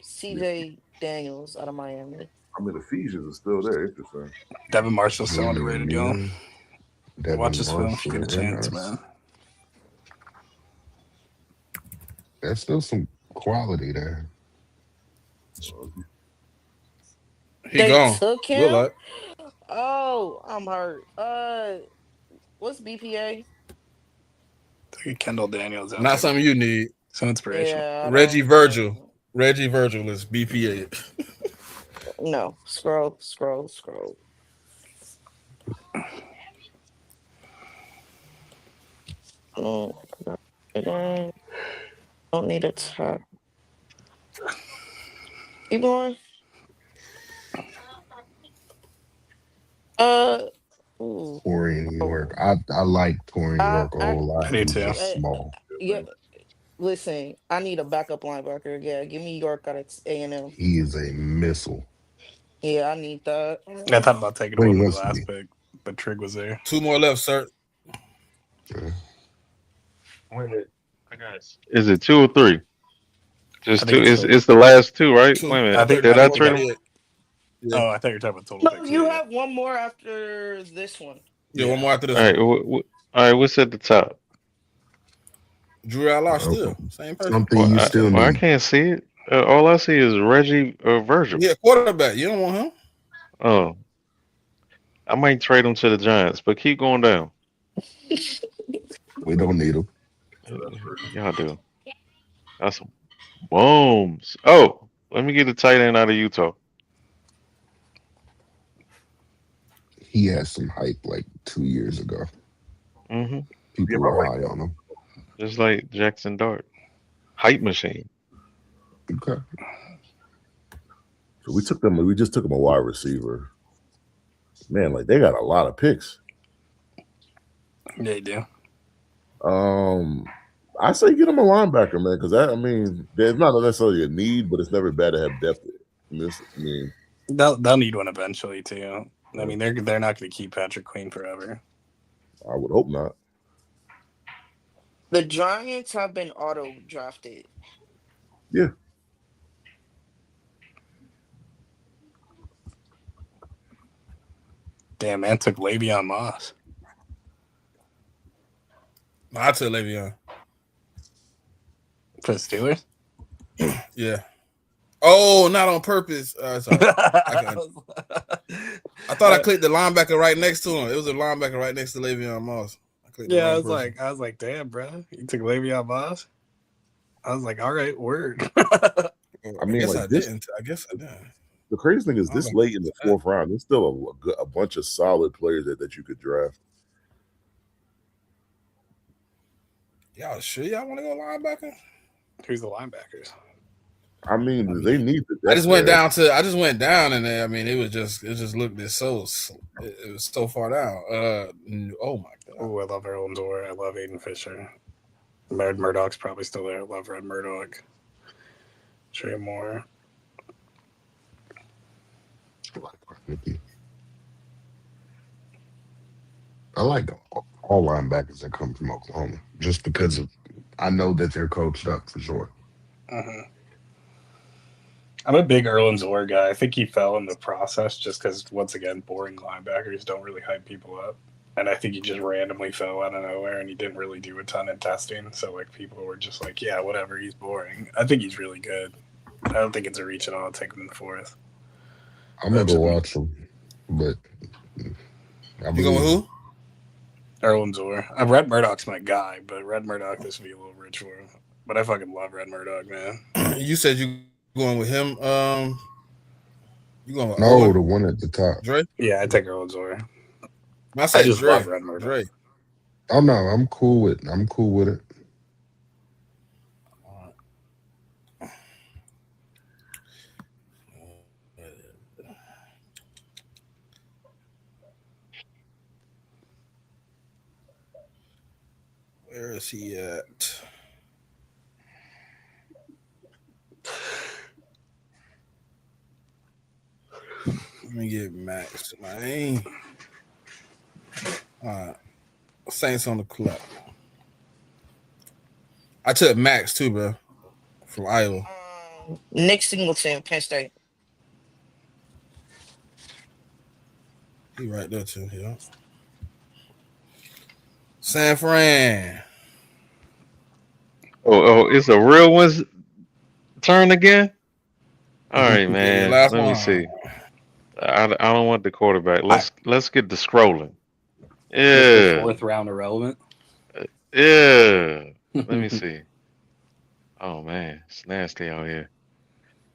CJ Daniels out of Miami. I mean, Ephesians is still there. Interesting. Devin Marshall's so Julian underrated, y'all. Neal, Watch Devin this film if you get a Marshall, and chance, us. man. There's still some quality there. He They gone. took Look him? like Oh, I'm hurt. What's BPA? Take Kendall Daniels out not there. something you need. Some inspiration. Yeah, I Reggie don't Virgil. Reggie Virgil is BPA. no. Scroll. Mm, don't need a top. Keep going. Uh, ooh, Corey New oh, York. I like Corey New York a I whole I lot. do He's too. just small. yeah. Listen, I need a backup linebacker. Yeah, give me York out of A&M. He is a missile. Yeah, I need that. I thought about taking Where he him with wants my to last be. pick, but Trig was there. 2 more left, sir. Yeah. I got. Is it 2 or 3? I Just think two. it's It's three. the last 2, right? Two. Wait a I minute. think Did I I think you trade got. him? 138. Yeah. Oh, I thought you were talking about total No, picks. you Yeah, have one more after this one. Yeah, one yeah. more after All this right. one. All right. What's at the top? Drew Allard Okay. still. Same person. Something you still I need. can't see it. All I see is Reggie Virgil. Yeah, quarterback. You don't want him? Oh, I might trade him to the Giants, but keep going down. We don't need him. Y'all do. That's some bombs. Oh, let me get a tight end out of Utah. He had some hype like 2 years ago. Hmm. Yeah, People but were like, high on him. Just like Jackson Dart, hype machine. Okay. so we took them. We just took them a wide receiver. Man, like they got a lot of picks. Yeah, you do. I say get them a linebacker, man, because I mean, there's not necessarily a need, but it's never bad to have depth in this. I mean, They'll need one eventually too. I mean, they're not going to keep Patrick Queen forever. I would hope not. The Giants have been auto drafted. Yeah. Damn, man took Le'Veon Moss No, I took Le'Veon. for the Steelers. Yeah. Oh, not on purpose. Sorry. I thought I clicked the linebacker right next to him. It was a linebacker right next to Le'Veon Moss. I clicked the Yeah, wrong person. I was like, damn, bro, you took Le'Veon Moss. I was like, all right, word. I I mean, guess like I this. didn't. I guess I didn't. The crazy thing is, I was this like, late in the fourth round, there's still a bunch of solid players that you could draft. y'all sure y'all want to go linebacker? Who's the linebackers? I mean, I they mean, need the I depth just went there. down to. I just went down, and I mean, it just looked it so. It was so far down. Oh my god. Oh, I love Erlen Dor. I love Aiden Fisher. Red Murdoch's probably still there. I love Red Murdoch. Trey Moore. I like all linebackers that come from Oklahoma just because of I know that they're coached up for sure. Mm-hmm. I'm a big Erlen Dor guy. I think he fell in the process just because, once again, boring linebackers don't really hype people up. And I think he just randomly fell out of nowhere and he didn't really do a ton in testing. So, like, people were just like, yeah, whatever, he's boring. I think he's really good. I don't think it's a reach at all. I'll take him in the fourth. I'm gonna go watch them, but I You going with believe who? Erlen Dor. Red Murdoch's my guy, but Red Murdoch, this would be a little rich for him. But I fucking love Red Murdoch, man. You said you going with him. You going with no Owen? the one at the top. Dre? Yeah, I take Erlen Dor. I I said just Dre. love Red Murdoch. Dre. Oh no, I'm cool with it. Where is he at? Let me get Max. Man. All right. Saints on the clock. I took Max too, bro, from Iowa. Nick Singleton, Penn State. He right there too. Yeah. San Fran. Oh, it's a real one's turn again. All right, Yeah, man. last Let me one. see. I don't want the quarterback. I, Let's get the scrolling. Mr. Yeah, Fourth Round Irrelevant. yeah. Let me see. Oh man, it's nasty out here.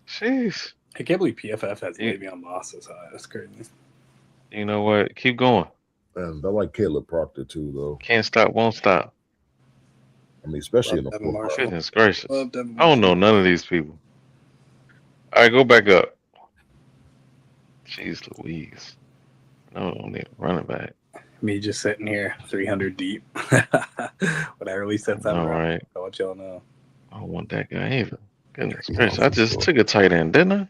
Jeez. I can't believe PFF has You, Le'Veon Moss as high. That's crazy. you know what? Keep going. And I like Caleb Proctor too, though. Can't stop, won't stop. I mean, especially in Love the Devin fourth round. Marshall. Goodness gracious. Love Devin I don't know Marshall. none of these people. All right, go back up. Jeez Louise. No, I don't need a running back. Me just sitting here 300 deep. When I release that All seven round, right. I'll let y'all know. I don't want that guy either. Goodness No, gracious. I for just sure. took a tight end, didn't I?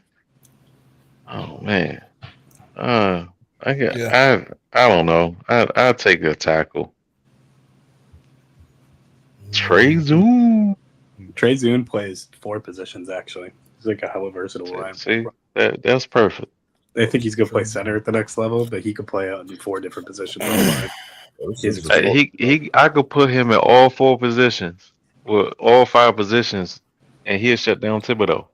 Oh man. Uh Yeah. I don't know. I'll take a tackle. Trey Zoom. Trey Zune plays 4 positions, actually. He's like a hella versatile line. See? That's perfect. I think he's going to play center at the next level, but he could play on 4 different positions on the line. This He's is explosive. I could put him in all 4 positions. Well, all 5 positions, and he'll shut down Thibodeau.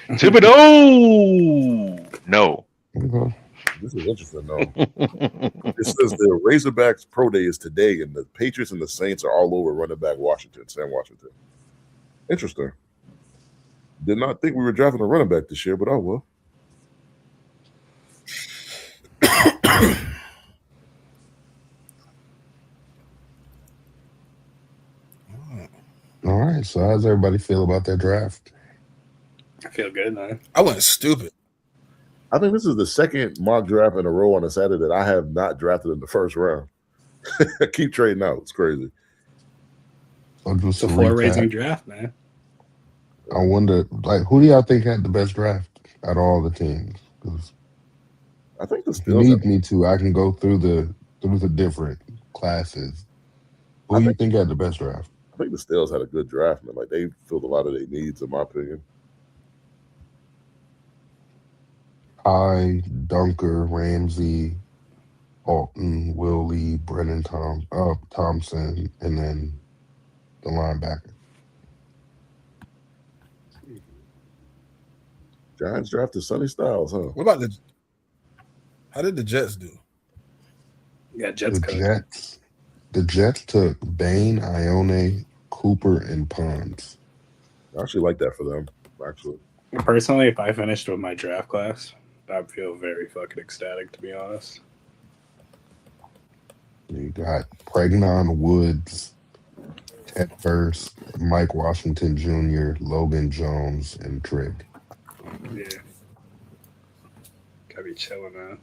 Thibodeau! No. Okay. this is interesting though. It says the Razorbacks Pro Day is today, and the Patriots and the Saints are all over running back Sam Washington. Interesting. Did not think we were drafting a running back this year, but oh well. All right. So how's everybody feel about their draft? I feel good, man. I went stupid. I think this is the second mock draft in a row on a Saturday that I have not drafted in the first round. I keep trading out. It's crazy. So just It's a to floor raising recap, draft, man. I wonder, like, who do y'all think had the best draft out of all the teams? Because I think the if you Steelers. need me to, I can go through the different classes. Who do you think had the best draft? I think the Steelers had a good draft, man. Like they filled a lot of their needs, in my opinion. Dunker, Ramsey, Alton, Willie, Brennan Thompson, and then the linebacker. Giants drafted Sonny Styles, huh? What about the? How did the Jets do? Yeah, The Jets coach. Jets took Bain, Ione, Cooper, and Pons. I actually like that for them, actually. Personally, if I finished with my draft class, I'd feel very fucking ecstatic, to be honest. You got Pregnon, Woods, Ted Hurst, Mike Washington Jr., Logan Jones, and Drake. Yeah, gotta be chilling, man.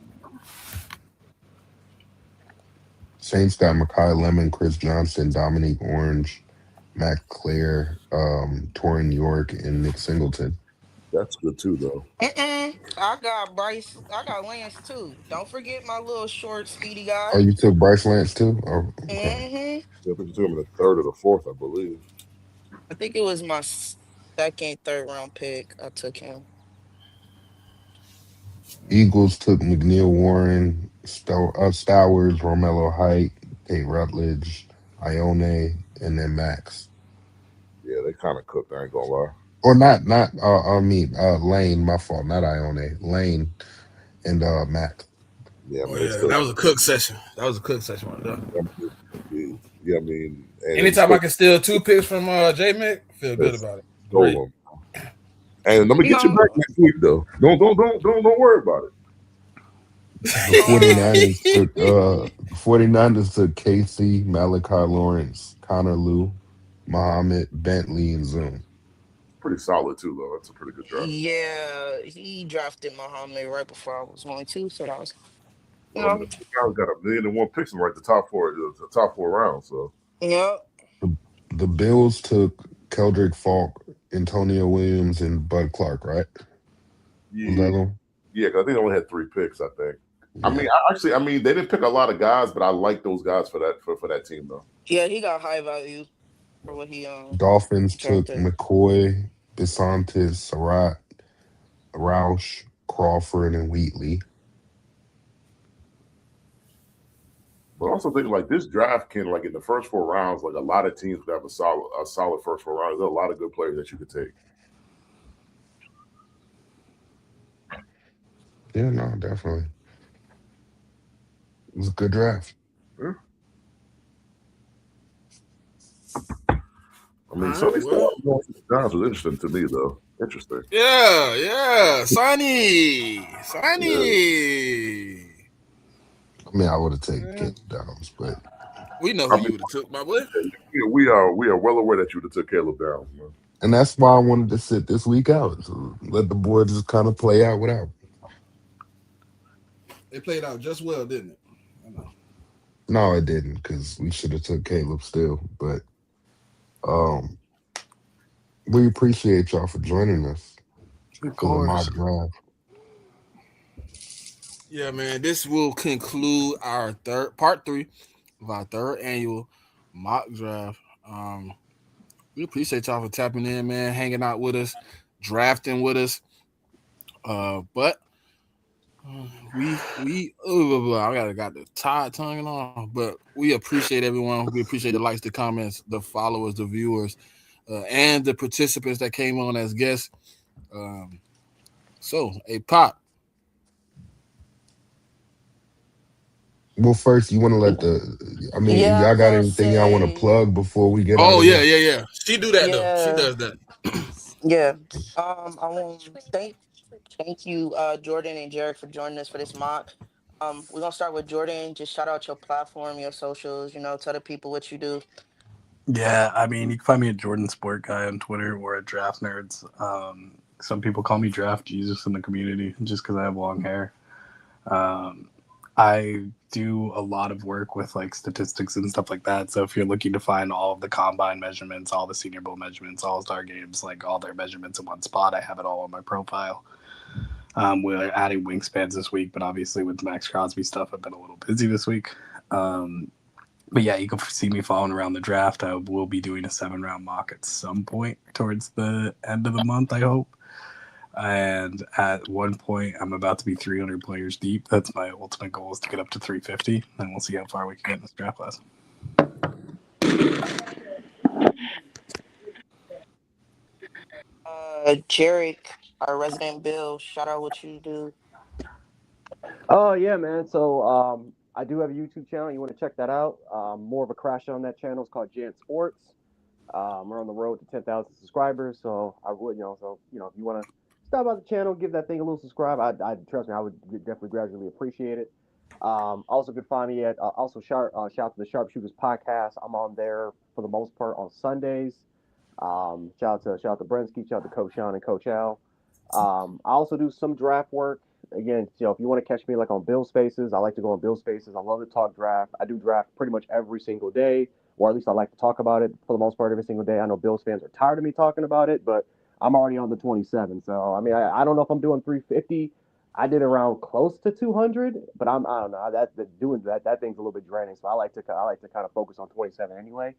Saints got Makai Lemon, Chris Johnson, Dominique Orange, Matt Clare, Torin York, and Nick Singleton. That's good too, though. I got Bryce. I got Lance too. Don't forget my little short, speedy Oh, guy. you took Bryce Lance too? Oh, okay. hmm Yeah, I think you took him in the third or the fourth, I believe. I think it was my second, third round pick. I took him. Eagles took McNeil Warren, Stowers, Romello Height, Tate Rutledge, Ione, and then Max. Yeah, they kind of cooked. I ain't gonna lie. Or not. Lane. My fault. Not Ione. Lane and Max. Yeah, I Oh mean they yeah, still. that was a cook session. That was a cook session right there. Yeah, I mean, and they Anytime I still, can steal 2 picks from JMIK, feel they good about it. Great. stole them. And I'm gonna You get you know, back next week, though. Don't worry about it. The um, 49ers took Casey, Malachi Lawrence, Connor Liu, Muhammad, Bentley, and Zoom. Pretty solid too, though. That's a pretty good draft. yeah, he drafted Muhammad right before I was going to, so that was, you Well, I mean, know, the guys got 1,000,001 picks in like the top four rounds. So yeah, The, the Bills took Keldrick Falk, Antonio Williams, and Bud Clark, right? Was yeah, that them? yeah. 'Cause I think they only had 3 picks. I think. I Yeah. mean, I mean, they didn't pick a lot of guys, but I like those guys for that team, though. yeah, he got high value for what he Dolphins took drafted. McCoy, DeSantis, Surratt, Roush, Crawford, and Wheatley. But I also think like this draft can like in the first 4 rounds, like a lot of teams could have a solid first 4 rounds. There's a lot of good players that you could take. Yeah, no, definitely. It was a good draft. Yeah. I All mean, right. Sonny Well, Styles going to the Giants was interesting to me, though. Interesting. yeah. Sonny. Yeah. I mean, I would have taken Yeah. Caleb Downs, but We know I who mean, you would have took, my boy. we are well aware that you would have took Caleb Downs, man. and that's why I wanted to sit this week out. So let the board just kind of play out without. It played out just well, didn't it? I know. No, it didn't, because we should have took Caleb still. But um, we appreciate y'all for joining us Of for the course. mock draft. Yeah, man. This will conclude our part 3 of our third annual mock draft. We appreciate y'all for tapping in, man, hanging out with us, drafting with us. But I got the tongue on, but we appreciate everyone. We appreciate the likes, the comments, the followers, the viewers, and the participants that came on as guests. So, a pop. Well, first, you want to let I mean, Yeah, I y'all was got gonna anything y'all want to say, plug before we get out Oh of yeah, here? yeah, yeah. She do that though. She yeah, does that. yeah. I want thank you, Jordan and Jared, for joining us for this mock. We're gonna start with Jordan. Just shout out your platform, your socials. You know, tell the people what you do. Yeah, I mean, you can find me at Jordan Sport Guy on Twitter or at Draft Nerds. Some people call me Draft Jesus in the community just because I have long hair. Um, I do a lot of work with like statistics and stuff like that. So if you're looking to find all of the combine measurements, all the Senior Bowl measurements, all star games, like all their measurements in one spot, I have it all on my profile. We're adding wingspans this week, but obviously with Max Crosby stuff, I've been a little busy this week. But yeah, you can see me following around the draft. I will be doing a 7-round mock at some point towards the end of the month, I hope. And at one point, I'm about to be 300 players deep. That's my ultimate goal, is to get up to 350, and we'll see how far we can get in this draft class. Jarek, Our resident Bill, shout out what you do. Oh yeah, man. So I do have a YouTube channel. You want to check that out? More of a crash on that channel. It's called Jan Sports. We're on the road to 10,000 subscribers, so I would, if you want to stop by the channel, give that thing a little subscribe. I trust me, I would definitely gradually appreciate it. Also, could find me at also shout out to the Sharpshooters podcast. I'm on there for the most part on Sundays. Shout out to Brensky, shout out to Coach Sean and Coach Al. I also do some draft work. Again, if you want to catch me like on Bill Spaces, I like to go on Bill Spaces. I love to talk draft. I do draft pretty much every single day, or at least I like to talk about it for the most part every single day. I know Bills fans are tired of me talking about it, but I'm already on the 27. So I mean, I don't know if I'm doing 350. I did around close to 200, but I don't know doing that thing's a little bit draining. So I like to kind of focus on 27 anyway.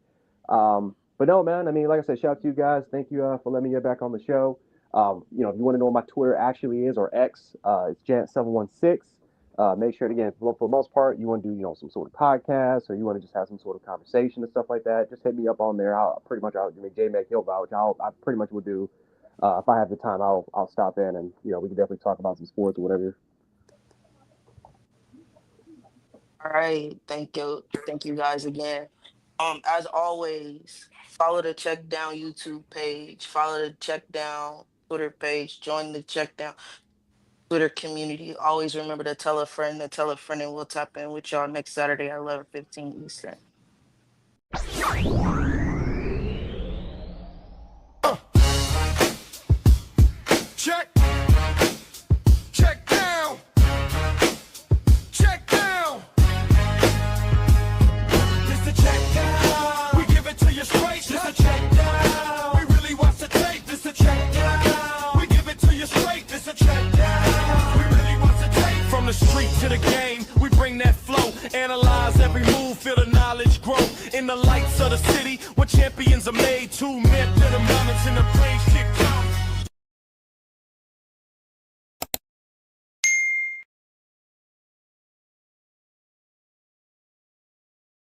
But no, man. I mean, like I said, shout out to you guys. Thank you for letting me get back on the show. If you want to know what my Twitter actually is or X, it's Jant716. Make sure, again, for the most part, you want to do, some sort of podcast or you want to just have some sort of conversation and stuff like that, just hit me up on there. I'll JMIK, he'll vouch. I pretty much will do, if I have the time, I'll stop in and, we can definitely talk about some sports or whatever. All right, thank you guys again. As always, follow the Check Down YouTube page, follow the Check Down Twitter page, join the Check Down Twitter community. Always remember to tell a friend, and we'll tap in with y'all next Saturday at 11:15 Eastern. Check. Check down. Check down. This a check down. We give it to you straight. This a check down. We really watch the tape. This a check down. We give it to you straight. This a check down. We really watch the tape. From the street to the game, we bring that flow. Analyze every move, feel the knowledge grow. In the lights of the city, where champions are made. 2 men to the mountains in the plains kick.